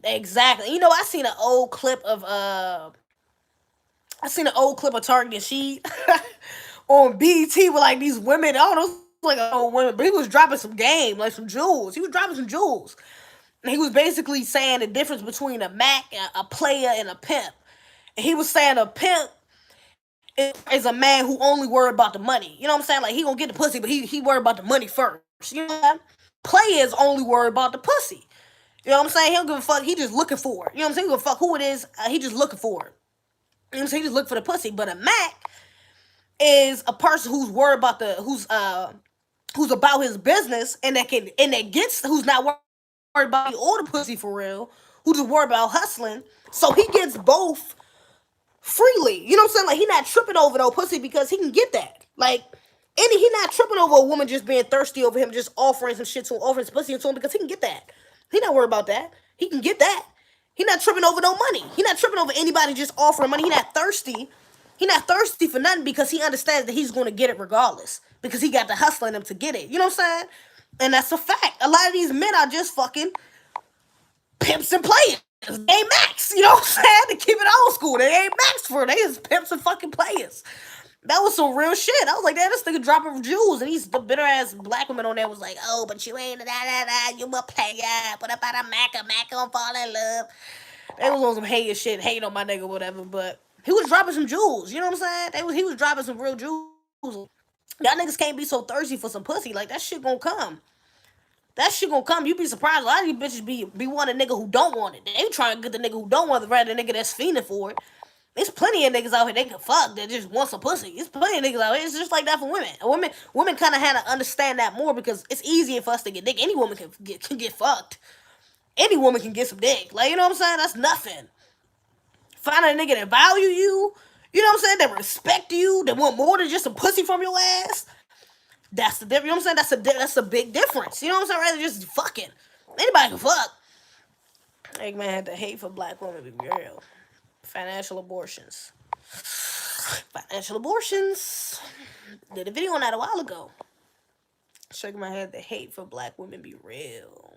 You know, I seen an old clip of Target and she on BT with like these women. I don't know, like old women, but he was dropping some game, like some jewels. He was dropping some jewels. And he was basically saying the difference between a Mac, a player, and a pimp. And he was saying a pimp is a man who only worry about the money. You know what I'm saying? Like he gonna get the pussy, but he worry about the money first. You know what I'm saying? Players only worry about the pussy. You know what I'm saying? He don't give a fuck. He just looking for it. You know what I'm saying? He don't give a fuck who it is. He just looking for it. You know what I'm saying? He just looking for the pussy. But a Mac is a person who's worried about who's about his business and who's not worried about all the pussy for real. Who just worried about hustling. So he gets both freely. You know what I'm saying? Like he not tripping over no pussy because he can get that. Like he not tripping over a woman just being thirsty over him, just offering some shit to him, offering his pussy to him because he can get that. He not worried about that. He can get that. He not tripping over no money. He not tripping over anybody just offering money. He not thirsty. He not thirsty for nothing because he understands that he's going to get it regardless because he got the hustle in him to get it. You know what I'm saying? And that's a fact. A lot of these men are just fucking pimps and players. They ain't max. You know what I'm saying? To keep it old school. They ain't max for it. They is pimps and fucking players. That was some real shit. I was like, damn, this nigga dropping jewels. And the bitter ass black woman on there was like, oh, but you ain't you a player. What about a Mac? A Mac gonna fall in love. They was on some hating shit, hating on my nigga, whatever. But he was dropping some jewels. You know what I'm saying? He was dropping some real jewels. Y'all niggas can't be so thirsty for some pussy. Like, that shit gonna come. That shit gonna come. You be surprised. A lot of these bitches be wanting a nigga who don't want it. They trying to get the nigga who don't want it rather than the nigga that's fiending for it. There's plenty of niggas out here they can fuck that just want some pussy. There's plenty of niggas out here. It's just like that for women. Women kind of had to understand that more because it's easier for us to get dick. Any woman can get fucked. Any woman can get some dick. Like, you know what I'm saying? That's nothing. Find a nigga that value you. You know what I'm saying? That respect you. That want more than just some pussy from your ass. That's the difference. You know what I'm saying? That's a big difference. You know what I'm saying? Rather just fucking. Anybody can fuck. Eggman had to hate for black women be real. Financial abortions. Did a video on that a while ago. Shaking my head, the hate for black women be real.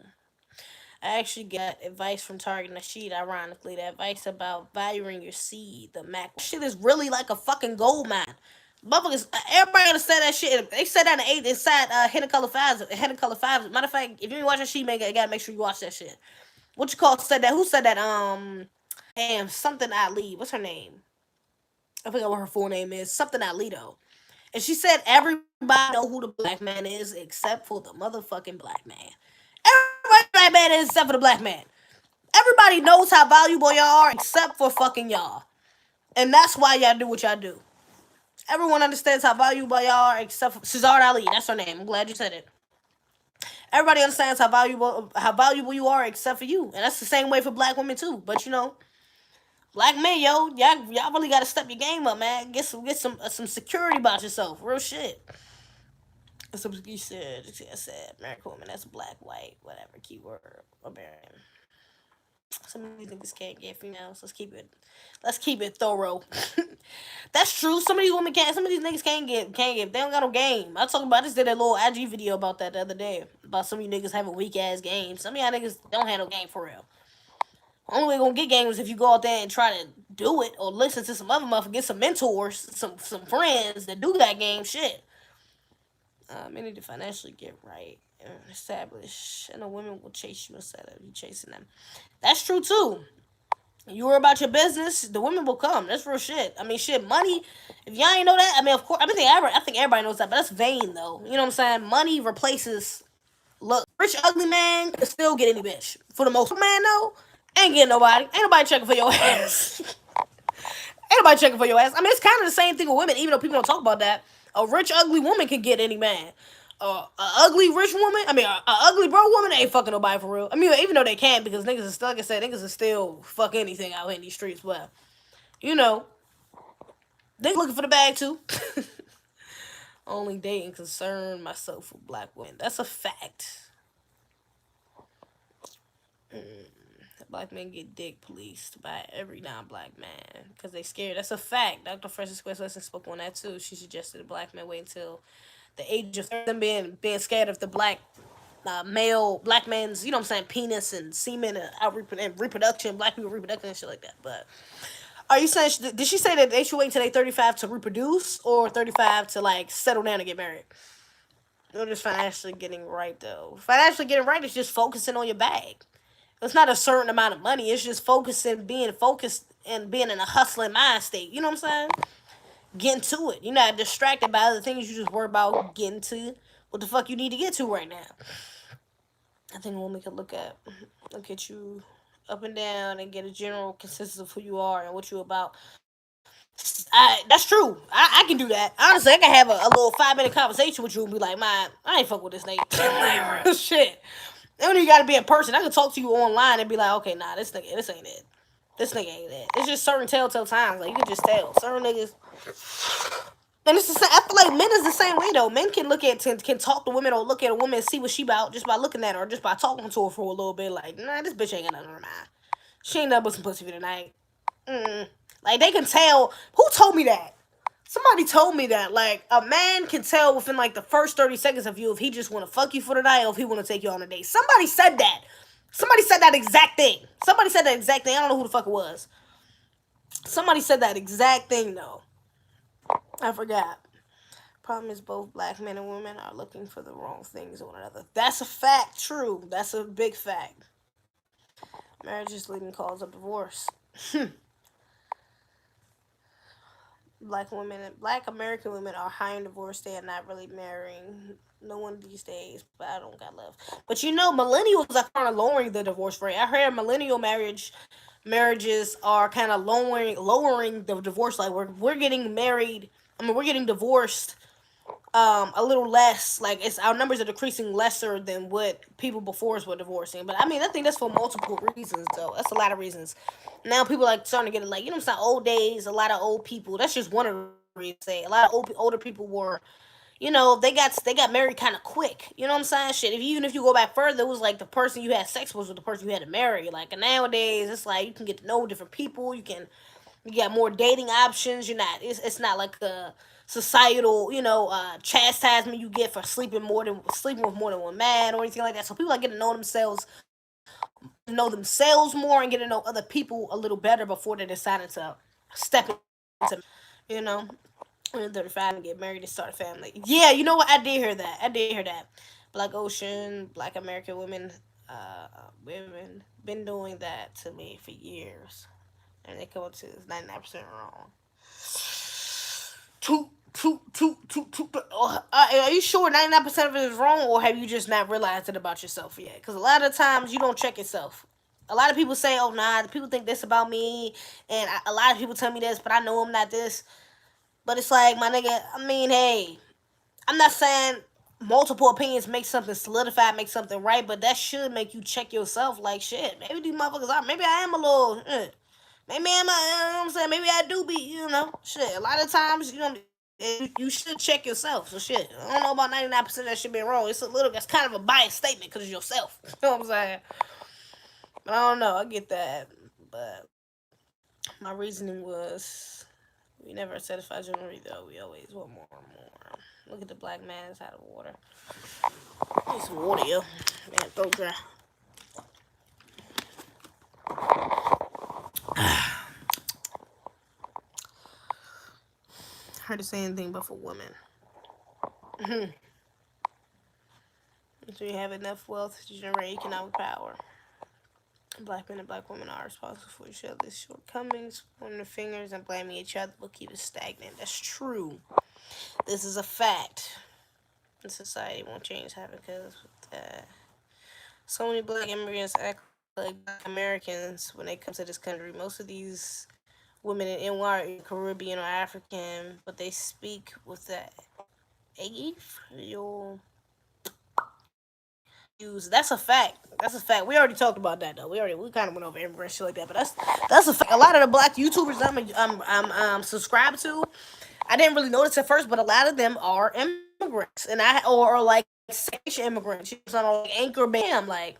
I actually got advice from Target Nasheed, ironically. The advice about valuing your seed. The Mac shit is really like a fucking gold mine. Motherfuckers, everybody understand that shit. They said that in the 8 inside Hidden Color 5. Hidden Color 5. Matter of fact, if you ain't watch that shit, you gotta make sure you watch that shit. What you call said that? Who said that? Damn, something Ali. What's her name? I forgot what her full name is. Something Ali though. And she said everybody know who the black man is except for the motherfucking black man. Everybody black man is except for the black man. Everybody knows how valuable y'all are except for fucking y'all. And that's why y'all do what y'all do. Everyone understands how valuable y'all are except for Cesar Ali. That's her name. I'm glad you said it. Everybody understands how valuable you are except for you. And that's the same way for black women too. But you know, black men, yo, y'all really gotta step your game up, man. Get some security about yourself. Real shit. So you said, I said, American woman, that's black, white, whatever, keyword, American. Some of these niggas can't get females. Let's keep it thorough. That's true. Some of these women can't. Some of these niggas can't get. They don't got no game. I just did a little IG video about that the other day. About some of you niggas having weak ass games. Some of y'all niggas don't have no game for real. Only way gonna get game is if you go out there and try to do it or listen to some other motherfuckers, get some mentors, some friends that do that game shit. Men need to financially get right and establish, and the women will chase you instead of you chasing them. That's true too. You worry about your business, the women will come. That's real shit. I mean, shit, money. If y'all ain't know that, I mean, of course, I think everybody knows that, but that's vain though. You know what I'm saying? Money replaces look. Rich ugly man can still get any bitch for the most man though. Ain't getting nobody. Ain't nobody checking for your ass. Ain't nobody checking for your ass. I mean, it's kind of the same thing with women, even though people don't talk about that. A rich, ugly woman can get any man. A ugly rich woman, a ugly bro woman ain't fucking nobody for real. I mean, even though they can, because niggas is still, like I said, niggas is still fuck anything out here in these streets. But you know, they looking for the bag too. Only dating concern myself with black women. That's a fact. Black men get dick policed by every non-black man because they scared. That's a fact. Dr. Francis Wesson spoke on that too. She suggested the black men wait until the age of them being scared of the black man's, you know what I'm saying, penis and semen and reproduction, black people reproduction and shit like that. But are you saying, did she say that they should wait until they 35 to reproduce or 35 to like settle down and get married? No, just financially getting right though. Financially getting right is just focusing on your bag. It's not a certain amount of money. It's just being focused and being in a hustling mind state. You know what I'm saying? Getting to it. You're not distracted by other things. You just worry about getting to what the fuck you need to get to right now. I think a woman could look at you up and down and get a general consensus of who you are and what you about. That's true. I can do that. Honestly, I can have a little 5-minute conversation with you and be like, man, I ain't fuck with this nigga. Shit. And you gotta be in person. I can talk to you online and be like, okay, nah, this ain't it. This nigga ain't it. It's just certain telltale times. Like, you can just tell. Certain niggas. And it's the same. I feel like men is the same way, though. Men can talk to women or look at a woman and see what she about just by looking at her or just by talking to her for a little bit. Like, nah, this bitch ain't got nothing on her mind. She ain't nothing but some pussy for tonight. Like, they can tell. Who told me that? Somebody told me that, like, a man can tell within, like, the first 30 seconds of you if he just want to fuck you for the night or if he want to take you on a date. Somebody said that. Somebody said that exact thing. Somebody said that exact thing. I don't know who the fuck it was. Somebody said that exact thing, though. I forgot. Problem is both black men and women are looking for the wrong things in one another. That's a fact. True. That's a big fact. Marriage is leading cause of divorce. Black American women are high in divorce. They are not really marrying no one these days, but I don't got love. But you know, millennials are kind of lowering the divorce rate. I heard millennial marriages are kind of lowering the divorce rate. We're getting married. We're getting divorced a little less. Like, it's our numbers are decreasing lesser than what people before us were divorcing. But I think that's for multiple reasons though. That's a lot of reasons. Now people like starting to get it, like, you know what I'm saying, old days, a lot of old people. That's just one of the reasons. Say a lot of older people were, they got married kind of quick. You know what I'm saying? Shit. Even if you go back further, it was like the person you had sex with the person you had to marry. Like, and nowadays it's like you can get to know different people. You got more dating options. It's not like a societal, chastisement you get for sleeping with more than one man or anything like that. So people are getting to know themselves know themselves more and get to know other people a little better before they decided to step into, you know, when they're 35 and get married and start a family. Yeah, you know what? I did hear that. I did hear that. Black Ocean, Black American women been doing that to me for years, and they come up to 99% wrong. Are you sure 99% of it is wrong, or have you just not realized it about yourself yet? Because a lot of times you don't check yourself. A lot of people say, "Oh, nah, people think this about me," and a lot of people tell me this, but I know I'm not this. But it's like, my nigga, I mean, hey, I'm not saying multiple opinions make something solidified, make something right, but that should make you check yourself. Like, shit, maybe these motherfuckers are. Maybe I am a little. Maybe I'm. You know what I'm saying? Maybe I do be. You know, shit. A lot of times, you should check yourself. So shit, I don't know about 99% of that shit being wrong. It's a little. That's kind of a biased statement because it's yourself. You know what I'm saying? But I don't know. I get that, but my reasoning was we never satisfy jewelry though. We always want more and more. Look at the black man is out of water. Need some water, yo. Man, throat dry. Hard to say anything but for women. So you have enough wealth to generate economic power. Black men and black women are responsible for each other's shortcomings. Pointing the fingers and blaming each other will keep it stagnant. That's true. This is a fact. The society won't change that because so many black immigrants act like black Americans when they come to this country. Most of these women in NY are Caribbean or African, but they speak with the Ephraim use. That's a fact. That's a fact. We already talked about that though. We kind of went over immigrant shit like that, but that's a fact. A lot of the black YouTubers I'm subscribed to, I didn't really notice at first, but a lot of them are immigrants, and or like Asian immigrants. You know, like Anchor Bam, like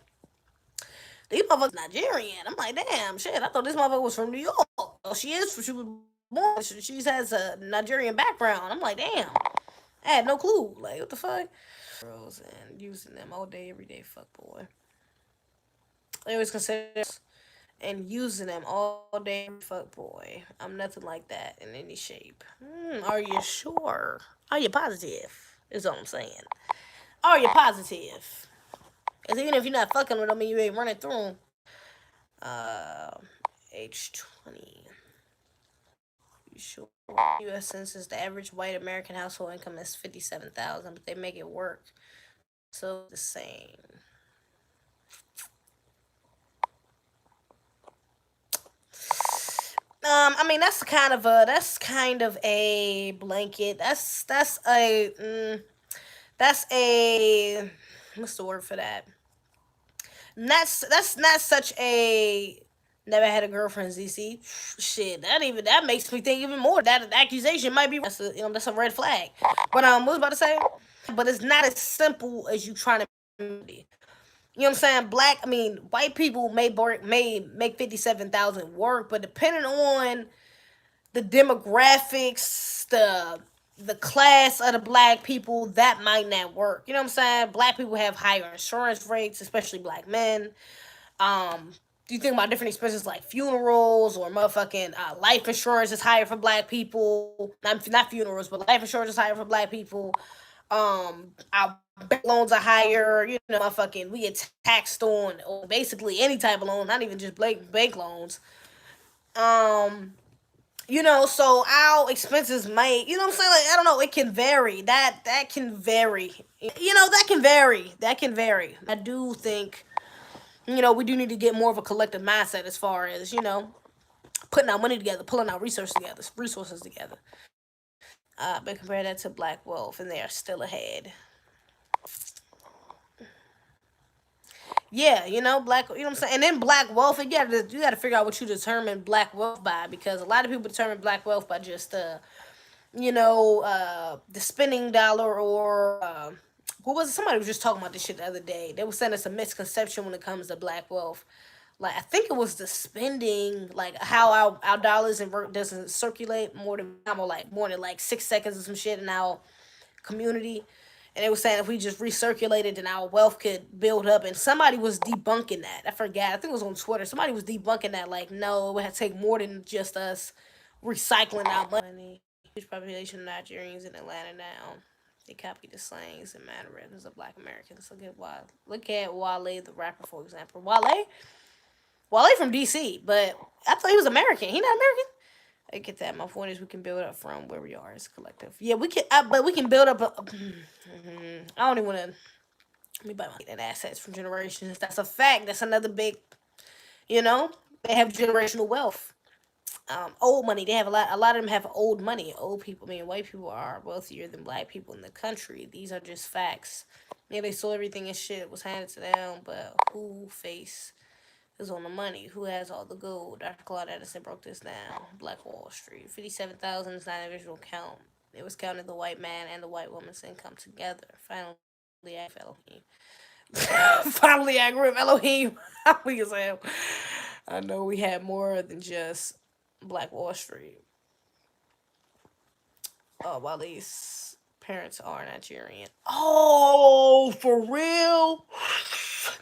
these motherfuckers Nigerian. I'm like, damn, shit. I thought this motherfucker was from New York. Oh, she is. She was born. She has a Nigerian background. I'm like, damn. I had no clue. Like, what the fuck? Girls and using them all day, every day. Fuck boy. They always consider and using them all day. Fuck boy. I'm nothing like that in any shape. Are you sure? Are you positive? Is all I'm saying. Are you positive? Because even if you're not fucking with them and you ain't running through them, uh, age 20. You sure? U.S. Census, the average white American household income is 57,000, but they make it work. So the same. I mean that's kind of a blanket. That's a what's the word for that? That's not such a never had a girlfriend, ZC. Shit, that makes me think even more. That accusation might be that's a red flag. But what was I about to say? But it's not as simple as you trying to. You know what I'm saying? White people may make 57,000 work, but depending on the demographics, the class of the black people, that might not work. You know what I'm saying? Black people have higher insurance rates, especially black men. You think about different expenses like funerals or motherfucking life insurance is higher for black people. Not funerals, but life insurance is higher for black people. Our bank loans are higher. Motherfucking we get taxed on basically any type of loan, not even just bank loans. Um, so our expenses might, you know what I'm saying? Like, I don't know, it can vary. That can vary. That can vary. That can vary. I do think, we do need to get more of a collective mindset as far as, putting our money together, pulling our resources together. But compare that to Black Wealth, and they are still ahead. Yeah, black. You know what I'm saying. And then Black Wealth, you gotta figure out what you determine Black Wealth by, because a lot of people determine Black Wealth by just the spending dollar, or who was it? Somebody was just talking about this shit the other day. They were saying it's a misconception when it comes to Black Wealth. Like, I think it was the spending, like how our dollars and work doesn't circulate more than like 6 seconds or some shit in our community. And it was saying if we just recirculated, then our wealth could build up. And somebody was debunking that. I forgot. I think it was on Twitter. Somebody was debunking that. Like, no, it would have to take more than just us recycling our money. Huge population of Nigerians in Atlanta now. They copy the slangs and mannerisms of Black Americans. Look at Wale, the rapper, for example. Wale from DC, but I thought he was American. He not American. I get that. My point is, we can build up from where we are as a collective. Yeah, we can, but we can build up. I don't even want to. Let me buy my assets from generations. That's a fact. That's another big. You know, they have generational wealth. Old money. They have a lot. A lot of them have old money. Old people. I mean, white people are wealthier than black people in the country. These are just facts. Yeah, they sold everything and shit was handed to them, but who face is on the money? Who has all the gold? Dr. Claude Edison broke this down. Black Wall Street. 57,000 is not an original count. It was counted the white man and the white woman's income together. Finally, I agree with Elohim. Finally, I agree with Elohim. We can say, I know we had more than just Black Wall Street. Oh, while these parents are Nigerian. Oh, for real?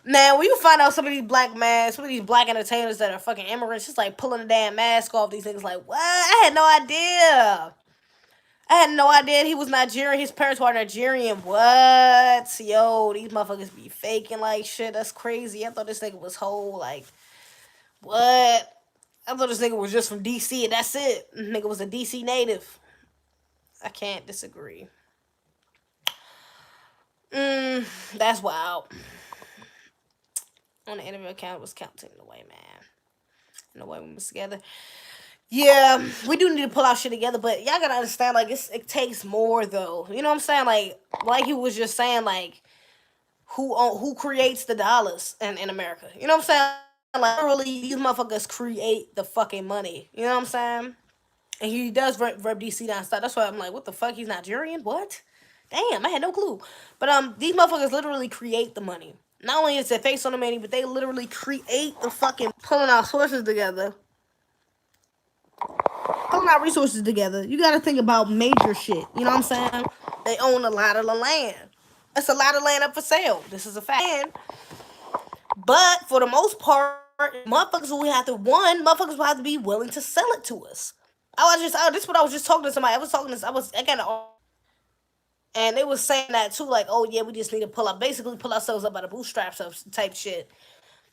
Now, when you find out some of these black men, some of these black entertainers that are fucking immigrants, just like pulling the damn mask off, these things like, what? I had no idea. I had no idea he was Nigerian. His parents were Nigerian. What? Yo, these motherfuckers be faking like shit. That's crazy. I thought this nigga was whole. Like, what? I thought this nigga was just from DC and that's it. Nigga was a DC native. I can't disagree. That's wild. On the interview account, it was counting the white man and the white woman was together. Yeah, we do need to pull our shit together, but y'all gotta understand, like, it takes more, though. You know what I'm saying? Like he was just saying, like, who creates the dollars in America? You know what I'm saying? Like, literally, these motherfuckers create the fucking money. You know what I'm saying? And he does rep DC down stuff. That's why I'm like, what the fuck? He's Nigerian? What? Damn, I had no clue. But these motherfuckers literally create the money. Not only is their face on the money, but they literally create the fucking pulling our sources together. Pulling our resources together. You gotta think about major shit. You know what I'm saying? They own a lot of the land. That's a lot of land up for sale. This is a fact. But for the most part, motherfuckers will have to be willing to sell it to us. This is what I was just talking to somebody. I got an, and they was saying that too, like, oh yeah, we just need to pull ourselves up by the bootstraps of type shit.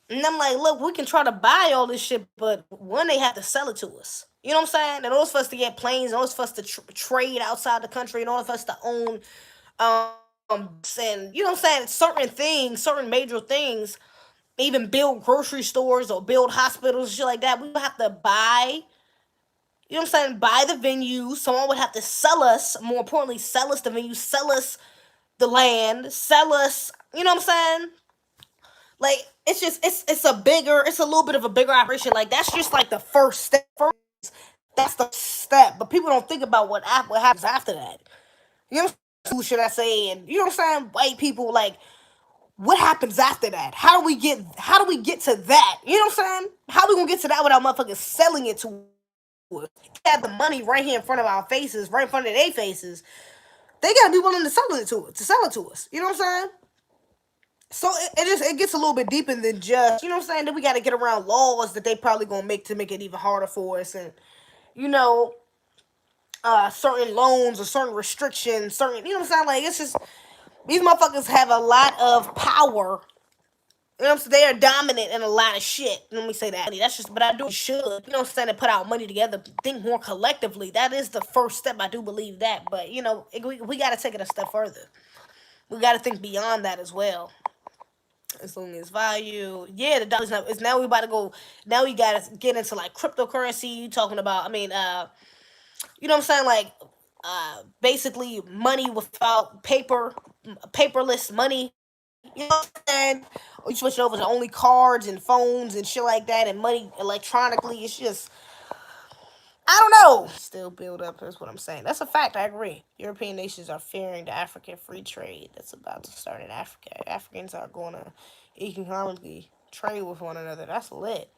And I'm like, look, we can try to buy all this shit, but one, they have to sell it to us. You know what I'm saying? In order for us to get planes, in order for us to trade outside the country, in order for us to own, and you know what I'm saying, certain things, certain major things, even build grocery stores or build hospitals, shit like that, we would have to buy. You know what I'm saying? Buy the venue. Someone would have to sell us. More importantly, sell us the venue, sell us the land, sell us. You know what I'm saying? Like it's a little bit of a bigger operation. Like that's just like the first step. That's the step. But people don't think about what happens after that. You know who should I say? And you know what I'm saying? White people, like, what happens after that? How do we get to that? You know what I'm saying? How we gonna get to that without motherfuckers selling it to us? They have the money right here in front of our faces, right in front of their faces. They gotta be willing to sell it to us. You know what I'm saying? So it gets a little bit deeper than just, you know what I'm saying? Then we got to get around laws that they probably gonna make to make it even harder for us, and you know, certain loans or certain restrictions, certain, you know what I'm saying? Like, it's just these motherfuckers have a lot of power. You know what I'm saying? They are dominant in a lot of shit. Let me say that. That's just, but I do should, you know what I'm saying, to put our money together, think more collectively. That is the first step. I do believe that, but you know, we got to take it a step further. We got to think beyond that as well. As long as value, yeah, the dollar's now. It's now we about to go. Now we gotta get into like cryptocurrency. You talking about? I mean, you know what I'm saying? Like, basically money without paperless money. You know what I'm saying? We switch over to only cards and phones and shit like that, and money electronically. It's just, I don't know. Still build up is what I'm saying. That's a fact. I agree. European nations are fearing the African free trade that's about to start in Africa. Africans are going to economically trade with one another. That's lit.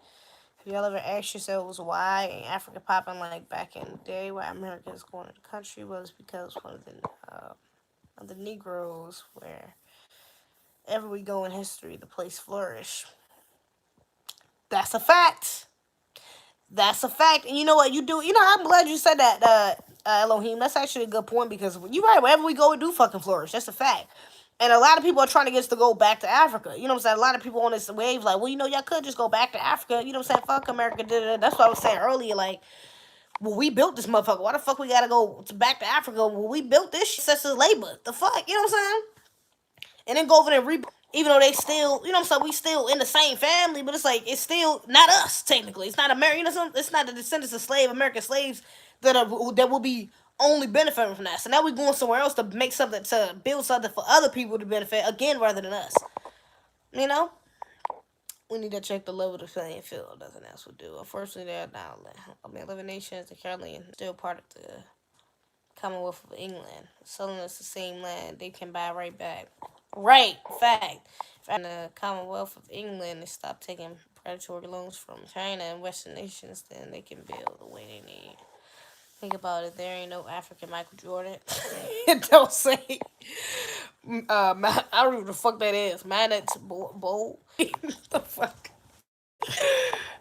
Have y'all ever asked yourselves why ain't Africa popping like back in the day? Why America is going to the country? Was because one of the of the Negroes, wherever we go in history, the place flourish. That's a fact. That's a fact. And you know what you do? You know, I'm glad you said that, Elohim. That's actually a good point because you're right. Wherever we go, we do fucking flourish. That's a fact. And a lot of people are trying to get us to go back to Africa. You know what I'm saying? A lot of people on this wave, like, well, you know, y'all could just go back to Africa. You know what I'm saying? Fuck America. That's what I was saying earlier. Like, well, we built this motherfucker. Why the fuck we gotta go back to Africa? Well, we built this shit since labor. The fuck? You know what I'm saying? And then go over there and rebuild. Even though they still, you know what I'm saying, we still in the same family, but it's like, it's still not us, technically. It's not American, you know, it's not the descendants of American slaves that will be only benefiting from that. So now we're going somewhere else to make something, to build something for other people to benefit, again, rather than us. You know? We need to check the level of the playing field. Nothing else will do. Unfortunately, they're now, 11 nations are currently still part of the Commonwealth of England. Selling us the same land they can buy right back. Right, fact. In the Commonwealth of England, they stopped taking predatory loans from China and Western nations, then they can build the way they need. Think about it, there ain't no African Michael Jordan. It don't say. I don't know what the fuck that is. Man, that's bold. The fuck?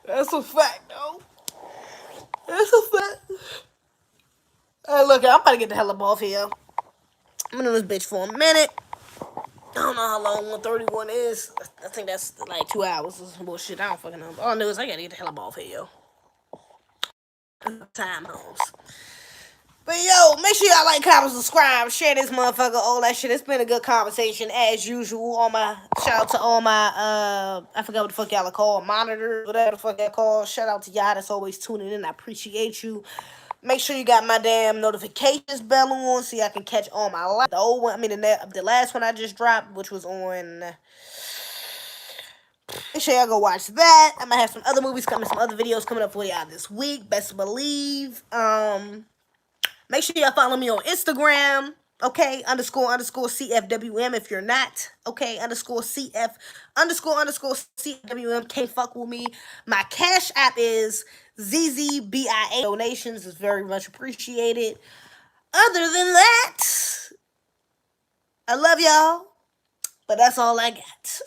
That's a fact, though. That's a fact. Hey, look, I'm about to get the hell up off here. I'm in this bitch for a minute. I don't know how long 131 is. I think that's like 2 hours or some bullshit. I don't fucking know. All I know is I gotta get the hell up off here, yo. Time homes. But yo, make sure y'all like, comment, subscribe, share this motherfucker, all that shit. It's been a good conversation as usual. Shout out to all my I forgot what the fuck y'all are called, monitors, whatever the fuck y'all call. Shout out to y'all that's always tuning in. I appreciate you. Make sure you got my damn notifications bell on so y'all can catch all my live. The old one, the last one I just dropped, which was on. Make sure y'all go watch that. I might have some other movies coming, some other videos coming up for y'all this week. Best believe. Make sure y'all follow me on Instagram. Okay, __ CFWM if you're not. Okay, _CF _CFWM. Can't fuck with me. My Cash App is ZZBIA. Donations is very much appreciated. Other than that, I love y'all, but that's all I got.